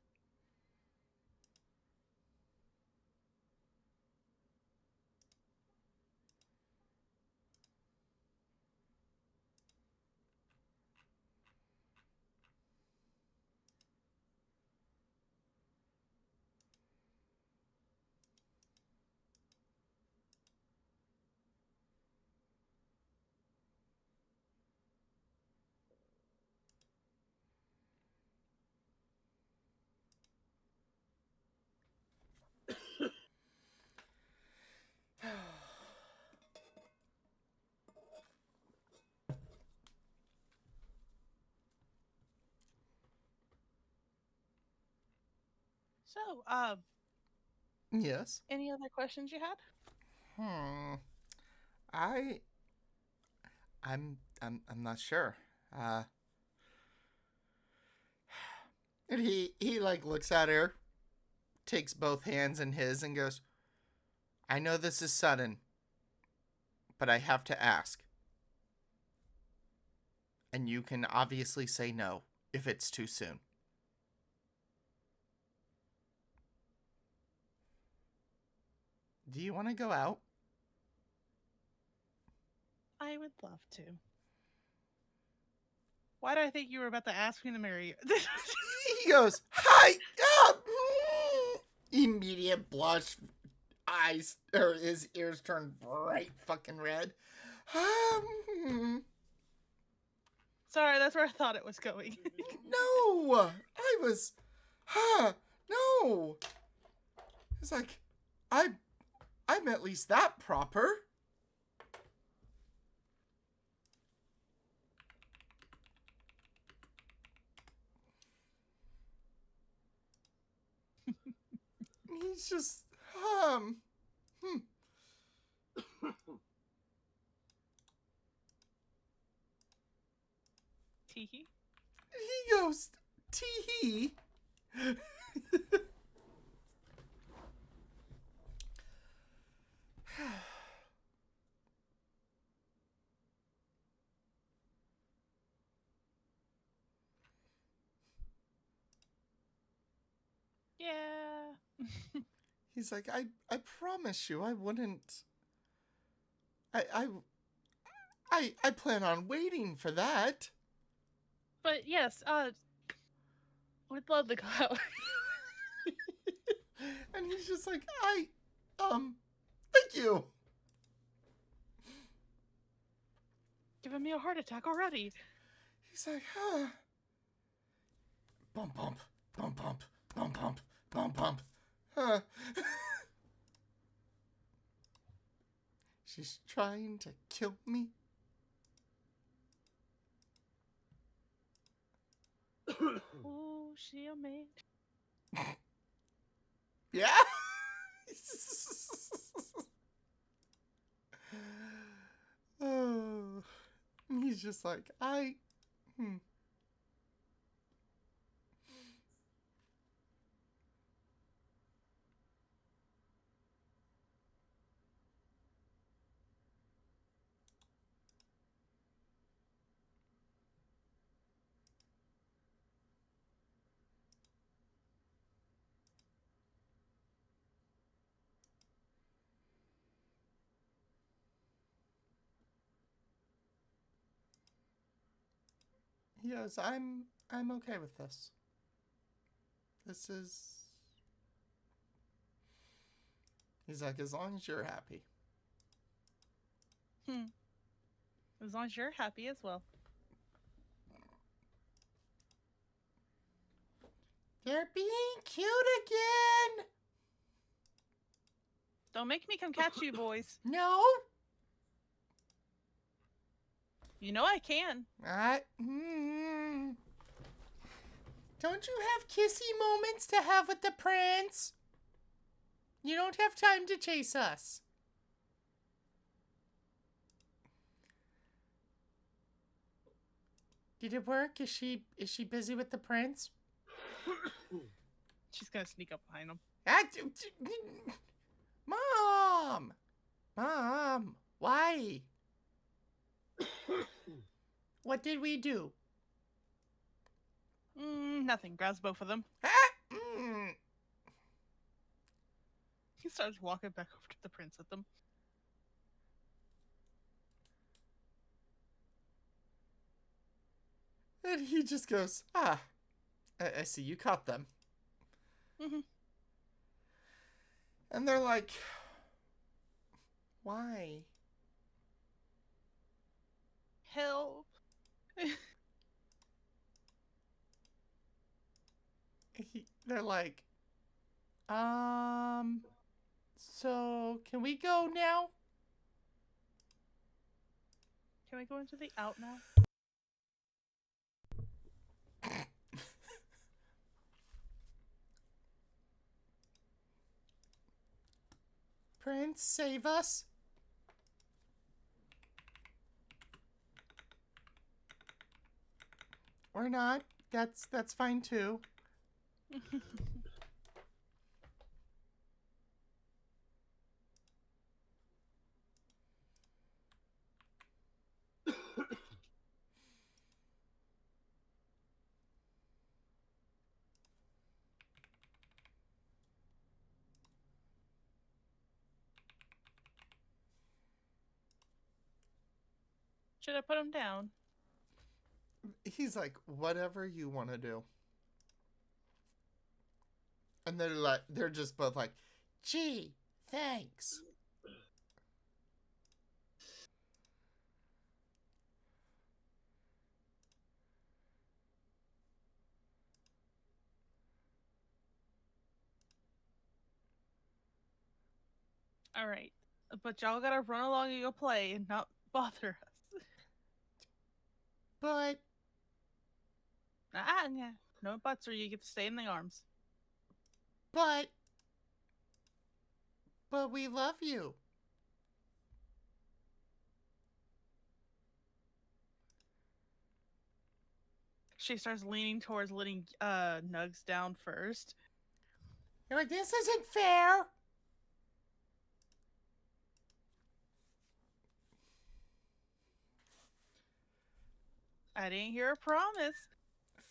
Speaker 2: So,
Speaker 1: Yes.
Speaker 2: any other questions you had?
Speaker 1: I'm not sure. And he like looks at her, takes both hands in his and goes, I know this is sudden, but I have to ask. And you can obviously say no if it's too soon. Do you want to go out?
Speaker 2: I would love to. Why did I think you were about to ask me to marry you?
Speaker 1: He goes, hi! immediate blush, eyes, or his ears turn bright fucking red.
Speaker 2: Sorry, that's where I thought it was going.
Speaker 1: No, I was, no. It's like, I'm at least that proper. He's just,
Speaker 2: Teehee.
Speaker 1: He goes, tee.
Speaker 2: Yeah.
Speaker 1: He's like, I promise you, I wouldn't. I plan on waiting for that.
Speaker 2: But yes, we'd love to go out.
Speaker 1: And he's just like, thank you.
Speaker 2: Giving me a heart attack already.
Speaker 1: He's like, bump, bump, bump, bump, bump, bump, bump, bump. She's trying to kill me.
Speaker 2: Oh, she a man.
Speaker 1: Yeah. Oh, he's just like, He goes, I'm okay with this. This is. He's like, as long as you're happy.
Speaker 2: As long as you're happy as well.
Speaker 1: They're being cute again.
Speaker 2: Don't make me come catch you, boys.
Speaker 1: No.
Speaker 2: You know I can.
Speaker 1: Don't you have kissy moments to have with the prince? You don't have time to chase us. Did it work? Is she busy with the prince?
Speaker 2: She's gonna sneak up behind him.
Speaker 1: Mom, why? What did we do?
Speaker 2: Nothing. Grabs both of them. He starts walking back over to the prince with them.
Speaker 1: And he just goes, I see you caught them. And they're like, why?
Speaker 2: Help.
Speaker 1: They're like, so can we go now?
Speaker 2: Can we go into the out now?
Speaker 1: Prince, save us. Or not. That's fine too.
Speaker 2: Should I put him down?
Speaker 1: He's like, whatever you want to do. And they're just both like, gee, thanks.
Speaker 2: All right. But y'all gotta run along and go play and not bother us.
Speaker 1: But
Speaker 2: Yeah. No buts or you get to stay in the arms.
Speaker 1: but we love you.
Speaker 2: She starts leaning towards letting Nugs down first.
Speaker 1: You're like, this isn't fair.
Speaker 2: I didn't hear a promise.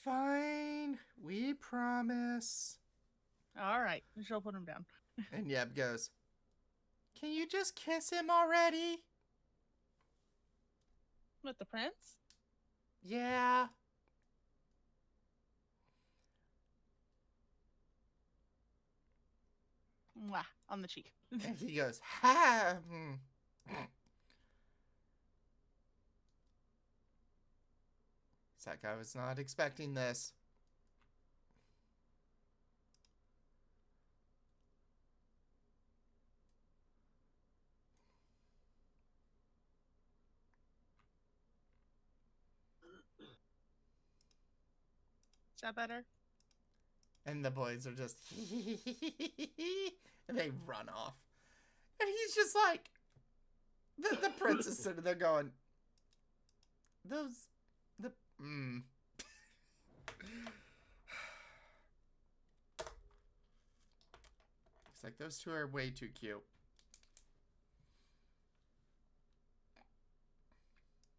Speaker 1: Fine, we promise.
Speaker 2: All right. She'll put him down.
Speaker 1: And Yeb goes, can you just kiss him already?
Speaker 2: With the prince?
Speaker 1: Yeah.
Speaker 2: Mwah, on the cheek.
Speaker 1: And he goes, ha. It's like, I was not expecting this.
Speaker 2: Is that better?
Speaker 1: And the boys are just, and they run off. And he's just like, the prince is sitting there going, It's like, those two are way too cute.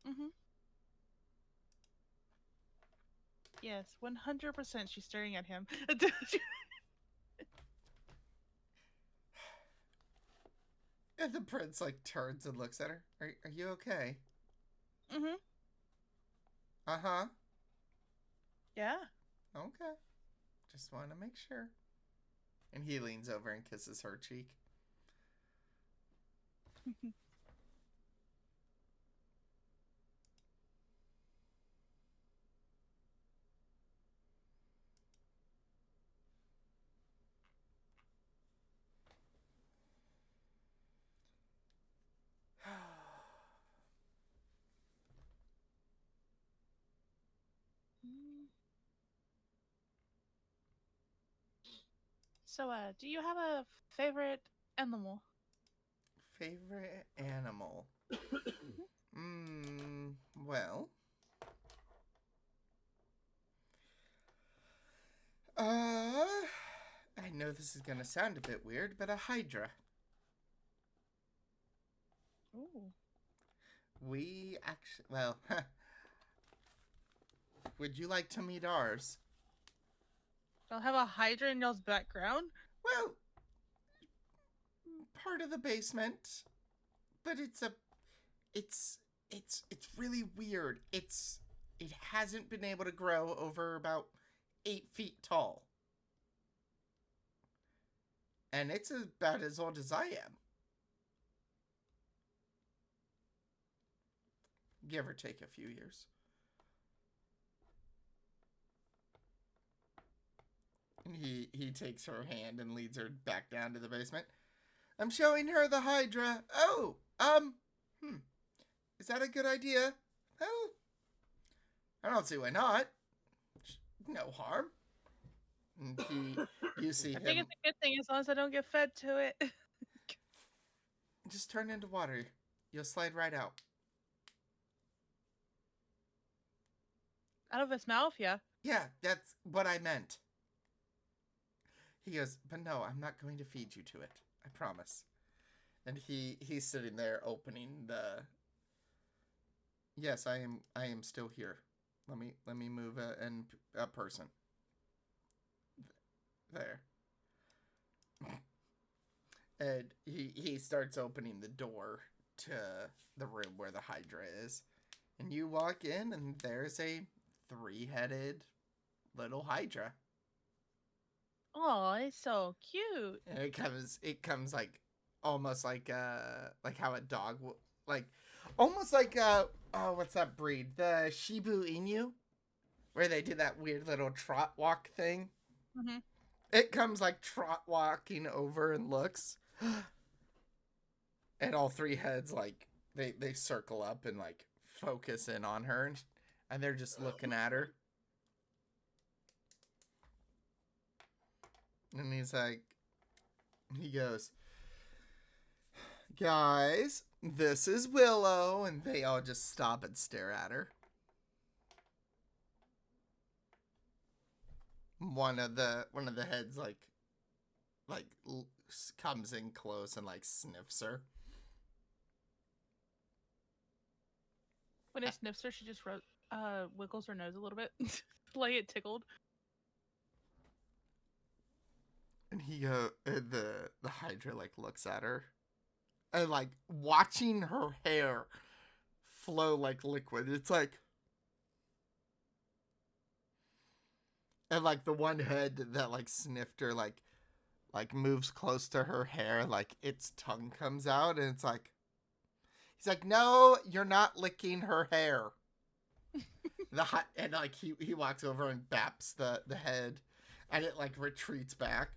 Speaker 2: Mm-hmm. Yes, 100% she's staring at him.
Speaker 1: And the prince, like, turns and looks at her. Are you okay?
Speaker 2: Mm-hmm.
Speaker 1: Uh-huh.
Speaker 2: Yeah.
Speaker 1: Okay. Just want to make sure. And he leans over and kisses her cheek.
Speaker 2: So, do you have a favorite animal?
Speaker 1: Favorite animal? Well. I know this is gonna sound a bit weird, but a hydra.
Speaker 2: Ooh.
Speaker 1: We actually, well, would you like to meet ours?
Speaker 2: Y'all have a hydra in y'all's background?
Speaker 1: Well, part of the basement, but it's really weird. It hasn't been able to grow over about 8 feet tall. And it's about as old as I am. Give or take a few years. And he takes her hand and leads her back down to the basement. I'm showing her the hydra. Oh, is that a good idea? Well, I don't see why not. No harm. And you see
Speaker 2: I
Speaker 1: him.
Speaker 2: think it's a good thing as long as I don't get fed to it.
Speaker 1: Just turn into water. You'll slide right out.
Speaker 2: Out of his mouth, yeah.
Speaker 1: Yeah, that's what I meant. He goes, but no, I'm not going to feed you to it. I promise. And he's sitting there opening the. Yes, I am still here. Let me move a person. There. And he starts opening the door to the room where the hydra is. And you walk in and there's a 3-headed little hydra.
Speaker 2: Oh, it's so cute.
Speaker 1: And it comes like almost like how a dog will like almost like oh, what's that breed? The Shibu Inu, where they do that weird little trot walk thing.
Speaker 2: Mm-hmm.
Speaker 1: It comes like trot walking over and looks. And all three heads like they circle up and like focus in on her, and they're just looking at her. And he goes, guys, this is Willow, and they all just stop and stare at her. One of the heads like comes in close and like sniffs her.
Speaker 2: When it sniffs her, she just wiggles her nose a little bit, like it tickled.
Speaker 1: And the Hydra like looks at her, and like watching her hair flow like liquid. It's like, and like the one head that like sniffed her like moves close to her hair, like its tongue comes out, and it's like, he's like, no, you're not licking her hair. And like he walks over and baps the head, and it like retreats back,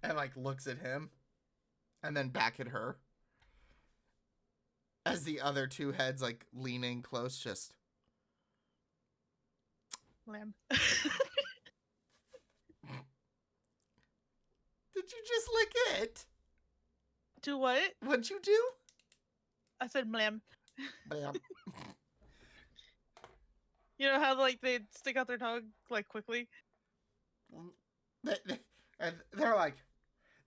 Speaker 1: and like looks at him, and then back at her. As the other two heads like lean in close, just
Speaker 2: Lamb.
Speaker 1: did you just lick it?
Speaker 2: Do what?
Speaker 1: What'd you do?
Speaker 2: I said mlam.
Speaker 1: Bam.
Speaker 2: You know how like they stick out their tongue like quickly?
Speaker 1: And they're like,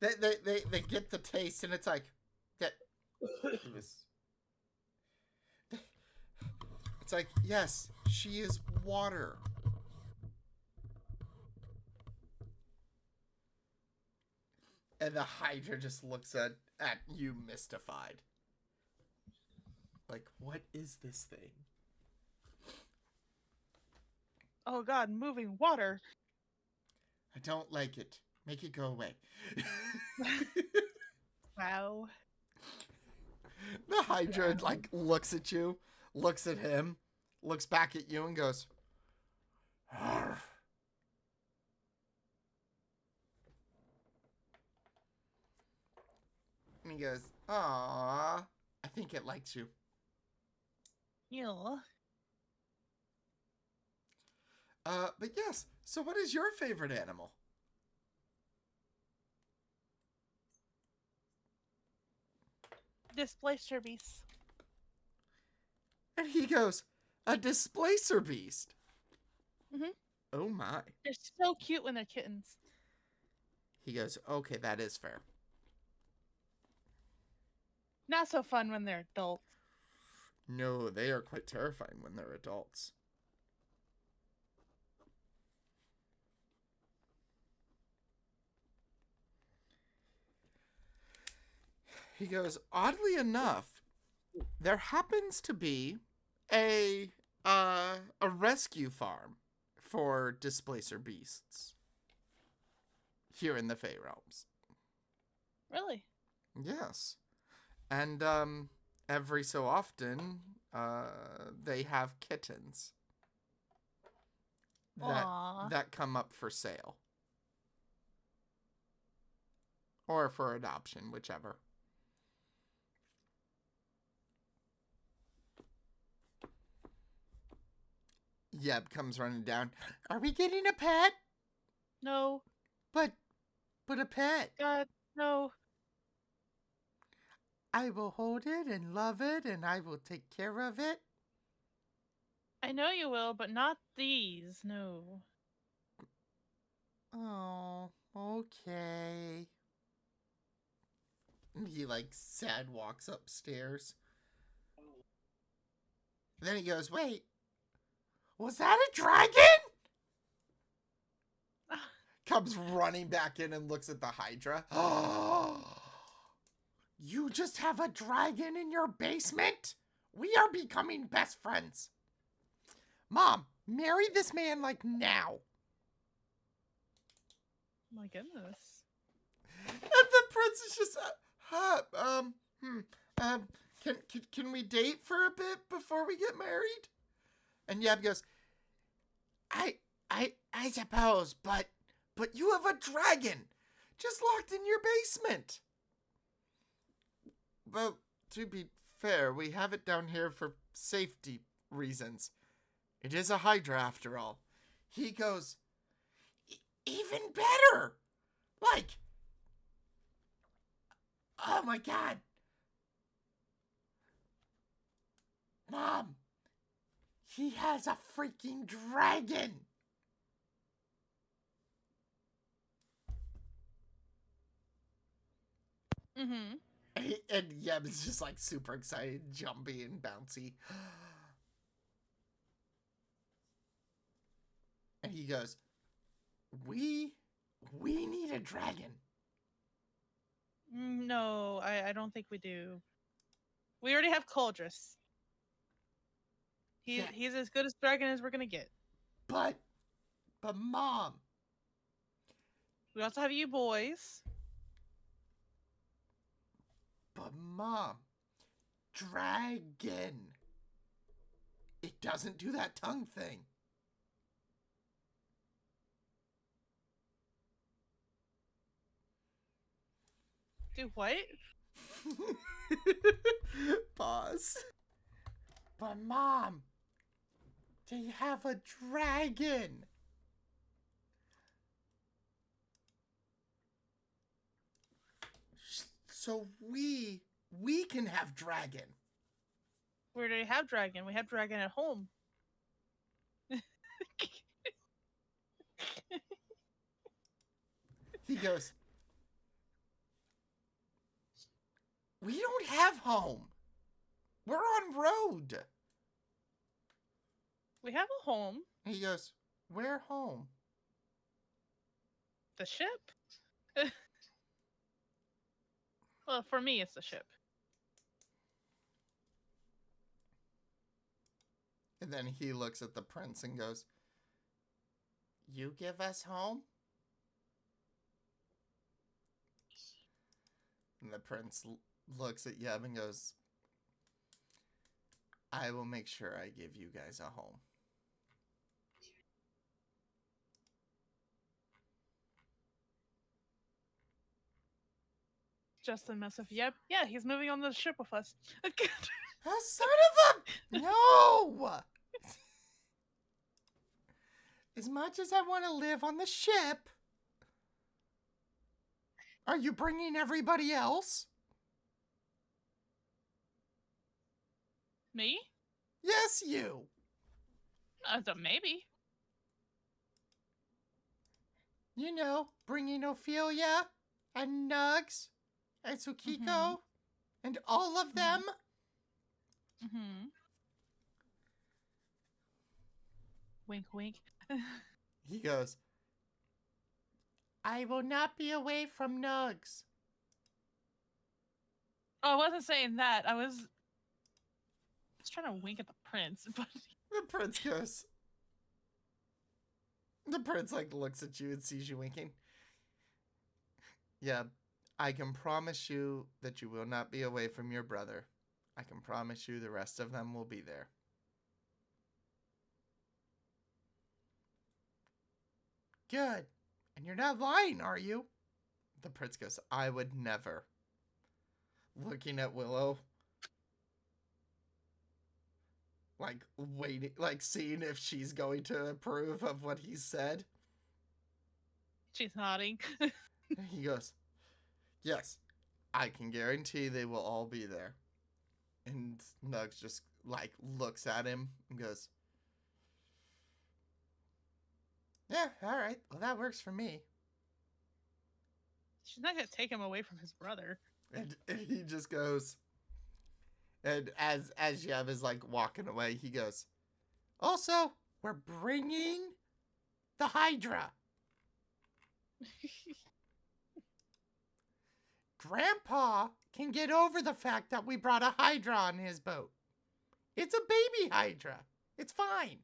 Speaker 1: they get the taste, and it's like that. It's like, yes, she is water. And the Hydra just looks at you mystified. Like, what is this thing?
Speaker 2: Oh god, moving water.
Speaker 1: I don't like it. Make it go away.
Speaker 2: Wow.
Speaker 1: The Hydra like looks at you, looks at him, looks back at you, and goes, "Arf." And he goes, "Aww, I think it likes you."
Speaker 2: Yeah.
Speaker 1: But yes, so what is your favorite animal?
Speaker 2: Displacer beasts.
Speaker 1: And he goes, a displacer beast.
Speaker 2: Mhm.
Speaker 1: Oh my.
Speaker 2: They're so cute when they're kittens.
Speaker 1: He goes, okay, that is fair.
Speaker 2: Not so fun when they're adults.
Speaker 1: No, they are quite terrifying when they're adults. He goes, oddly enough, there happens to be a rescue farm for displacer beasts here in the Fey Realms.
Speaker 2: Really?
Speaker 1: Yes. And every so often they have kittens
Speaker 2: Aww.
Speaker 1: that come up for sale. Or for adoption, whichever. Yeb comes running down. Are we getting a pet?
Speaker 2: No.
Speaker 1: But a pet.
Speaker 2: God, no.
Speaker 1: I will hold it and love it, and I will take care of it.
Speaker 2: I know you will, but not these. No.
Speaker 1: Oh, okay. And he like sad walks upstairs. Then he goes, wait, was that a dragon? Comes running back in and looks at the Hydra. Oh, you just have a dragon in your basement? We are becoming best friends. Mom, marry this man like now.
Speaker 2: My goodness.
Speaker 1: And the prince is just, can we date for a bit before we get married? And Yab goes, I suppose, but you have a dragon just locked in your basement. Well, to be fair, we have it down here for safety reasons. It is a hydra after all. He goes, even better! Like, oh my god. Mom, he has a freaking dragon!
Speaker 2: Mm-hmm.
Speaker 1: And Yeb is just like super excited, jumpy and bouncy. And he goes, we need a dragon.
Speaker 2: No, I don't think we do. We already have Coldress. He's as good a dragon as we're gonna get.
Speaker 1: But Mom.
Speaker 2: We also have you boys.
Speaker 1: But Mom, dragon. It doesn't do that tongue thing.
Speaker 2: Do what?
Speaker 1: Pause. But Mom, they have a dragon. So we can have dragon.
Speaker 2: We already have dragon. We have dragon at home.
Speaker 1: He goes, we don't have home. We're on road.
Speaker 2: We have a home.
Speaker 1: He goes, where home?
Speaker 2: The ship. Well, for me, it's the ship.
Speaker 1: And then he looks at the prince and goes, you give us home? And the prince looks at Yeb and goes, I will make sure I give you guys a home.
Speaker 2: Justin Messif. Yep. Yeah, he's moving on the ship with us.
Speaker 1: Son of a... No! As much as I want to live on the ship, are you bringing everybody else?
Speaker 2: Me?
Speaker 1: Yes, you.
Speaker 2: So maybe.
Speaker 1: You know, bringing Ophelia and Nugs and Tsukiko and all of them.
Speaker 2: Mm-hmm. Wink, wink.
Speaker 1: He goes, I will not be away from Nugs.
Speaker 2: Oh, I wasn't saying that. I was trying to wink at the prince, but
Speaker 1: The prince goes. The prince like looks at you and sees you winking. Yeah, I can promise you that you will not be away from your brother. I can promise you the rest of them will be there. Good. And you're not lying, are you? The prince goes, I would never. Looking at Willow. Like, waiting, like, seeing if she's going to approve of what he said.
Speaker 2: she's nodding.
Speaker 1: He goes, yes, I can guarantee they will all be there. And Nugs just, like, looks at him and goes, yeah, all right. Well, that works for me.
Speaker 2: She's not gonna take him away from his brother.
Speaker 1: And he just goes, and as Yeb is, like, walking away, he goes, also, we're bringing the Hydra. Grandpa can get over the fact that we brought a Hydra on his boat. It's a baby Hydra. It's fine.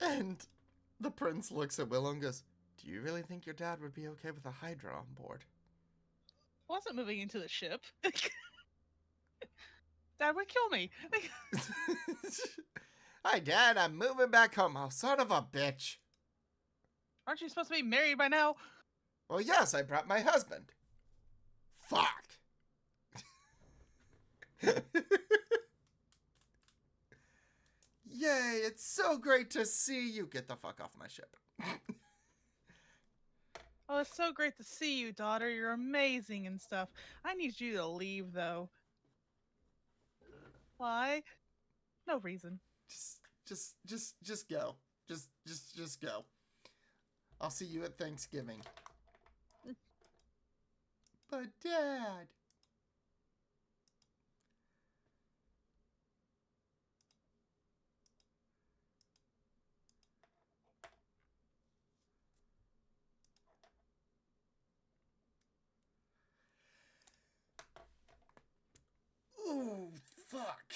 Speaker 1: And the prince looks at Willow and goes, "Do you really think your dad would be okay with a Hydra on board?"
Speaker 2: Wasn't moving into the ship. Dad would kill me.
Speaker 1: "Hi, Dad, I'm moving back home." "Oh, son of a bitch."
Speaker 2: Aren't you supposed to be married by now?
Speaker 1: "Well, yes, I brought my husband." "Fuck." "Yay, it's so great to see you." "Get the fuck off my ship."
Speaker 2: Oh, it's so great to see you, daughter. You're amazing and stuff. I need you to leave, though. Why? No reason.
Speaker 1: Just go. Just go. I'll see you at Thanksgiving. "But Dad." Ooh, fuck.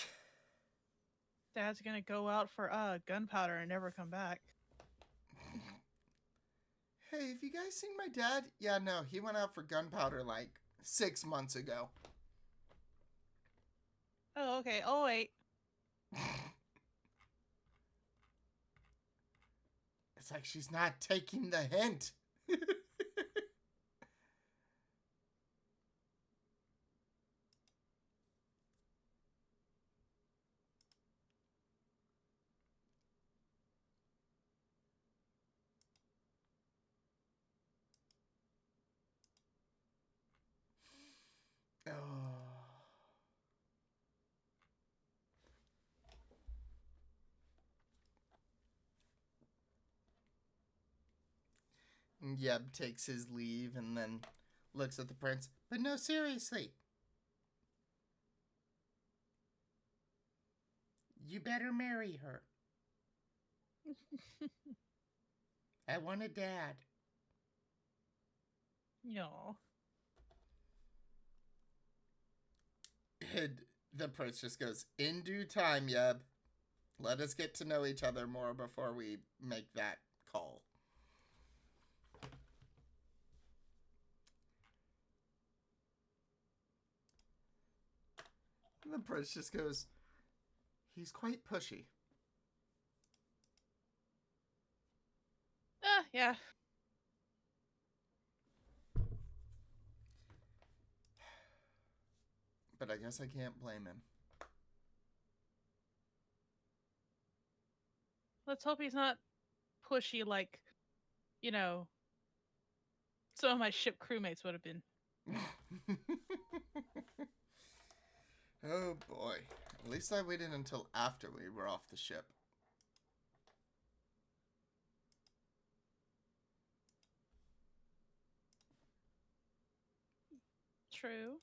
Speaker 2: Dad's gonna go out for gunpowder and never come back.
Speaker 1: Hey, have you guys seen my dad? Yeah, no, he went out for gunpowder like 6 months ago.
Speaker 2: Oh, okay. Oh, wait.
Speaker 1: It's like she's not taking the hint. Oh. Yeb takes his leave and then looks at the prince. "But no, seriously. You better marry her. I want a dad."
Speaker 2: No.
Speaker 1: And the prince just goes, "In due time, Yeb. Let us get to know each other more before we make that call." And the prince just goes, "He's quite pushy."
Speaker 2: Yeah.
Speaker 1: But I guess I can't blame him.
Speaker 2: Let's hope he's not pushy like, you know, some of my ship crewmates would have been.
Speaker 1: Oh boy. At least I waited until after we were off the ship.
Speaker 2: True.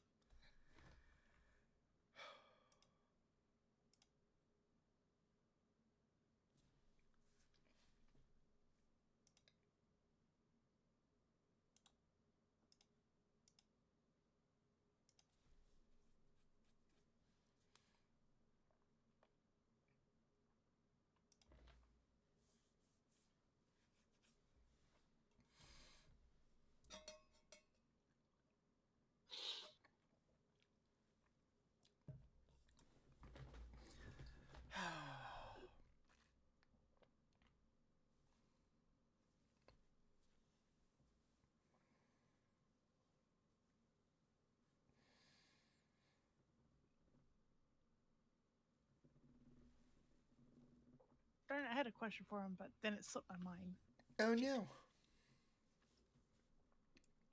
Speaker 2: Darn, I had a question for him, but then it slipped my mind.
Speaker 1: Oh no.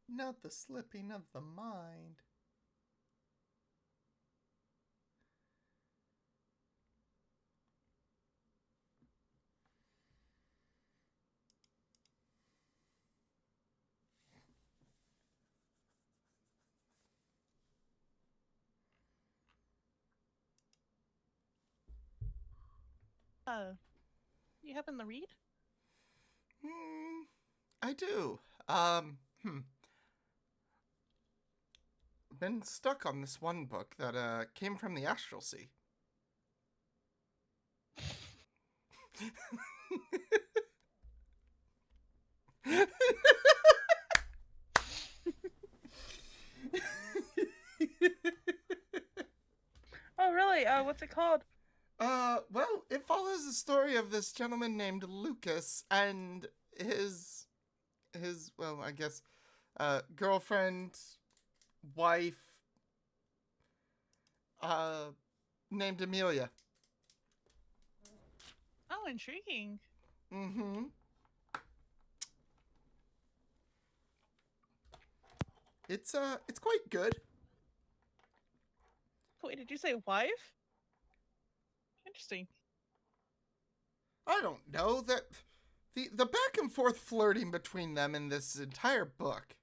Speaker 1: Not the slipping of the mind.
Speaker 2: You happen to read?
Speaker 1: I do. Been stuck on this one book that came from the Astral Sea.
Speaker 2: What's it called?
Speaker 1: Well, it follows the story of this gentleman named Lucas and his, well, I guess, girlfriend, wife, named Amelia.
Speaker 2: Oh, intriguing.
Speaker 1: Mm-hmm. It's quite good.
Speaker 2: Wait, did you say wife? Interesting.
Speaker 1: I don't know that the back and forth flirting between them in this entire book.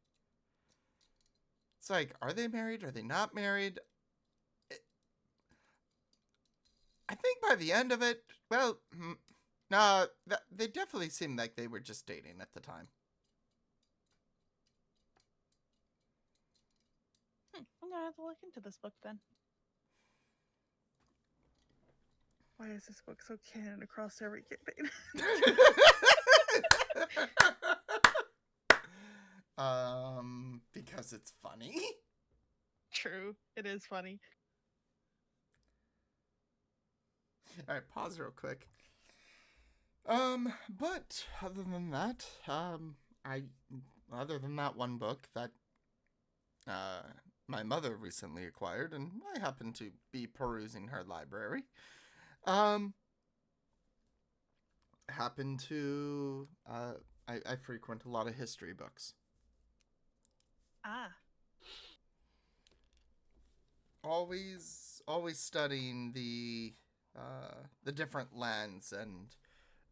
Speaker 1: It's like, are they married? Are they not married? I think by the end of it, well, nah, they definitely seemed like they were just dating at the time.
Speaker 2: I'm gonna have to look into this book then. Why is this book so canon across every campaign?
Speaker 1: Because it's funny.
Speaker 2: True, it is funny.
Speaker 1: All right, pause real quick. But other than that, other than that one book that, my mother recently acquired, and I happen to be perusing her library, happen to, I frequent a lot of history books.
Speaker 2: Ah.
Speaker 1: Always studying the different lands and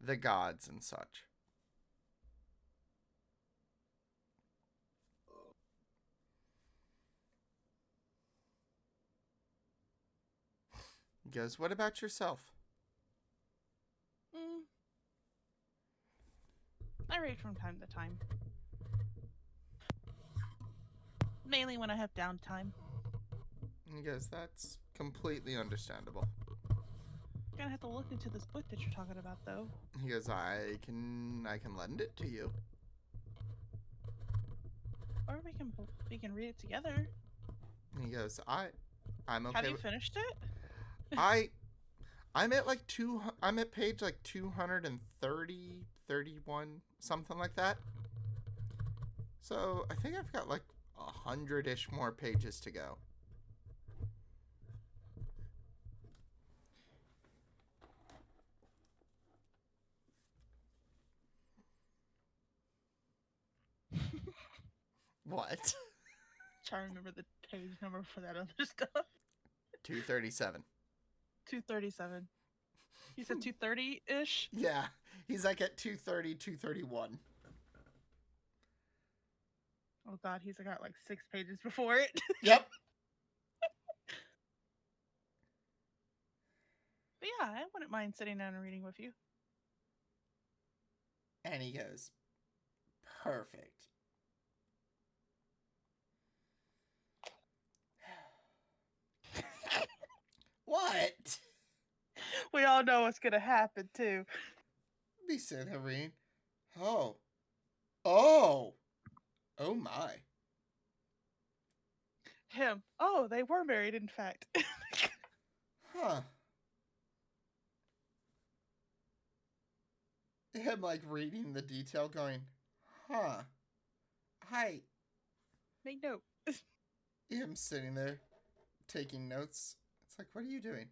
Speaker 1: the gods and such. He goes, what about yourself?
Speaker 2: I read from time to time. Mainly when I have downtime.
Speaker 1: He goes, that's completely understandable.
Speaker 2: Gonna have to look into this book that you're talking about, though.
Speaker 1: He goes, I can lend it to you.
Speaker 2: Or we can read it together.
Speaker 1: And he goes, I'm okay.
Speaker 2: Have you finished it?
Speaker 1: I'm at like I'm at page like 230, 31, something like that. So I think I've got like 100-ish more pages to go. What?
Speaker 2: Trying to remember the page number for that other stuff.
Speaker 1: 237.
Speaker 2: 237. You said 230-ish?
Speaker 1: Yeah, he's like at 230, 231.
Speaker 2: Oh god, he's got like 6 pages before it.
Speaker 1: Yep.
Speaker 2: But yeah, I wouldn't mind sitting down and reading with you.
Speaker 1: And he goes, perfect. What?
Speaker 2: We all know what's gonna happen, too.
Speaker 1: Be sitting there reading. Oh. Oh. Oh my.
Speaker 2: Him. Oh, they were married, in fact.
Speaker 1: Huh. Him like reading the detail going, huh. Hi.
Speaker 2: Make note.
Speaker 1: Him sitting there taking notes. It's like, what are you doing?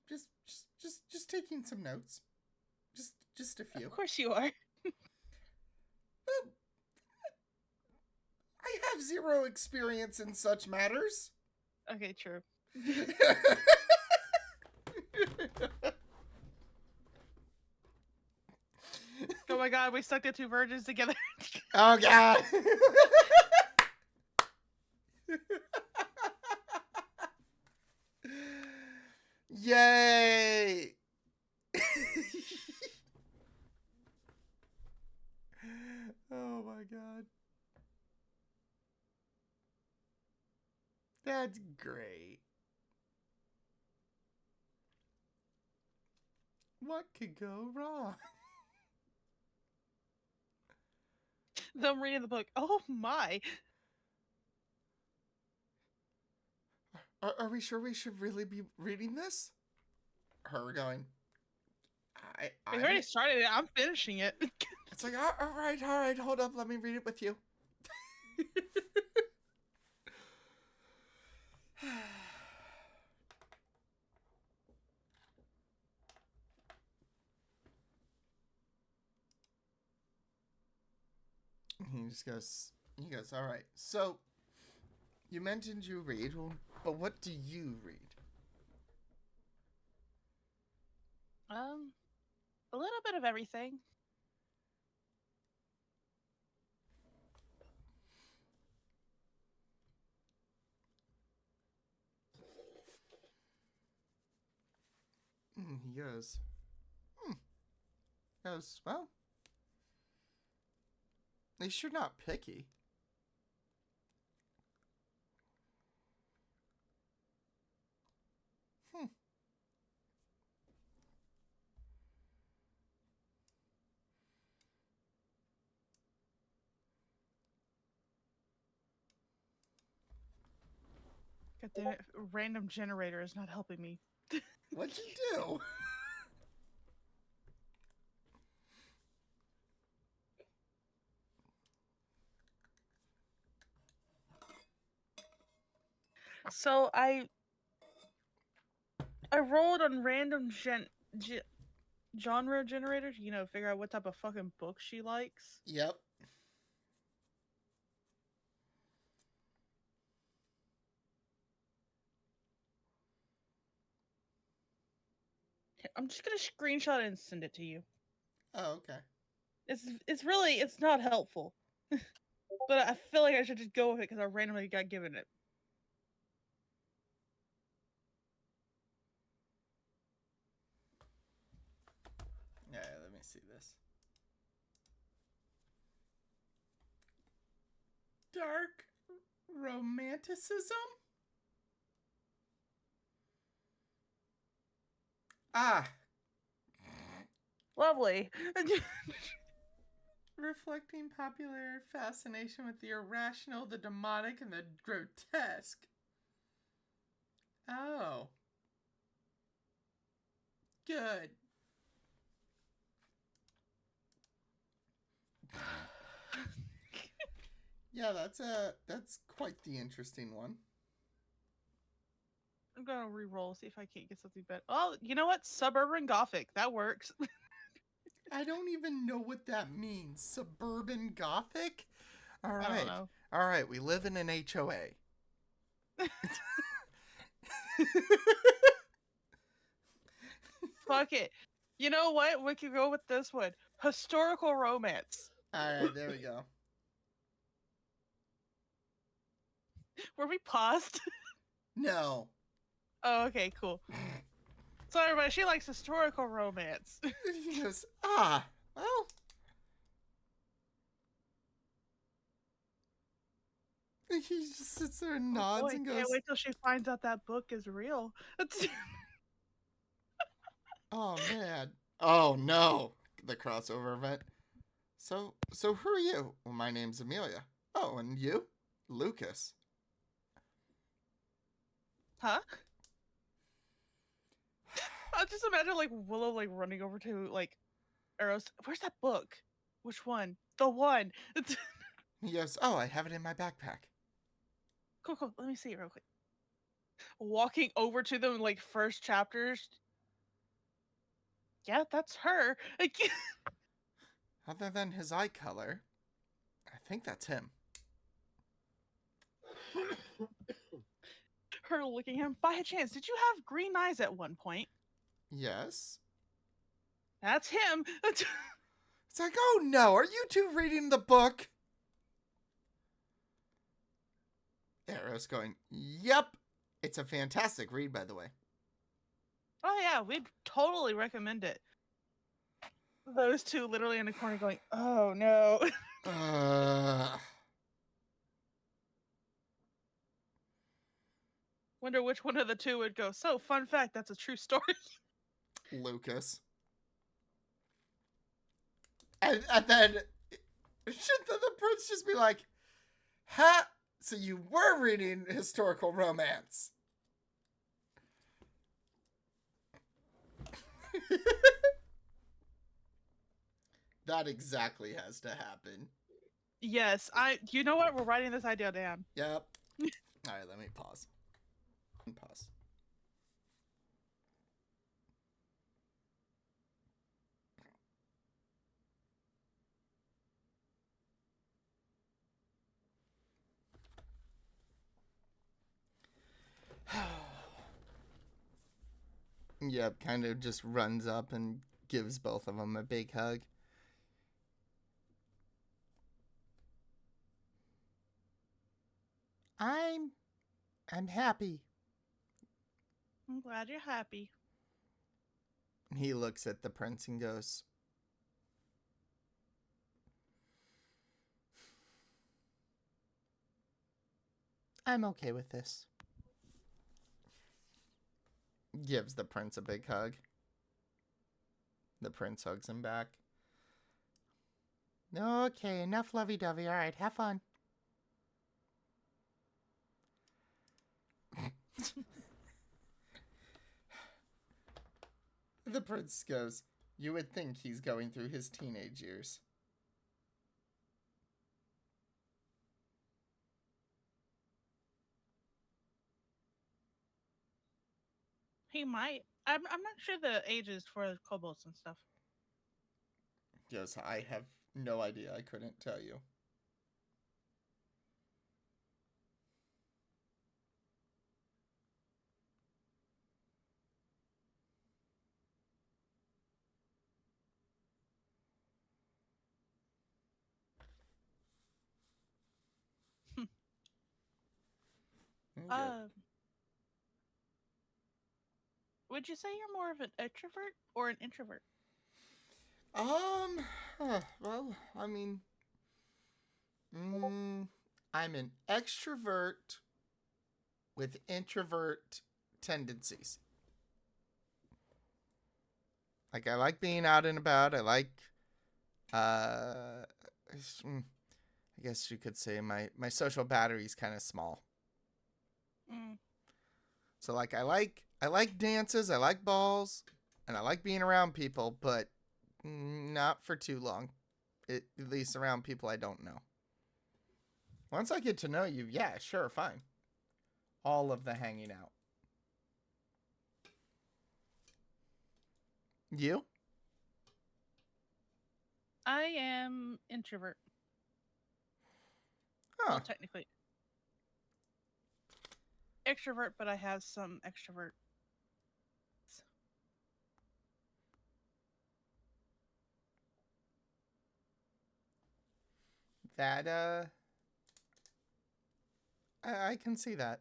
Speaker 1: Just taking some notes. Just a few.
Speaker 2: Of course you are.
Speaker 1: Well, I have zero experience in such matters.
Speaker 2: Okay, true. Oh my god, we stuck the 2 virgins together.
Speaker 1: Oh god. Yay. Oh my god. That's great. What could go wrong?
Speaker 2: Them reading the book. Oh my.
Speaker 1: Are we sure we should really be reading this? Her going,
Speaker 2: He's already started it. I'm finishing it.
Speaker 1: It's like, all right, hold up, let me read it with you. He goes, all right, so you mentioned you read, but what do you read?
Speaker 2: A little bit of everything.
Speaker 1: He goes, well, at least you're not picky.
Speaker 2: God damn it, random generator is not helping me.
Speaker 1: What'd you do?
Speaker 2: So I rolled on random genre generator to, figure out what type of fucking book she likes.
Speaker 1: Yep.
Speaker 2: I'm just gonna screenshot it and send it to you.
Speaker 1: Oh, okay.
Speaker 2: It's not helpful. But I feel like I should just go with it because I randomly got given it.
Speaker 1: Yeah, let me see this. Dark romanticism? Ah.
Speaker 2: Lovely.
Speaker 1: Reflecting popular fascination with the irrational, the demonic, and the grotesque. Oh. Good. Yeah, that's quite the interesting one.
Speaker 2: I'm gonna re-roll, see if I can't get something better. Oh, you know what? Suburban Gothic. That works.
Speaker 1: I don't even know what that means. Suburban Gothic? All
Speaker 2: I
Speaker 1: right.
Speaker 2: don't know.
Speaker 1: All right, we live in an HOA.
Speaker 2: Fuck it. You know what? We could go with this one. Historical romance.
Speaker 1: All right, there we go.
Speaker 2: Were we paused?
Speaker 1: No.
Speaker 2: Oh, okay, cool. So everybody, she likes historical romance.
Speaker 1: He goes, well. He just sits there and nods and goes,
Speaker 2: Can't wait till she finds out that book is real.
Speaker 1: oh, man. Oh, no. The crossover event. So who are you? Well, my name's Amelia. Oh, and you? Lucas.
Speaker 2: Huh? I just imagine Willow running over to Eirros. Where's that book? Which one? The one.
Speaker 1: He goes, oh, I have it in my backpack.
Speaker 2: Cool. Let me see it real quick. Walking over to them first chapters. Yeah, that's her.
Speaker 1: Other than his eye color, I think that's him.
Speaker 2: Her looking at him. By a chance, did you have green eyes at one point?
Speaker 1: Yes.
Speaker 2: That's him.
Speaker 1: It's like, oh no, are you two reading the book? Eirros going, yep. It's a fantastic read, by the way.
Speaker 2: Oh yeah, we'd totally recommend it. Those two literally in the corner going, oh no. Wonder which one of the two would go, so fun fact, that's a true story.
Speaker 1: Lucas. And then should the prince just be like, ha, so you were reading historical romance. That exactly has to happen.
Speaker 2: Yes, you know what? We're writing this idea down.
Speaker 1: Yep. All right, let me pause. Pause. Yep, kind of just runs up and gives both of them a big hug. I'm happy.
Speaker 2: I'm glad you're happy.
Speaker 1: He looks at the prince and goes, I'm okay with this. Gives the prince a big hug. The prince hugs him back. Okay, enough lovey-dovey. All right, have fun. The prince goes, you would think he's going through his teenage years.
Speaker 2: He might. I'm not sure the ages for kobolds and stuff.
Speaker 1: Goes, I have no idea. I couldn't tell you.
Speaker 2: Would you say you're more of an extrovert or an introvert?
Speaker 1: Well, I mean, I'm an extrovert with introvert tendencies. Like, I like being out and about. I like, I guess you could say my social battery's kind of small. So, like, I like dances, I like balls, and I like being around people, but not for too long. At least around people I don't know. Once I get to know you, yeah, sure, fine. All of the hanging out. You?
Speaker 2: I am introvert.
Speaker 1: Huh.
Speaker 2: Well, technically extrovert, but I have some extrovert.
Speaker 1: That, I can see that.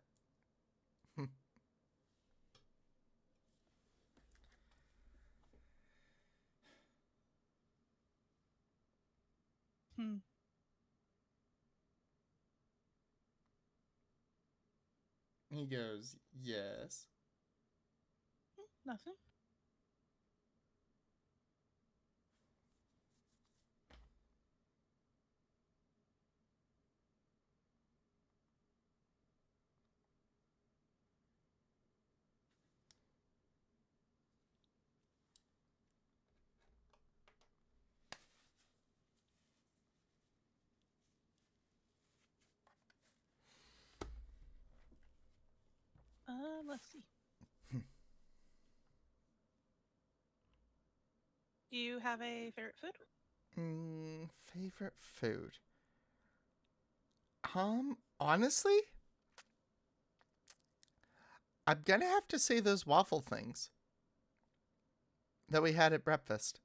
Speaker 1: He goes, yes.
Speaker 2: Nothing. Let's see. Do you have a favorite food?
Speaker 1: Favorite food? Honestly, I'm gonna have to say those waffle things that we had at breakfast.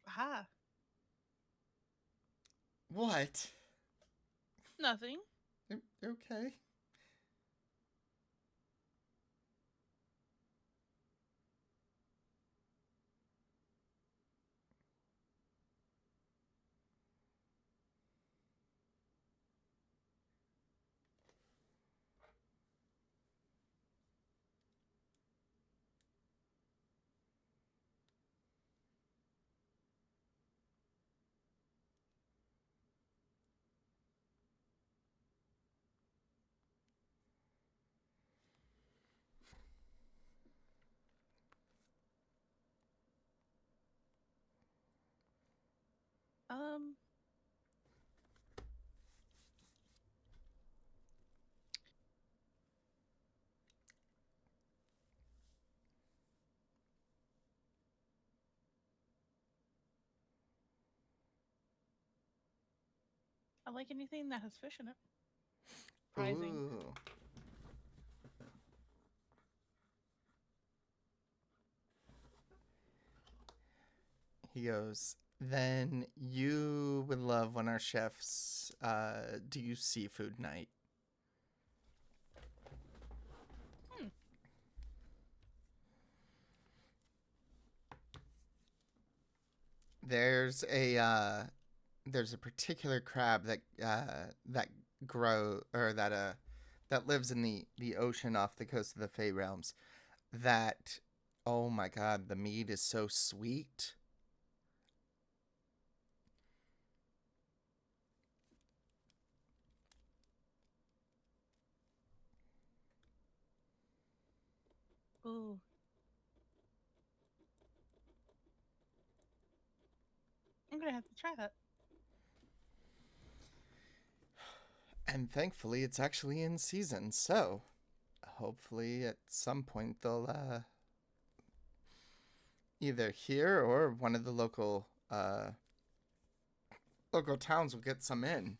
Speaker 2: Aha.
Speaker 1: What?
Speaker 2: Nothing.
Speaker 1: Okay.
Speaker 2: Um. I like anything that has fish in it. Surprising.
Speaker 1: Ooh. He goes, then you would love when our chefs do seafood night. There's a particular crab that lives in the ocean off the coast of the Fey Realms. That, oh my god, the meat is so sweet.
Speaker 2: Ooh. I'm gonna have to try that.
Speaker 1: And thankfully, it's actually in season, so hopefully at some point they'll either here or one of the local towns will get some in.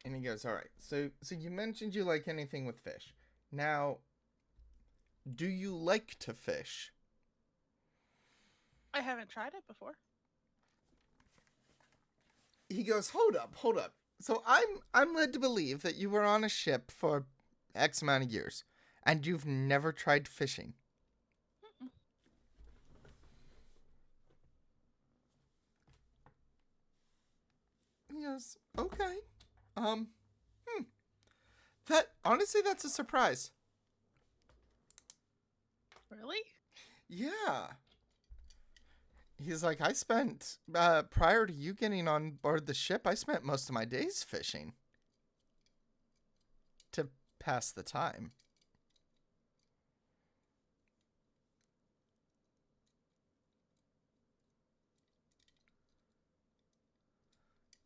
Speaker 1: And he goes, all right, so you mentioned you like anything with fish. Now, do you like to fish?
Speaker 2: I haven't tried it before.
Speaker 1: He goes, hold up. So I'm led to believe that you were on a ship for X amount of years, and you've never tried fishing.
Speaker 2: Mm-mm.
Speaker 1: He goes, okay. That's a surprise.
Speaker 2: Really?
Speaker 1: Yeah. He's like, I spent, prior to you getting on board the ship, I spent most of my days fishing. To pass the time.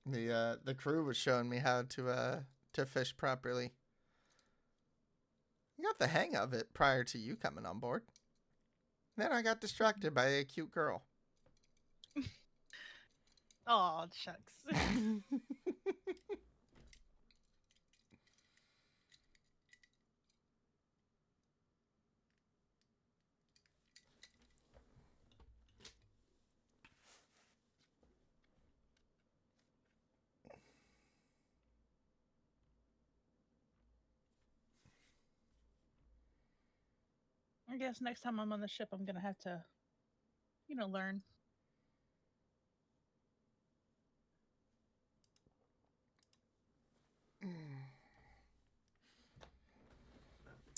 Speaker 1: The crew was showing me how to fish properly. I got the hang of it prior to you coming on board. Then I got distracted by a cute girl.
Speaker 2: Oh, shucks. I guess next time I'm on the ship, I'm gonna have to, learn.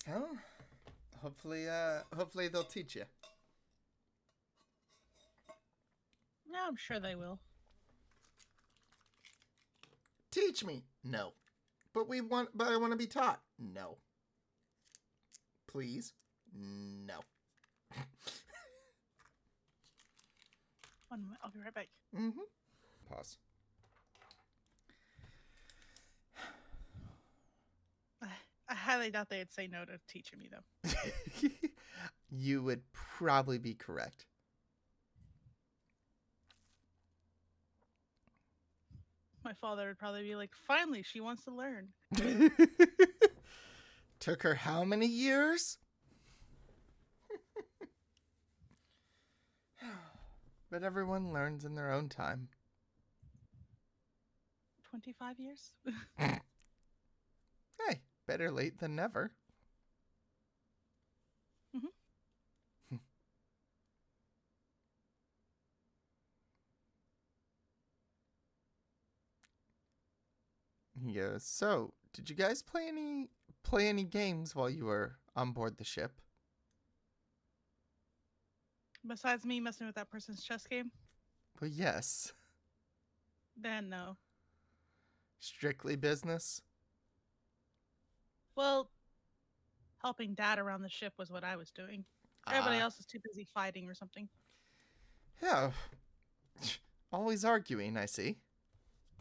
Speaker 1: Oh, hopefully they'll teach you.
Speaker 2: No, I'm sure they will.
Speaker 1: Teach me? No. But I want to be taught. No. Please? No.
Speaker 2: 1 minute, I'll be right back.
Speaker 1: Mm-hmm. Pause.
Speaker 2: I highly doubt they'd say no to teaching me, though.
Speaker 1: You would probably be correct.
Speaker 2: My father would probably be like, finally, she wants to learn.
Speaker 1: Took her how many years? But everyone learns in their own time.
Speaker 2: 25 years?
Speaker 1: Hey, better late than never.
Speaker 2: Mm-hmm.
Speaker 1: He goes, so, did you guys play any games while you were on board the ship?
Speaker 2: Besides me messing with that person's chess game?
Speaker 1: Well, yes.
Speaker 2: Then no.
Speaker 1: Strictly business?
Speaker 2: Well, helping Dad around the ship was what I was doing. Everybody else is too busy fighting or something.
Speaker 1: Yeah. Always arguing, I see.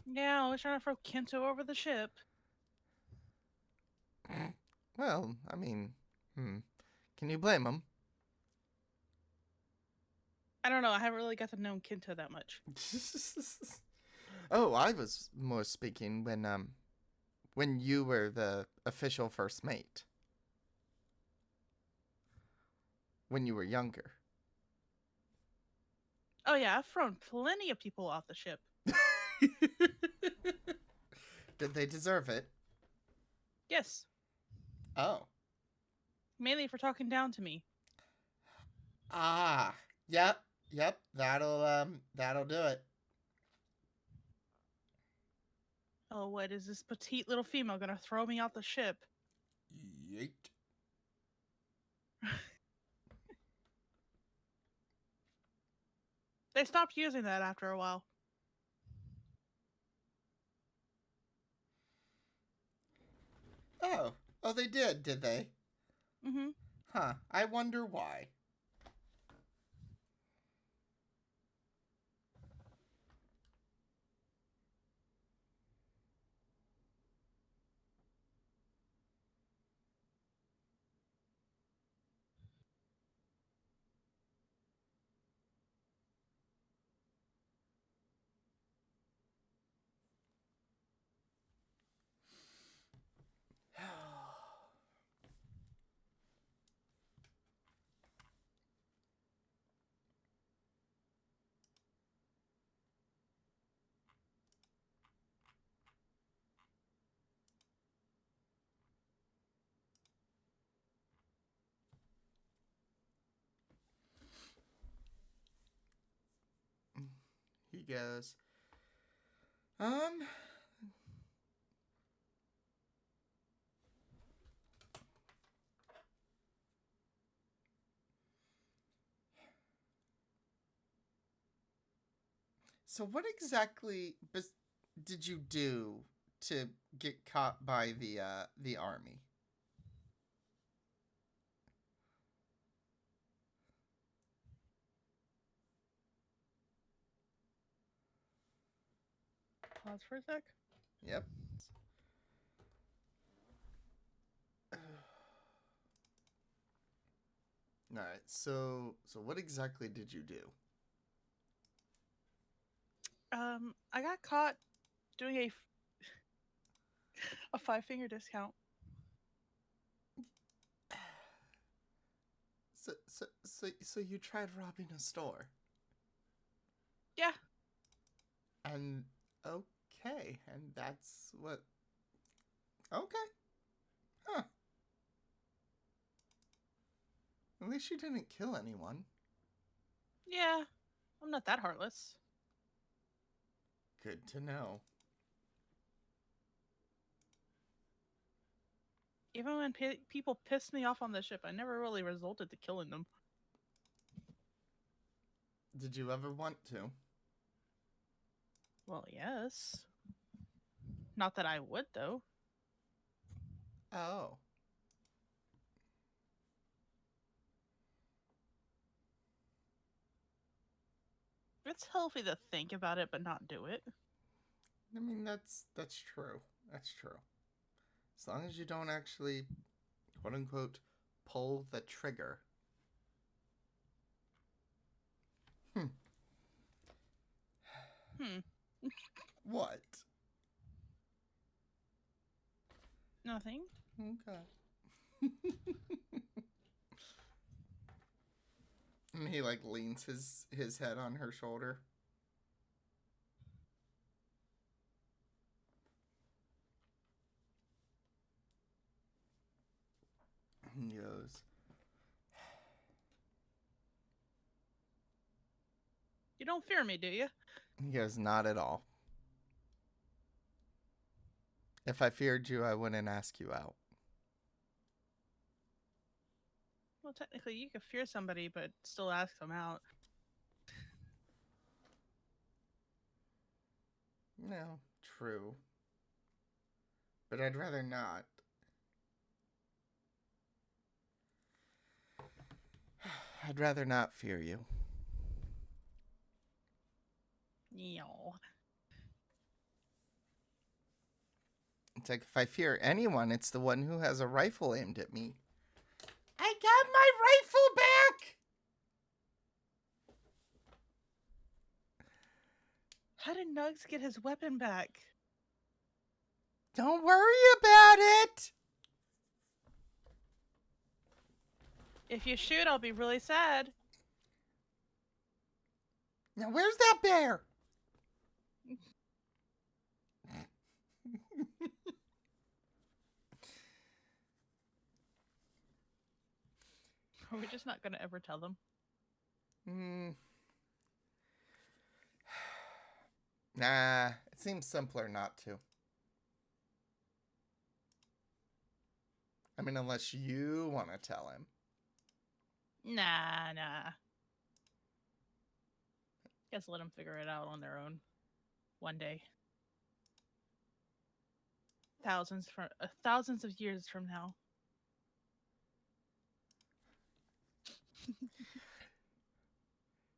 Speaker 2: Yeah, I was trying to throw Kento over the ship.
Speaker 1: Well, I mean, can you blame him?
Speaker 2: I don't know. I haven't really got to know Kento that much.
Speaker 1: Oh, I was more speaking when you were the official first mate. When you were younger.
Speaker 2: Oh yeah, I've thrown plenty of people off the ship.
Speaker 1: Did they deserve it?
Speaker 2: Yes,
Speaker 1: Oh.
Speaker 2: mainly for talking down to me.
Speaker 1: Ah. Yep. That'll do it.
Speaker 2: Oh, what is this petite little female gonna throw me off the ship?
Speaker 1: Yeet.
Speaker 2: They stopped using that after a while.
Speaker 1: Oh. Oh, they did they?
Speaker 2: Mm-hmm.
Speaker 1: Huh. I wonder why. He goes, so what exactly did you do to get caught by the army?
Speaker 2: Pause for a sec.
Speaker 1: Yep. All right. So what exactly did you do?
Speaker 2: I got caught doing a 5-finger discount.
Speaker 1: So you tried robbing a store?
Speaker 2: Yeah.
Speaker 1: And okay, and that's what. Okay. Huh. At least you didn't kill anyone.
Speaker 2: Yeah. I'm not that heartless.
Speaker 1: Good to know.
Speaker 2: Even when people pissed me off on the ship, I never really resorted to killing them.
Speaker 1: Did you ever want to?
Speaker 2: Well, yes. Not that I would, though.
Speaker 1: Oh.
Speaker 2: It's healthy to think about it, but not do it.
Speaker 1: I mean, that's true. That's true. As long as you don't actually, quote unquote, pull the trigger. What?
Speaker 2: Nothing.
Speaker 1: Okay. And he like leans his head on her shoulder. And he goes,
Speaker 2: You don't fear me, do you?
Speaker 1: not at all. If I feared you, I wouldn't ask you out.
Speaker 2: Well, technically, you could fear somebody, but still ask them out.
Speaker 1: No, true. But I'd rather not. I'd rather not fear you.
Speaker 2: No.
Speaker 1: It's like, if I fear anyone, it's the one who has a rifle aimed at me. I got my rifle back!
Speaker 2: How did Nugs get his weapon back?
Speaker 1: Don't worry about it!
Speaker 2: If you shoot, I'll be really sad.
Speaker 1: Now, where's that bear?
Speaker 2: Are we just not gonna ever tell them?
Speaker 1: Nah, it seems simpler not to. I mean, unless you want to tell him.
Speaker 2: Nah. Guess let them figure it out on their own. One day. Thousands of years from now.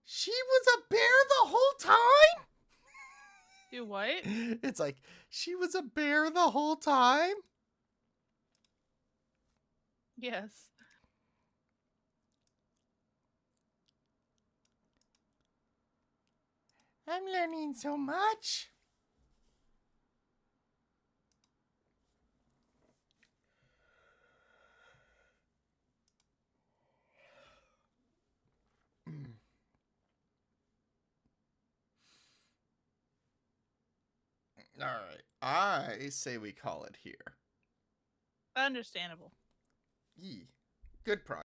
Speaker 1: She was a bear the whole time?
Speaker 2: Do what?
Speaker 1: It's like, she was a bear the whole time?
Speaker 2: Yes.
Speaker 1: I'm learning so much. All right. I say we call it here.
Speaker 2: Understandable.
Speaker 1: Yee. Good progress.